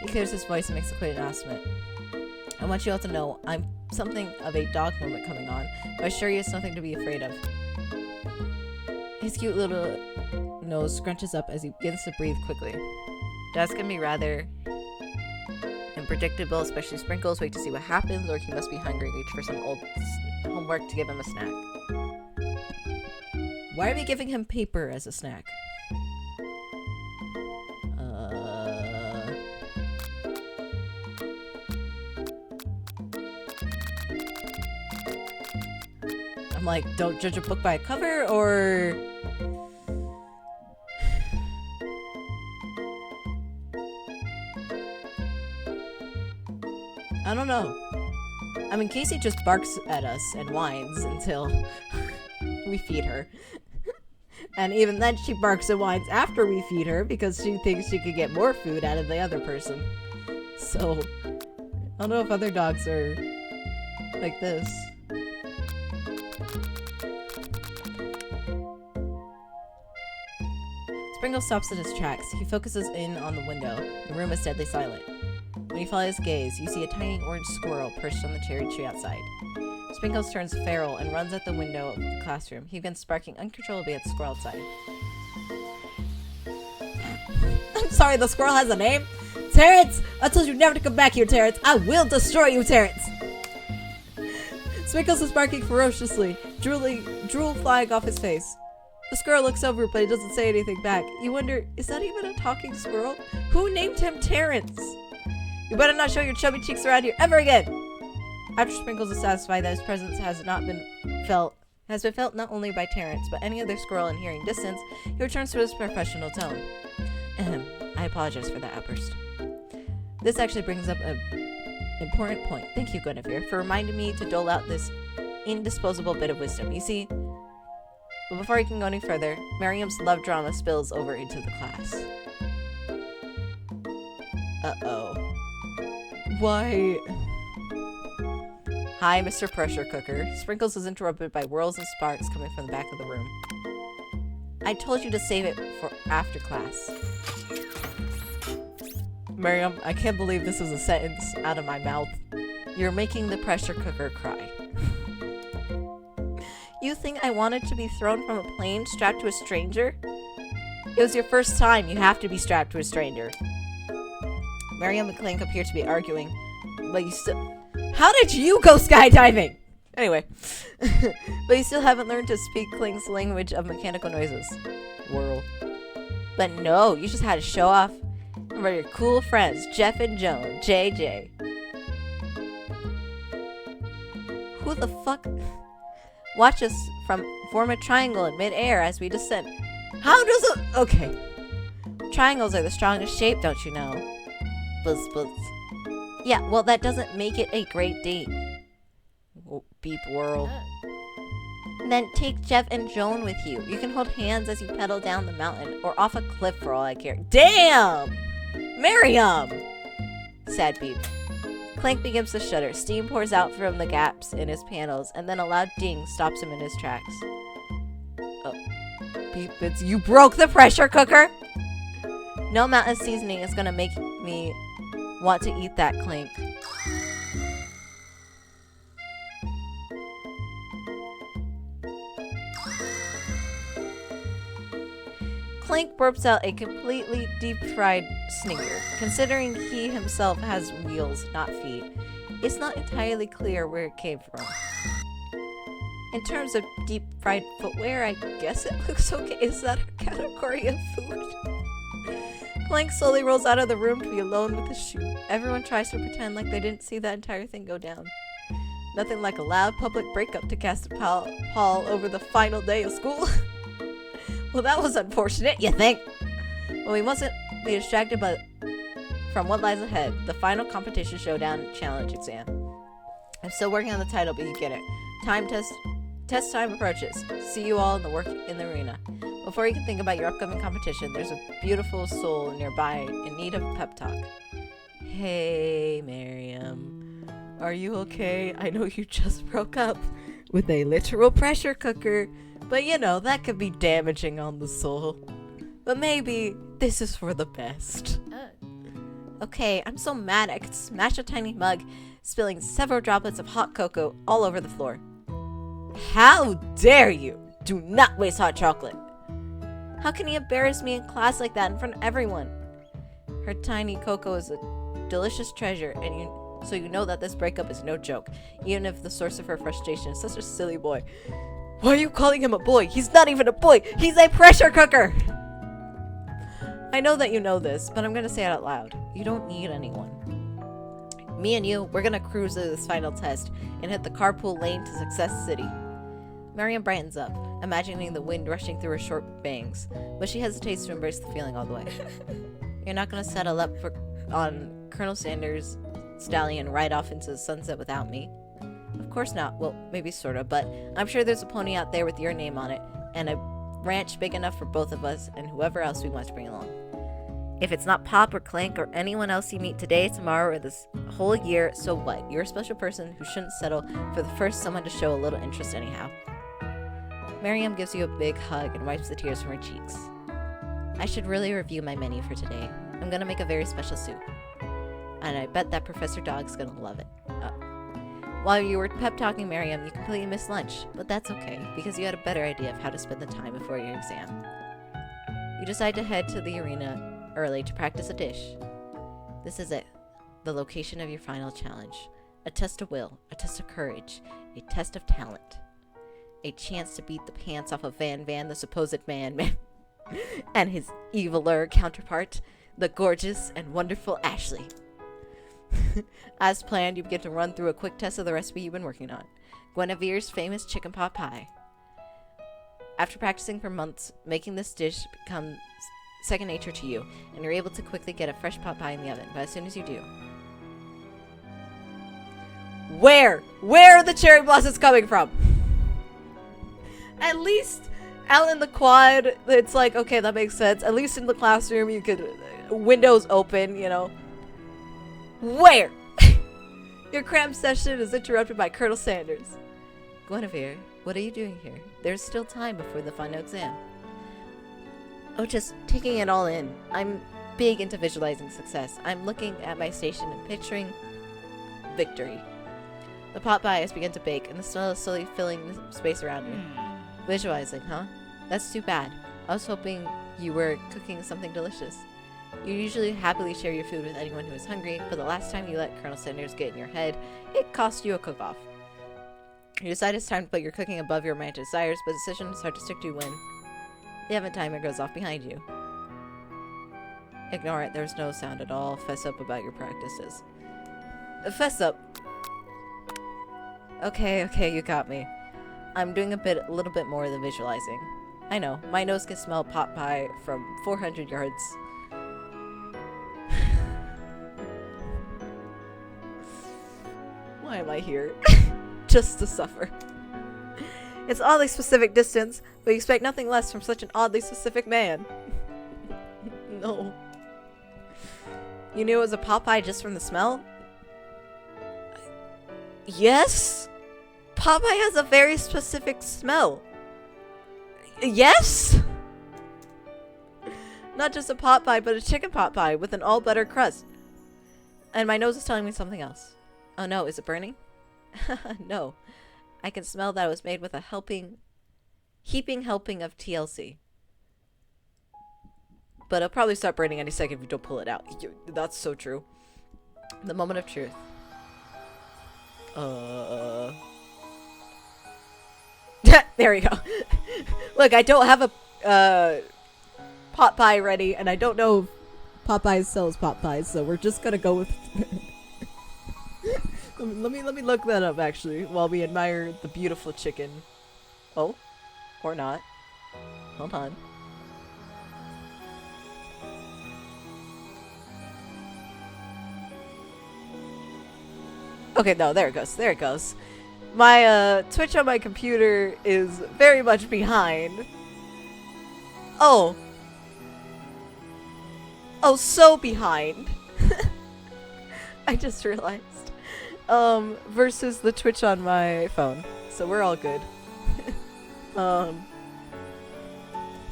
He clears his voice and makes a quick announcement. I want you all to know I'm something of a dog moment coming on, but I assure you it's nothing to be afraid of. His cute little nose scrunches up as he begins to breathe quickly. Dogs can be rather unpredictable, especially Sprinkles. Wait to see what happens, or he must be hungry. Reach for some old homework to give him a snack. Why are we giving him paper as a snack? I'm like, don't judge a book by a cover, or... I don't know. I mean, Casey just barks at us and whines until we feed her. And even then, she barks and whines after we feed her because she thinks she could get more food out of the other person. So, I don't know if other dogs are like this. Sprinkle stops in his tracks. He focuses in on the window. The room is deadly silent. When you follow his gaze, you see a tiny orange squirrel perched on the cherry tree outside. Sprinkles turns feral and runs at the window of the classroom. He begins barking uncontrollably at the squirrel outside. I'm sorry, the squirrel has a name? Terrence! I told you never to come back here, Terrence! I will destroy you, Terrence! Sprinkles is barking ferociously, drool flying off his face. The squirrel looks over, but he doesn't say anything back. You wonder, is that even a talking squirrel? Who named him Terrence? You better not show your chubby cheeks around here ever again! After Sprinkles is satisfied that his presence has been felt not only by Terrence, but any other squirrel in hearing distance, he returns to his professional tone. I apologize for that outburst. This actually brings up an important point. Thank you, Guinevere, for reminding me to dole out this indisposable bit of wisdom. You see, but before he can go any further, Miriam's love drama spills over into the class. Uh-oh. Why? Hi, Mr. Pressure Cooker. Sprinkles is interrupted by whirls and sparks coming from the back of the room. I told you to save it for after class. Miriam, I can't believe this is a sentence out of my mouth. You're making the pressure cooker cry. You think I wanted to be thrown from a plane strapped to a stranger? It was your first time. You have to be strapped to a stranger. Miriam and Clank appear to be arguing, but you still... How did you go skydiving? Anyway. But you still haven't learned to speak Clank's language of mechanical noises. Whirl. But no, you just had to show off for your cool friends, Jeff and Joan, JJ. Who the fuck? Watch us form a triangle in mid-air as we descend. How does it... Okay. Triangles are the strongest shape, don't you know? Buzz, buzz. Yeah, well, that doesn't make it a great date. Oh, beep whirl. Then take Jeff and Joan with you. You can hold hands as you pedal down the mountain or off a cliff for all I care. Damn! Miriam! Sad beep. Clank begins to shudder. Steam pours out from the gaps in his panels, and then a loud ding stops him in his tracks. Oh. Beep, it's you broke the pressure cooker! No amount of seasoning is gonna make me want to eat that, Clank. Clank burps out a completely deep-fried snicker. Considering he himself has wheels, not feet, it's not entirely clear where it came from. In terms of deep-fried footwear, I guess it looks okay. Is that a category of food? Clank slowly rolls out of the room to be alone with the shoe. Everyone tries to pretend like they didn't see that entire thing go down. Nothing like a loud public breakup to cast a pall over the final day of school. Well, that was unfortunate, you think? Well, we mustn't be distracted from what lies ahead. The final competition showdown challenge exam. I'm still working on the title, but you get it. Test time approaches. See you all in the arena. Before you can think about your upcoming competition, there's a beautiful soul nearby in need of a pep talk. Hey, Miriam. Are you okay? I know you just broke up with a literal pressure cooker, but you know, that could be damaging on the soul. But maybe this is for the best. Okay, I'm so mad I could smash a tiny mug, spilling several droplets of hot cocoa all over the floor. How dare you! Do not waste hot chocolate! How can you embarrass me in class like that in front of everyone? Her tiny cocoa is a delicious treasure, and so you know that this breakup is no joke, even if the source of her frustration is such a silly boy. Why are you calling him a boy? He's not even a boy! He's a pressure cooker! I know that you know this, but I'm gonna say it out loud. You don't need anyone. Me and you, we're gonna cruise through this final test and hit the carpool lane to Success City. Miriam brightens up, imagining the wind rushing through her short bangs, but she hesitates to embrace the feeling all the way. You're not gonna settle up on Colonel Sanders' stallion right off into the sunset without me. Of course not. Well, maybe sorta, but I'm sure there's a pony out there with your name on it, and a ranch big enough for both of us and whoever else we want to bring along. If it's not Pop or Clank or anyone else you meet today, tomorrow, or this whole year, so what? You're a special person who shouldn't settle for the first someone to show a little interest anyhow. Miriam gives you a big hug and wipes the tears from her cheeks. I should really review my menu for today. I'm gonna make a very special soup. And I bet that Professor Dog's gonna love it. While you were pep-talking Miriam, you completely missed lunch, but that's okay, because you had a better idea of how to spend the time before your exam. You decide to head to the arena early to practice a dish. This is it, the location of your final challenge. A test of will, a test of courage, a test of talent. A chance to beat the pants off of Van, the supposed man, and his eviler counterpart, the gorgeous and wonderful Ashley. As planned, you begin to run through a quick test of the recipe you've been working on. Guinevere's famous chicken pot pie. After practicing for months, making this dish becomes second nature to you, and you're able to quickly get a fresh pot pie in the oven. But as soon as you do... Where are the cherry blossoms coming from? At least out in the quad, it's like, okay, that makes sense. At least in the classroom, you could... windows open, you know. Where? Your cram session is interrupted by Colonel Sanders. Guinevere, what are you doing here? There's still time before the final exam. Oh, just taking it all in. I'm big into visualizing success. I'm looking at my station and picturing victory. The pot pie has begun to bake, and the smell is slowly filling the space around you. Visualizing, huh? That's too bad. I was hoping you were cooking something delicious. You usually happily share your food with anyone who is hungry, but the last time you let Colonel Sanders get in your head, it cost you a cook-off. You decide it's time to put your cooking above your romantic desires, but the decision is hard to stick to when the event timer goes off behind you. Ignore it, there's no sound at all. Fess up about your practices. Fess up. Okay, you got me. I'm doing a little bit more than visualizing. I know, my nose can smell pot pie from 400 yards. Why am I here? Just to suffer. It's oddly specific distance, but you expect nothing less from such an oddly specific man. No. You knew it was a pot pie just from the smell? Yes? Pot pie has a very specific smell. Yes? Not just a pot pie, but a chicken pot pie with an all-butter crust. And my nose is telling me something else. Oh no, is it burning? No. I can smell that it was made with a heaping helping of TLC. But it'll probably start burning any second if you don't pull it out. That's so true. The moment of truth. There we go. Look, I don't have a pot pie ready, and I don't know if Popeyes sells pot pies, so we're just gonna go with... let me look that up, actually, while we admire the beautiful chicken. Oh, or not. Hold on. Okay, no, there it goes. There it goes. My Twitch on my computer is very much behind. Oh. Oh, so behind. I just realized. Versus the Twitch on my phone. So we're all good.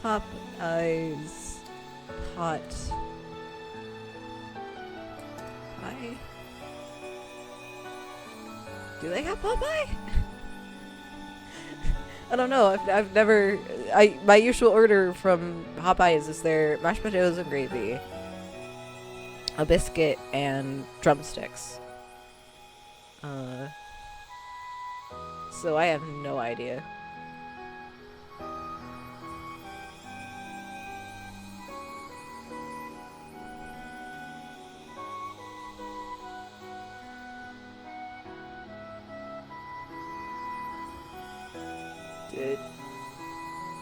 Popeyes hot Popeye? Do they have Popeye? I don't know. I've never. My usual order from Popeyes is their mashed potatoes and gravy, a biscuit, and drumsticks. So I have no idea.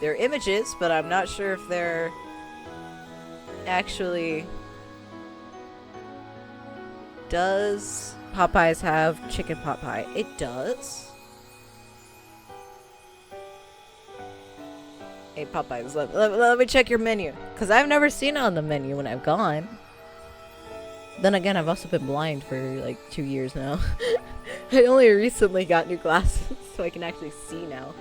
They're images, but I'm not sure if they're actually... Does Popeyes have chicken pot pie? It does. Hey Popeyes, let me check your menu. Because I've never seen it on the menu when I've gone. Then again, I've also been blind for like 2 years now. I only recently got new glasses, so I can actually see now.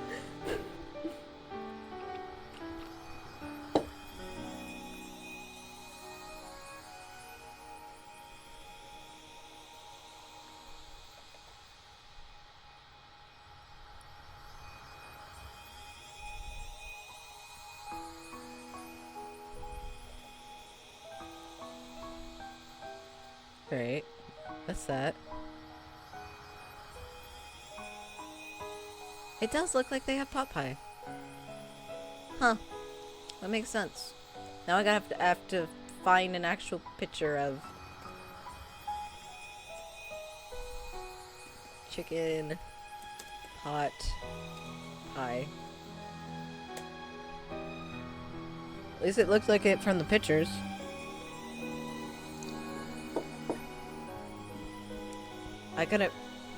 Right. What's that? It does look like they have pot pie. Huh. That makes sense. Now I have to find an actual picture of chicken pot pie. At least it looks like it from the pictures. I couldn't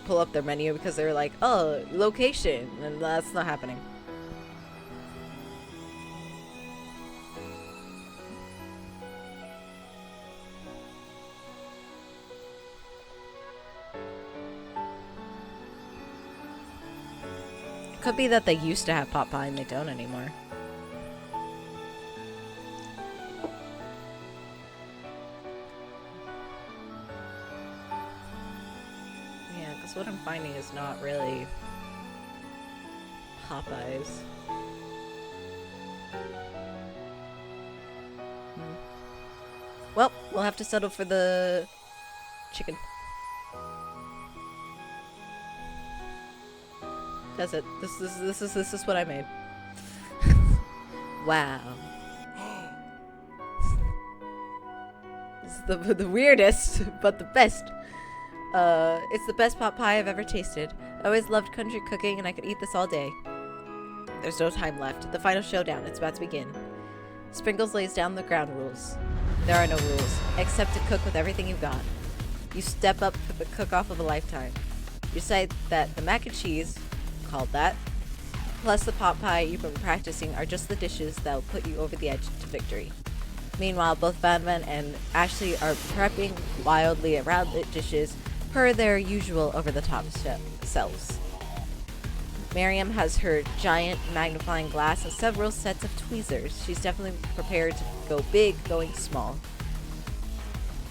pull up their menu because they were like, oh, location, and that's not happening. It could be that they used to have pot pie and they don't anymore. What I'm finding is not really Popeyes. Well, we'll have to settle for the chicken. That's it. This is what I made. Wow. This is the weirdest, but the best. It's the best pot pie I've ever tasted. I always loved country cooking and I could eat this all day. There's no time left. The final showdown. It's about to begin. Sprinkles lays down the ground rules. There are no rules, except to cook with everything you've got. You step up for the cook-off of a lifetime. You decide that the mac and cheese, called that, plus the pot pie you've been practicing are just the dishes that will put you over the edge to victory. Meanwhile, both Batman and Ashley are prepping wildly around the dishes per their usual over-the-top selves. Miriam has her giant magnifying glass and several sets of tweezers. She's definitely prepared to go big, going small.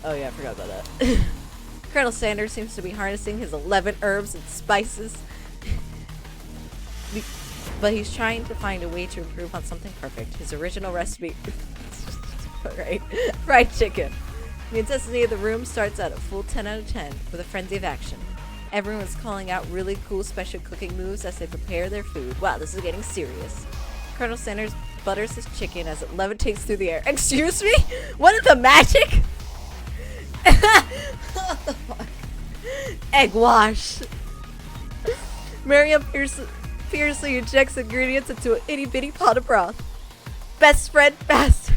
Oh yeah, I forgot about that. Colonel Sanders seems to be harnessing his 11 herbs and spices. But he's trying to find a way to improve on something perfect. His original recipe... right, fried chicken. The intensity of the room starts at a full 10 out of 10 with a frenzy of action. Everyone's calling out really cool special cooking moves as they prepare their food. Wow, this is getting serious. Colonel Sanders butters his chicken as it levitates through the air. Excuse me? What is the magic? What the fuck? Egg wash. Miriam fiercely injects ingredients into an itty bitty pot of broth. Best friend faster.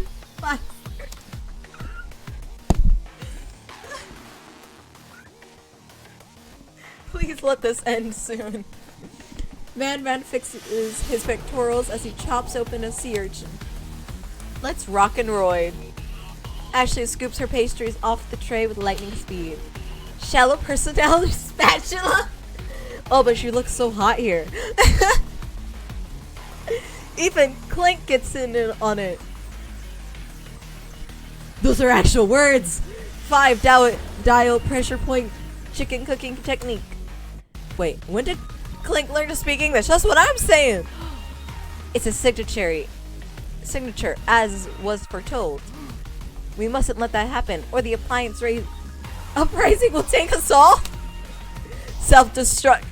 Please let this end soon. Man fixes his pectorals as he chops open a sea urchin. Let's rock and roid. Ashley scoops her pastries off the tray with lightning speed. Shallow personality spatula? Oh, but she looks so hot here. Even Clink gets in on it. Those are actual words. 5 Dalek style pressure point chicken cooking technique. Wait, when did Clink learn to speak English? That's what I'm saying! It's a signature, as was foretold. We mustn't let that happen, or the appliance uprising will take us all! Self-destruct.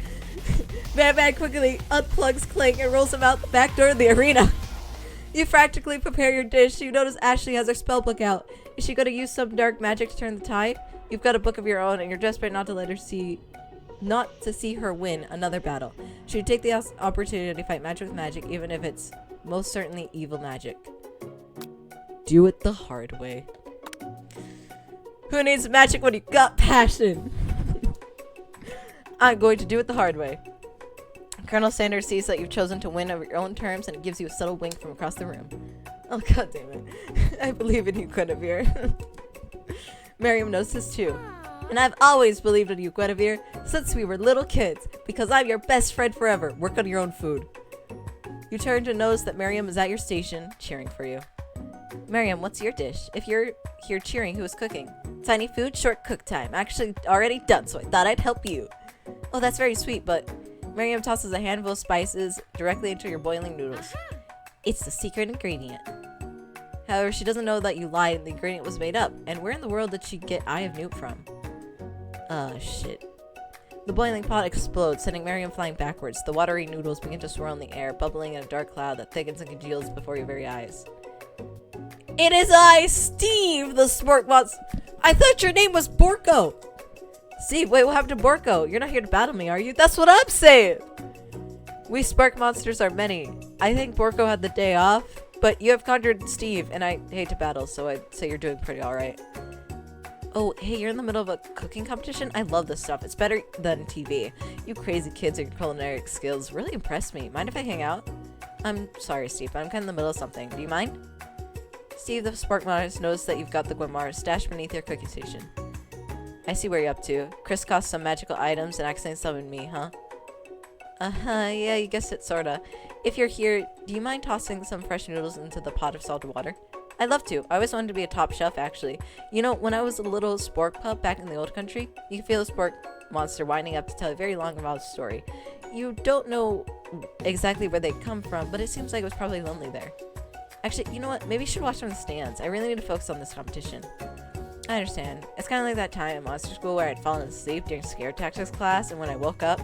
Man quickly unplugs Clink and rolls him out the back door of the arena. You practically prepare your dish. You notice Ashley has her spellbook out. Is she going to use some dark magic to turn the tide? You've got a book of your own, and you're desperate not to see her win another battle. Should you take the opportunity to fight magic with magic, even if it's most certainly evil magic? Do it the hard way. Who needs magic when you got passion? I'm going to do it the hard way. Colonel Sanders sees that you've chosen to win over your own terms, and it gives you a subtle wink from across the room. Oh, god damn it. I believe in you, Guinevere. Miriam knows this too. And I've always believed in you, Guinevere, since we were little kids, because I'm your best friend forever. Work on your own food. You turn to notice that Miriam is at your station, cheering for you. Miriam, what's your dish? If you're here cheering, who is cooking? Tiny food, short cook time. Actually already done, so I thought I'd help you. Oh, that's very sweet, but... Miriam tosses a handful of spices directly into your boiling noodles. It's the secret ingredient. However, she doesn't know that you lied and the ingredient was made up. And where in the world did she get Eye of Newt from? Shit. The boiling pot explodes, sending Miriam flying backwards. The watery noodles begin to swirl in the air, bubbling in a dark cloud that thickens and congeals before your very eyes. It is I, Steve, the sport monster. I thought your name was Borko. Steve, wait, what happened to Borko? You're not here to battle me, are you? That's what I'm saying! We spark monsters are many. I think Borko had the day off, but you have conjured Steve, and I hate to battle, so I'd say you're doing pretty alright. Oh, hey, you're in the middle of a cooking competition? I love this stuff. It's better than TV. You crazy kids and your culinary skills really impress me. Mind if I hang out? I'm sorry, Steve, but I'm kind of in the middle of something. Do you mind? Steve, the spark monster knows that you've got the Guimara stashed beneath your cooking station. I see where you're up to. Crisscross some magical items and accidentally summon me, huh? Yeah, you guessed it, sorta. If you're here, do you mind tossing some fresh noodles into the pot of salted water? I'd love to. I always wanted to be a top chef, actually. You know, when I was a little spork pup back in the old country, you can feel the spork monster winding up to tell a very long about story. You don't know exactly where they come from, but it seems like it was probably lonely there. Actually, you know what? Maybe you should watch from the stands. I really need to focus on this competition. I understand. It's kind of like that time in monster school where I'd fallen asleep during scare tactics class, and when I woke up,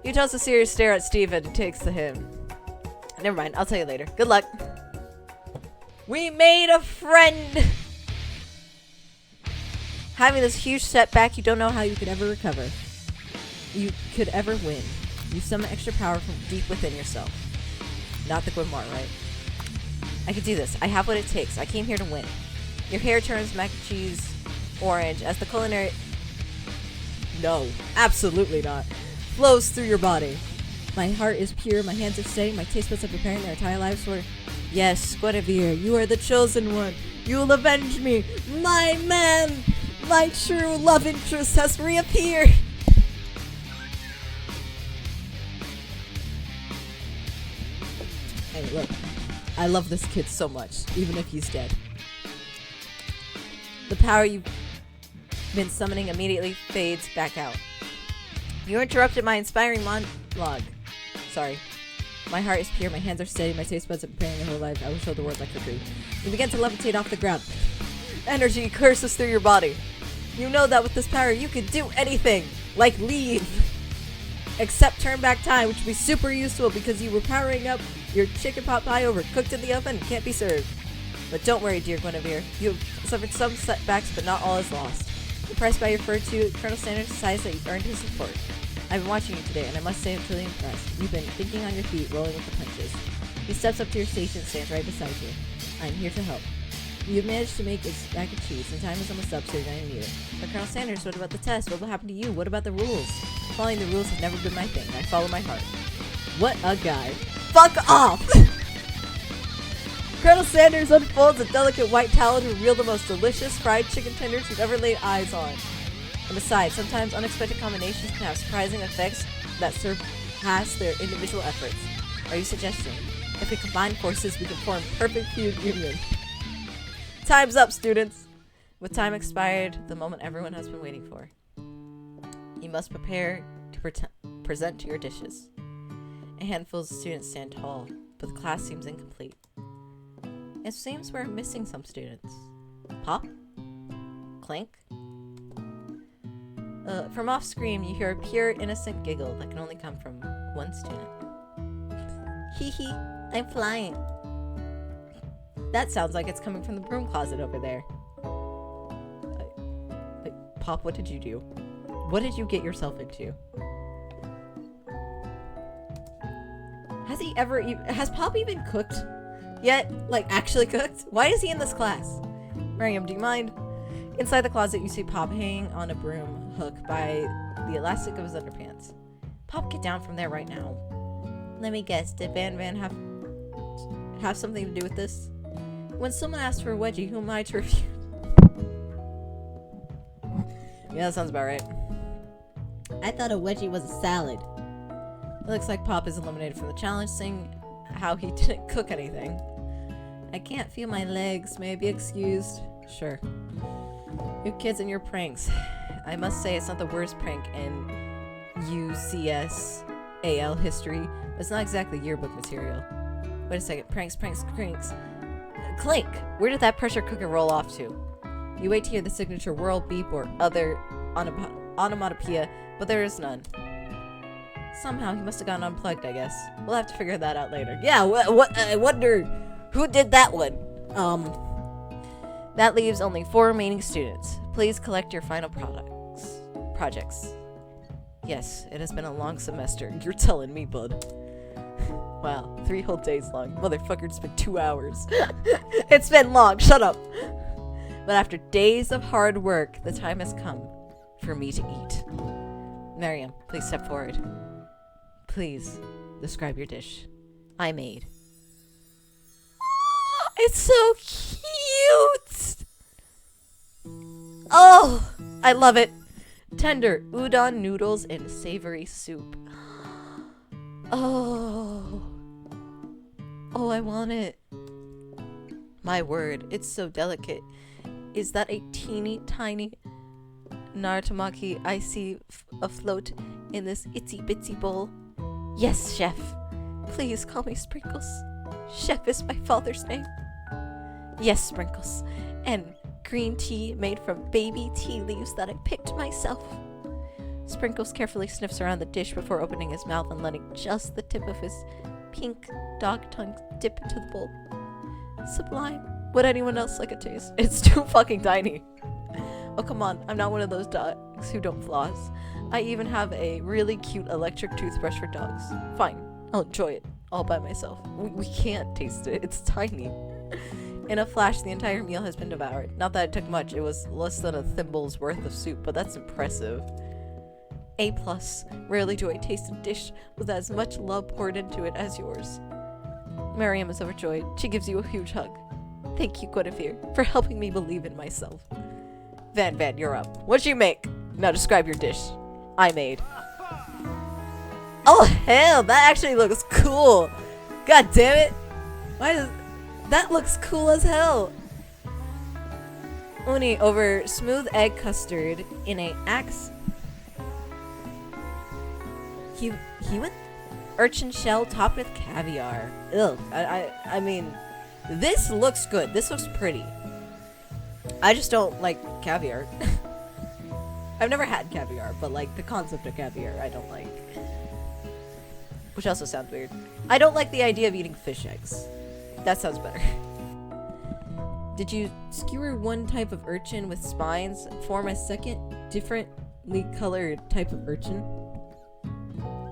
you toss a serious stare at Steven and takes the hymn. Never mind, I'll tell you later. Good luck. We made a friend! Having this huge setback, you don't know how you could ever recover. You could ever win. You summon extra power from deep within yourself. Not the Guimar, right? I could do this. I have what it takes. I came here to win. Your hair turns mac and cheese orange as the culinary... No, absolutely not. Flows through your body. My heart is pure, my hands are steady, my taste buds are preparing their entire lives for... Yes, Guinevere, you are the chosen one. You will avenge me. My man! My true love interest has reappeared! Hey, look. I love this kid so much, even if he's dead. The power you've been summoning immediately fades back out. You interrupted my inspiring monologue. Sorry. My heart is pure, my hands are steady, my taste buds are preparing their whole life. I will show the world my cookery. You begin to levitate off the ground. Energy curses through your body. You know that with this power you can do anything. Like leave. Except turn back time, which would be super useful because you were powering up your chicken pot pie overcooked in the oven and can't be served. But don't worry, dear Guinevere. You have suffered some setbacks, but not all is lost. Impressed by your fortitude, Colonel Sanders decides that you've earned his support. I've been watching you today, and I must say I'm truly impressed. You've been thinking on your feet, rolling with the punches. He steps up to your station and stands right beside you. I'm here to help. You've managed to make his mac and cheese, and time is almost up, so you're going to need it. But Colonel Sanders, what about the test? What will happen to you? What about the rules? Following the rules has never been my thing. I follow my heart. What a guy. Fuck off! Colonel Sanders unfolds a delicate white towel to reveal the most delicious fried chicken tenders you've ever laid eyes on. And besides, sometimes unexpected combinations can have surprising effects that surpass their individual efforts. Are you suggesting, if we combine forces, we can form perfect feud union? Time's up, students. With time expired, the moment everyone has been waiting for. You must prepare to present your dishes. A handful of students stand tall, but the class seems incomplete. It seems we're missing some students. Pop? Clink? From off-screen, you hear a pure, innocent giggle that can only come from one student. Hee hee, I'm flying. That sounds like it's coming from the broom closet over there. Pop, what did you do? What did you get yourself into? Has Pop even cooked yet? Like, actually cooked? Why is he in this class? Miriam, do you mind? Inside the closet, you see Pop hanging on a broom hook by the elastic of his underpants. Pop, get down from there right now. Let me guess, did Van have something to do with this? When someone asks for a wedgie, who am I to refuse? Yeah, that sounds about right. I thought a wedgie was a salad. It looks like Pop is eliminated from the challenge, seeing how he didn't cook anything. I can't feel my legs. May I be excused? Sure. You kids and your pranks. I must say it's not the worst prank in UCSAL history, but it's not exactly yearbook material. Wait a second. Pranks. Clink! Where did that pressure cooker roll off to? You wait to hear the signature whirl, beep, or other onomatopoeia, but there is none. Somehow he must have gotten unplugged, I guess. We'll have to figure that out later. Yeah, what? I wonder who did that one. That leaves only 4 remaining students. Please collect your final projects. Yes, it has been a long semester. You're telling me, bud. Wow, 3 whole days long. Motherfucker, it's been 2 hours. It's been long, shut up. But after days of hard work, the time has come for me to eat. Miriam, please step forward. Please, describe your dish. I made. It's so cute! Oh, I love it. Tender udon noodles and savory soup. Oh, I want it. My word, it's so delicate. Is that a teeny tiny narutomaki I see afloat in this itsy bitsy bowl? Yes, chef. Please call me Sprinkles. Chef is my father's name. Yes, Sprinkles. And green tea made from baby tea leaves that I picked myself. Sprinkles carefully sniffs around the dish before opening his mouth and letting just the tip of his pink dog tongue dip into the bowl. Sublime. Would anyone else like a taste? It's too fucking tiny. Oh, come on. I'm not one of those dogs who don't floss. I even have a really cute electric toothbrush for dogs. Fine. I'll enjoy it. All by myself. We can't taste it. It's tiny. In a flash, the entire meal has been devoured. Not that it took much. It was less than a thimble's worth of soup, but that's impressive. A+. Rarely do I taste a dish with as much love poured into it as yours. Miriam is overjoyed. She gives you a huge hug. Thank you, Guinevere, for helping me believe in myself. Van, you're up. What'd you make? Now describe your dish. I made. Oh, hell, that actually looks cool. God damn it. That looks cool as hell. Uni over smooth egg custard in a axe. He went urchin shell topped with caviar. Ugh. I mean, this looks good. This looks pretty. I just don't like caviar. I've never had caviar, but like the concept of caviar I don't like. Which also sounds weird. I don't like the idea of eating fish eggs. That sounds better. Did you skewer one type of urchin with spines, form a second, differently colored type of urchin?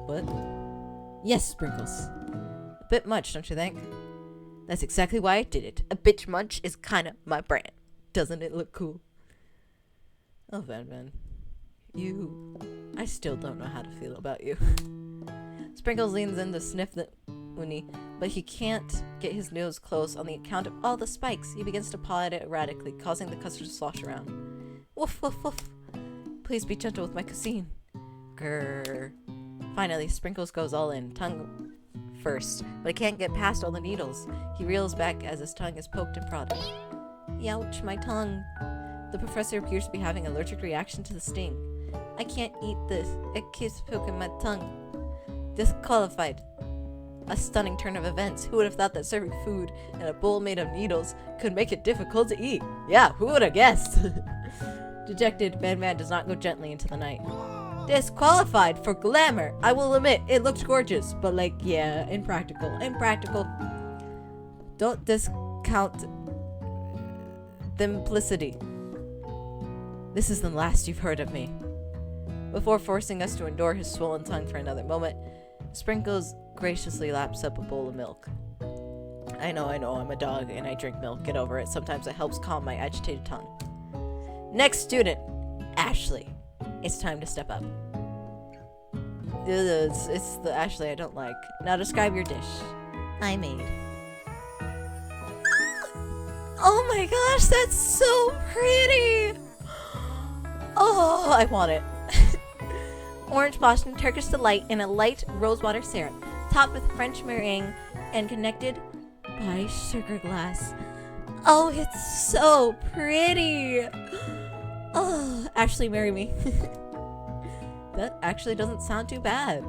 What? Yes, Sprinkles. A bit much, don't you think? That's exactly why I did it. A bitch munch is kinda my brand. Doesn't it look cool? Oh, Van. I still don't know how to feel about you. Sprinkles leans in to sniff the uni, but he can't get his nose close on the account of all the spikes. He begins to paw at it erratically, causing the custard to slosh around. Woof, woof, woof. Please be gentle with my cuisine. Grrr. Finally, Sprinkles goes all in, tongue first, but he can't get past all the needles. He reels back as his tongue is poked and prodded. Youch, my tongue. The The professor appears to be having an allergic reaction to the sting. I can't eat this. It keeps poking my tongue. Disqualified. A stunning turn of events. Who would have thought that serving food in a bowl made of needles could make it difficult to eat? Yeah, who would have guessed? Dejected, Bandman does not go gently into the night. Disqualified for glamour. I will admit, it looks gorgeous, but like, yeah, impractical. Impractical. Don't discount simplicity. This is the last you've heard of me. Before forcing us to endure his swollen tongue for another moment, Sprinkles graciously laps up a bowl of milk. I know, I'm a dog and I drink milk. Get over it. Sometimes it helps calm my agitated tongue. Next student, Ashley. It's time to step up. It's the Ashley I don't like. Now describe your dish. I made. Oh my gosh, that's so pretty! Oh, I want it. Orange blossom, Turkish delight, and a light rosewater syrup, topped with French meringue and connected by sugar glass. Oh, it's so pretty! Oh, Ashley, marry me. That actually doesn't sound too bad.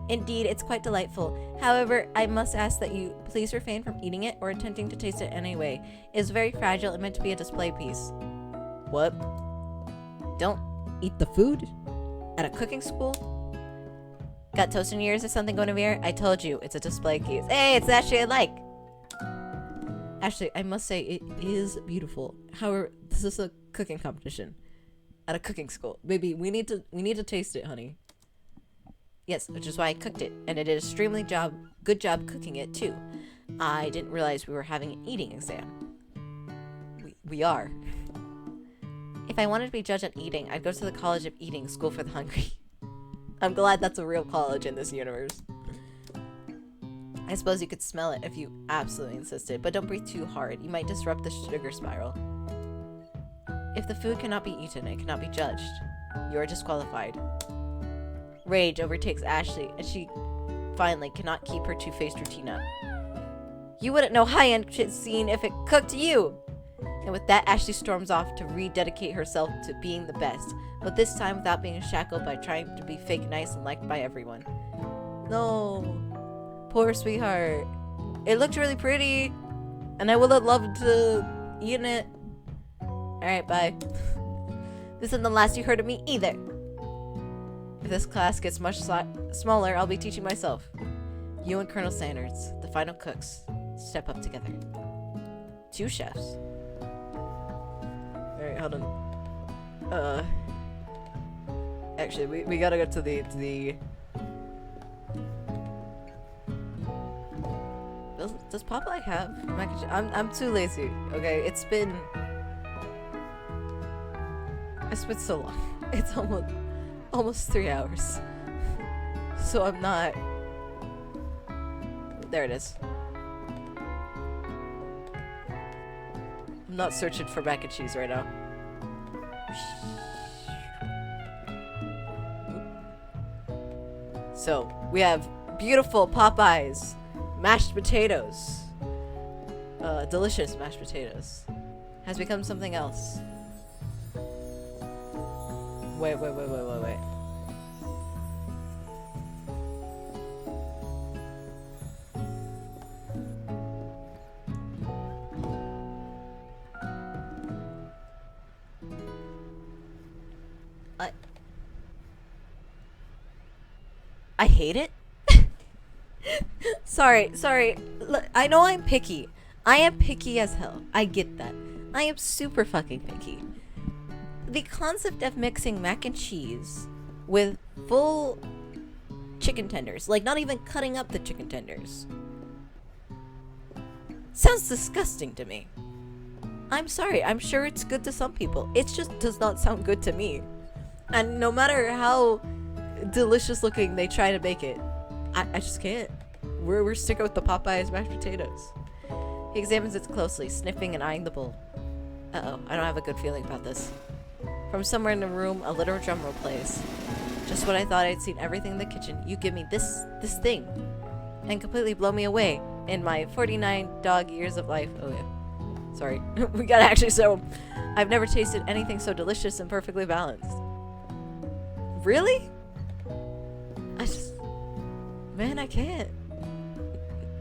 Indeed, it's quite delightful. However, I must ask that you please refrain from eating it or attempting to taste it anyway. It is very fragile and meant to be a display piece. What? Don't Eat the food? at a cooking school? Got toast in your ears or something going over here? I told you, it's a display piece. Hey, it's Ashley I like! Ashley, I must say, it is beautiful. However, this is a cooking competition. At a cooking school. Baby, we need to taste it, honey. Yes, which is why I cooked it, and it did extremely good job cooking it too. I didn't realize we were having an eating exam. We are. If I wanted to be judged on eating, I'd go to the College of Eating, School for the Hungry. I'm glad that's a real college in this universe. I suppose you could smell it if you absolutely insisted, but don't breathe too hard. You might disrupt the sugar spiral. If the food cannot be eaten, it cannot be judged. You are disqualified. Rage overtakes Ashley, and she finally cannot keep her two-faced routine up. You wouldn't know high-end shit scene if it cooked you! And with that, Ashley storms off to rededicate herself to being the best, but this time without being shackled by trying to be fake nice and liked by everyone. No. Poor sweetheart. It looked really pretty, and I would have loved to eat it. Alright, bye. This isn't the last you heard of me either. If this class gets much smaller, I'll be teaching myself. You and Colonel Sanders, the final cooks, step up together. 2 chefs. Alright, hold on. Actually, we gotta go to the Does Popeye have mac and cheese? I'm too lazy. Okay, it's been so long. It's almost 3 hours. So I'm not. There it is. I'm not searching for mac and cheese right now. So we have beautiful Popeyes mashed potatoes. Delicious mashed potatoes. Has become something else. Wait. I hate it? Sorry. Look, I know I'm picky. I am picky as hell. I get that. I am super fucking picky. The concept of mixing mac and cheese with full chicken tenders, like not even cutting up the chicken tenders, sounds disgusting to me. I'm sorry, I'm sure it's good to some people. It just does not sound good to me. And no matter how delicious looking they try to make it, I just can't. We're sticking with the Popeyes mashed potatoes. He examines it closely, sniffing and eyeing the bowl. Uh-oh, I don't have a good feeling about this. From somewhere in the room, a literal drum roll plays. Just when I thought I'd seen everything in the kitchen, you give me this thing, and completely blow me away in my 49 dog years of life. Oh yeah. Sorry. We gotta actually so. I've never tasted anything so delicious and perfectly balanced. Really? Man, I can't.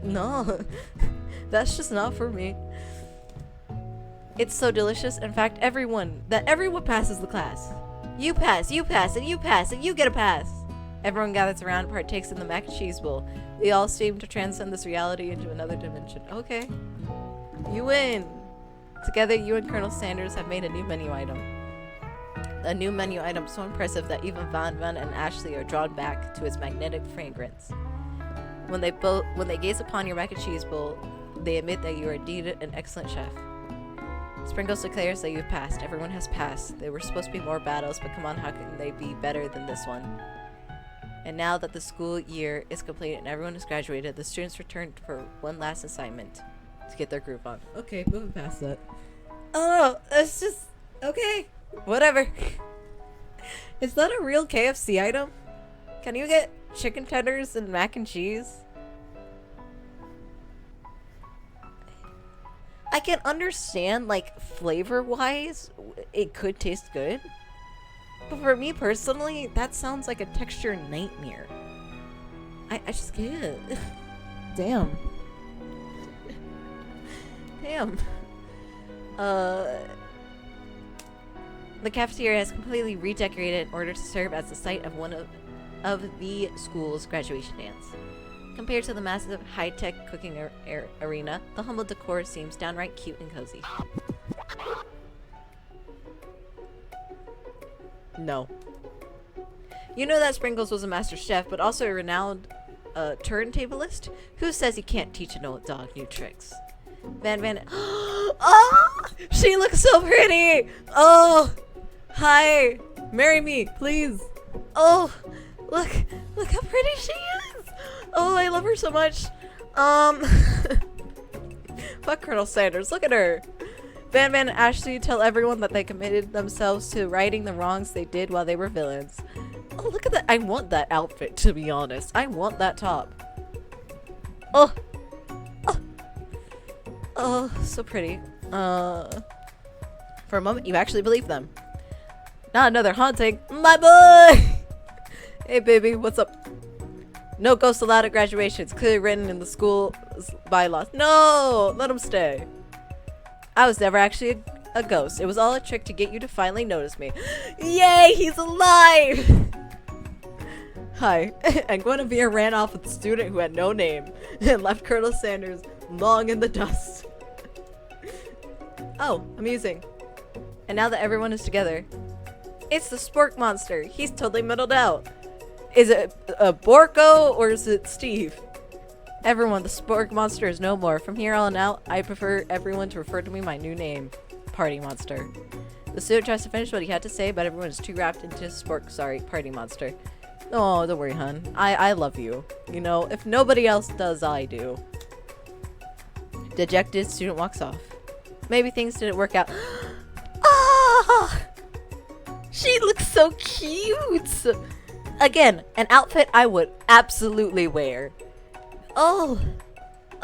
No. That's just not for me. It's so delicious. In fact, everyone passes the class. You pass, and you pass, and you get a pass. Everyone gathers around and partakes in the mac and cheese bowl. We all seem to transcend this reality into another dimension. Okay. You win. Together, you and Colonel Sanders have made a new menu item. A new menu item so impressive that even Van and Ashley are drawn back to its magnetic fragrance. When they gaze upon your mac and cheese bowl, they admit that you are indeed an excellent chef. Sprinkles declares that you've passed. Everyone has passed. There were supposed to be more battles, but come on, how can they be better than this one? And now that the school year is complete and everyone has graduated, the students return for one last assignment to get their groove on. Okay, moving past that. Oh, it's just okay. Whatever. Is that a real KFC item? Can you get chicken tenders and mac and cheese? I can understand, like, flavor-wise, it could taste good. But for me personally, that sounds like a texture nightmare. I just can't. Damn. Damn. The cafeteria has completely redecorated in order to serve as the site of one of the school's graduation dance. Compared to the massive high-tech cooking arena, the humble decor seems downright cute and cozy. No. You know that Sprinkles was a master chef, but also a renowned turntablist? Who says he can't teach an old dog new tricks? Van. Oh! She looks so pretty! Oh! Hi! Marry me, please! Oh! Look how pretty she is! Oh, I love her so much. Fuck Colonel Sanders, look at her! Van and Ashley tell everyone that they committed themselves to righting the wrongs they did while they were villains. Oh, look at that. I want that outfit, to be honest. I want that top. Oh! Oh, so pretty. For a moment, you actually believe them. Not another haunting. My boy! Hey, baby, what's up? No ghosts allowed at graduations. Clearly written in the school's bylaws. No! Let him stay. I was never actually a ghost. It was all a trick to get you to finally notice me. Yay! He's alive! Hi. And Guinevere ran off with a student who had no name and left Colonel Sanders long in the dust. Oh, amusing. And now that everyone is together, it's the Spork Monster. He's totally middled out. Is it Borko or is it Steve? Everyone, the Spork Monster is no more. From here on out, I prefer everyone to refer to me my new name, Party Monster. The student tries to finish what he had to say, but everyone is too wrapped into Party Monster. Oh, don't worry, hun. I love you. You know, if nobody else does, I do. Dejected, student walks off. Maybe things didn't work out. Ah! She looks so cute! Again, an outfit I would absolutely wear. Oh,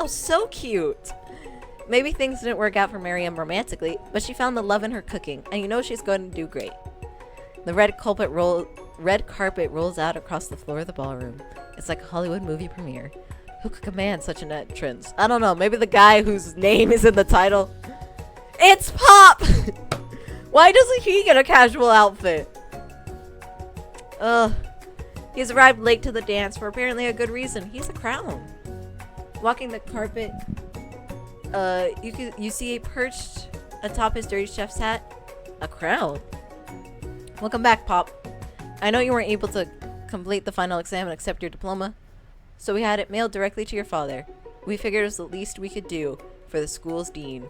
so cute. Maybe things didn't work out for Miriam romantically, but she found the love in her cooking, and you know she's going to do great. The red carpet rolls out across the floor of the ballroom. It's like a Hollywood movie premiere. Who could command such an entrance? I don't know, maybe the guy whose name is in the title. It's Pop! Why doesn't he get a casual outfit? He's arrived late to the dance for apparently a good reason. He's a clown. Walking the carpet, you see perched atop his dirty chef's hat, a crown. Welcome back, Pop. I know you weren't able to complete the final exam and accept your diploma, so we had it mailed directly to your father. We figured it was the least we could do for the school's dean.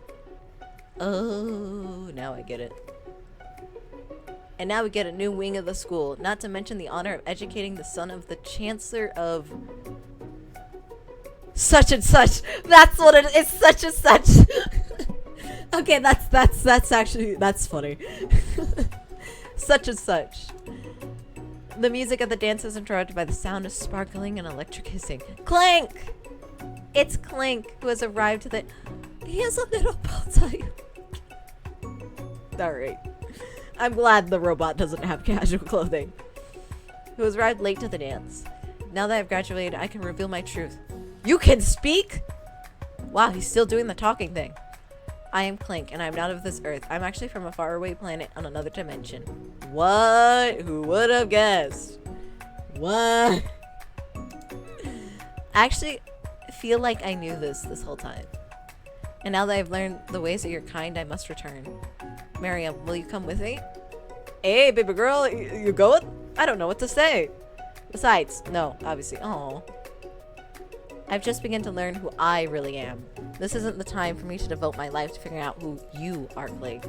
Oh, now I get it. And now we get a new wing of the school, not to mention the honor of educating the son of the Chancellor of such and such. That's what it is, such and such. Okay, that's actually, that's funny. Such and such. The music of the dance is interrupted by the sound of sparkling and electric hissing. Clank! It's Clank who has arrived to the... He has a little bow tie. Alright. I'm glad the robot doesn't have casual clothing. Who has arrived late to the dance. Now that I've graduated, I can reveal my truth. You can speak?! Wow, he's still doing the talking thing. I am Clink, and I'm not of this earth. I'm actually from a faraway planet on another dimension. What? Who would have guessed? What? I actually feel like I knew this whole time. And now that I've learned the ways of your kind, I must return. Miriam, will you come with me? Hey, baby girl, you going? I don't know what to say. Besides, no, obviously. Oh. I've just begun to learn who I really am. This isn't the time for me to devote my life to figuring out who you are, Blake.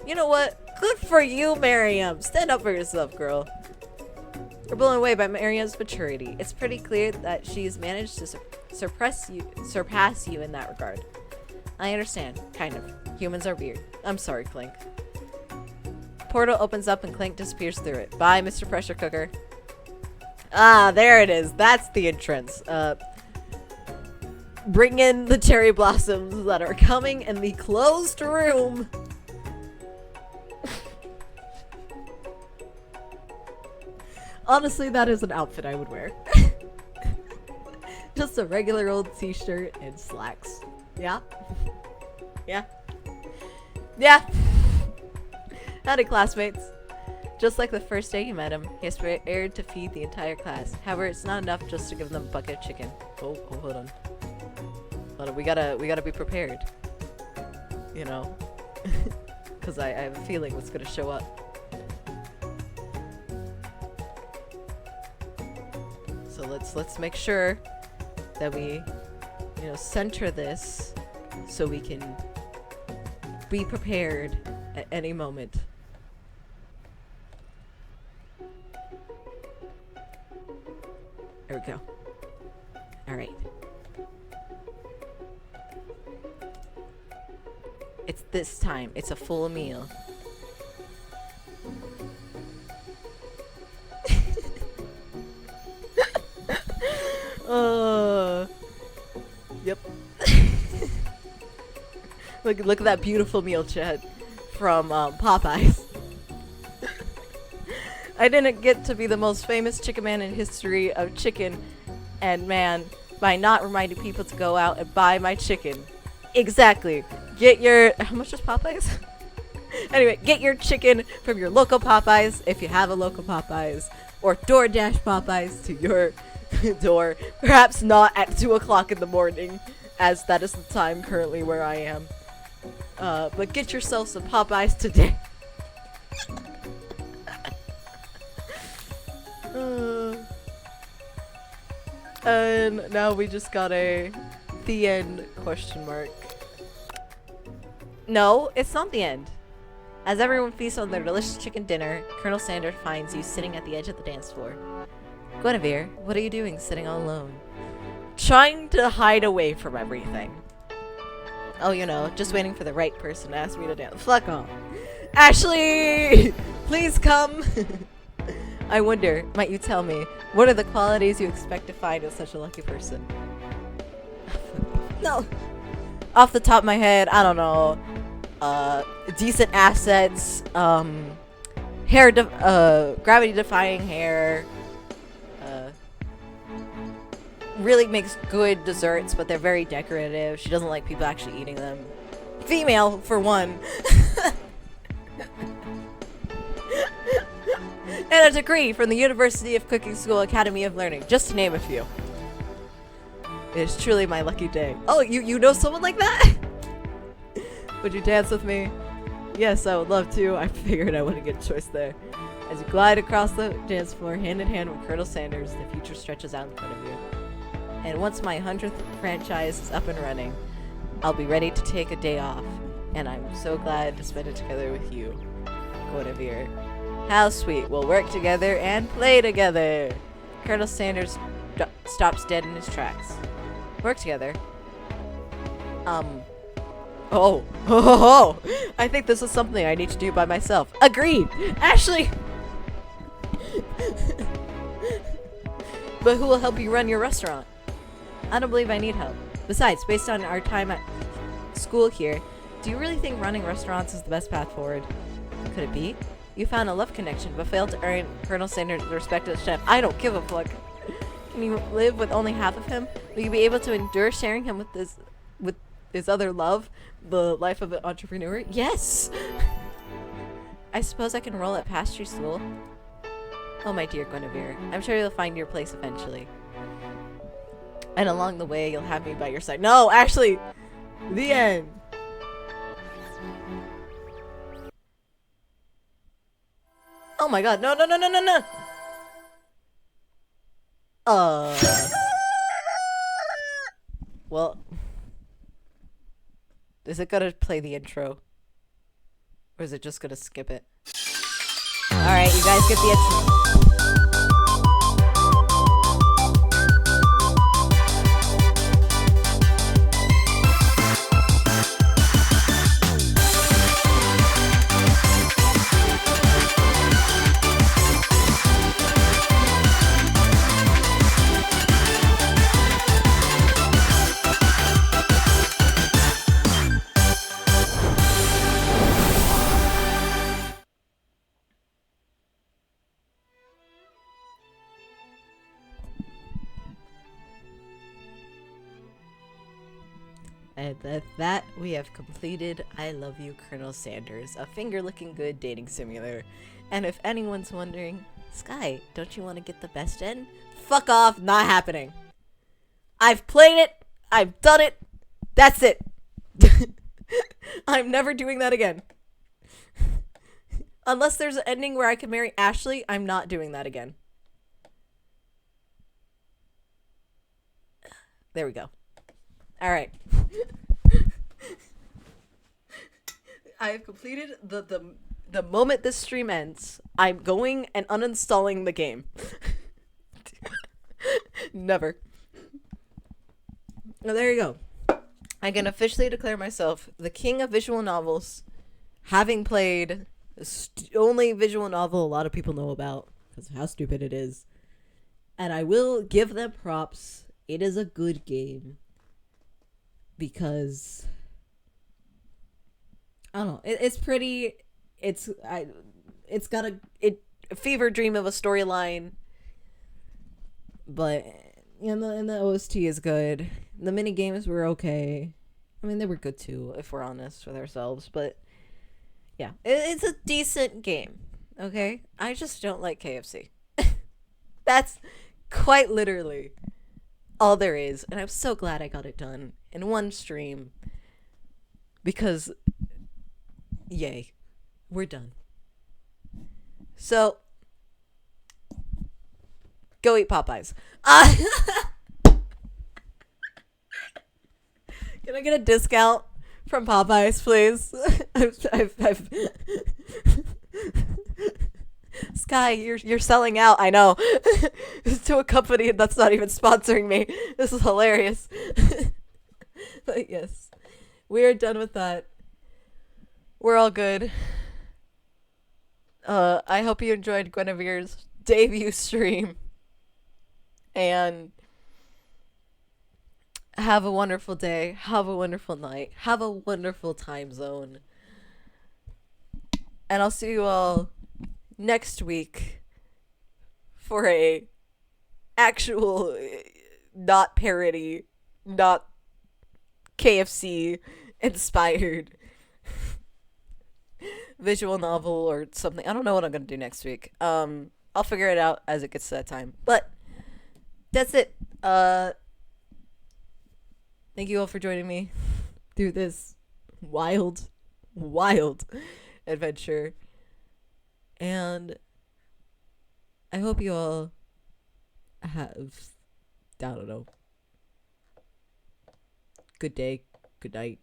You know what? Good for you, Miriam. Stand up for yourself, girl. We're blown away by Miriam's maturity. It's pretty clear that she's managed to surpass you in that regard. I understand, kind of. Humans are weird. I'm sorry, Clink. Portal opens up and Clink disappears through it. Bye, Mr. Pressure Cooker. Ah, there it is. That's the entrance. Bring in the cherry blossoms that are coming in the closed room. Honestly, that is an outfit I would wear. Just a regular old t-shirt and slacks. Yeah? Yeah? Yeah! Howdy, classmates. Just like the first day you met him, he aspired to feed the entire class. However, it's not enough just to give them a bucket of chicken. Oh, hold on. Hold on, we gotta be prepared. You know? Because I have a feeling what's gonna show up. So let's make sure that we, you know, center this so we can be prepared at any moment. There we go. Alright. It's this time. It's a full meal. Yep. Look at that beautiful meal, Chad, from Popeyes. I didn't get to be the most famous chicken man in history of chicken and man by not reminding people to go out and buy my chicken. Exactly. Get your... How much is Popeyes? Anyway, get your chicken from your local Popeyes if you have a local Popeyes, or DoorDash Popeyes to your door. Perhaps not at 2 o'clock in the morning, as that is the time currently where I am. But get yourself some Popeyes today. And now we just got a the end question mark. No, it's not the end. As everyone feasts on their delicious chicken dinner, Colonel Sanders finds you sitting at the edge of the dance floor. Guinevere, what are you doing sitting all alone? Trying to hide away from everything. Oh, you know, just waiting for the right person to ask me to dance. Fuck off. Ashley! Please come! I wonder, might you tell me, what are the qualities you expect to find in such a lucky person? No! Off the top of my head, I don't know. Decent assets, gravity-defying hair, really makes good desserts, but they're very decorative. She doesn't like people actually eating them. Female, for one. And a degree from the University of Cooking School Academy of Learning, just to name a few. It is truly my lucky day. Oh, you know someone like that? Would you dance with me? Yes, I would love to. I figured I wouldn't get a choice there. As you glide across the dance floor, hand in hand with Colonel Sanders, the future stretches out in front of you. And once my 100th franchise is up and running, I'll be ready to take a day off. And I'm so glad to spend it together with you, Guinevere. How sweet. We'll work together and play together. Colonel Sanders stops dead in his tracks. Work together? Oh, I think this is something I need to do by myself. Agreed! Ashley! But who will help you run your restaurant? I don't believe I need help. Besides, based on our time at school here. Do you really think running restaurants is the best path forward? Could it be? You found a love connection, but failed to earn Colonel Sanders' respect as chef. I don't give a fuck. Can you live with only half of him? Will you be able to endure sharing him with his other love, the life of an entrepreneur? Yes! I suppose I can roll at pastry school. Oh, my dear Guinevere, I'm sure you'll find your place eventually. And along the way, you'll have me by your side. No, actually, the end. Oh my god, no, no, no, no, no, no! Well, is it gonna play the intro? Or is it just gonna skip it? Alright, you guys get the intro. And with that, we have completed I Love You, Colonel Sanders, a finger-looking good dating simulator. And if anyone's wondering, Sky, don't you want to get the best end? Fuck off, not happening. I've played it, I've done it, that's it. I'm never doing that again. Unless there's an ending where I can marry Ashley, I'm not doing that again. There we go. Alright. I have completed the moment this stream ends, I'm going and uninstalling the game. Never. Well, there you go. I can officially declare myself the king of visual novels, having played the only visual novel a lot of people know about, because of how stupid it is. And I will give them props. It is a good game. Because I don't know, it's pretty. It's got a fever dream of a storyline, but and the OST is good. The mini games were okay. I mean, they were good too, if we're honest with ourselves. But yeah, it's a decent game. Okay, I just don't like KFC. That's quite literally all there is, and I'm so glad I got it done in one stream, because yay, we're done. So go eat Popeyes. Can I get a discount from Popeyes, please? I've Sky, you're selling out. I know. To a company that's not even sponsoring me. This is hilarious. But yes, we are done with that. We're all good. I hope you enjoyed Guinevere's debut stream. And have a wonderful day. Have a wonderful night. Have a wonderful time zone. And I'll see you all next week for a actual, not parody, not KFC inspired visual novel or something. I don't know what I'm gonna do next week. I'll figure it out as it gets to that time. But that's it. Thank you all for joining me through this wild adventure. And I hope you all have, I don't know, good day, good night,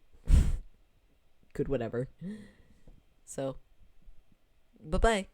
good whatever. So, bye-bye.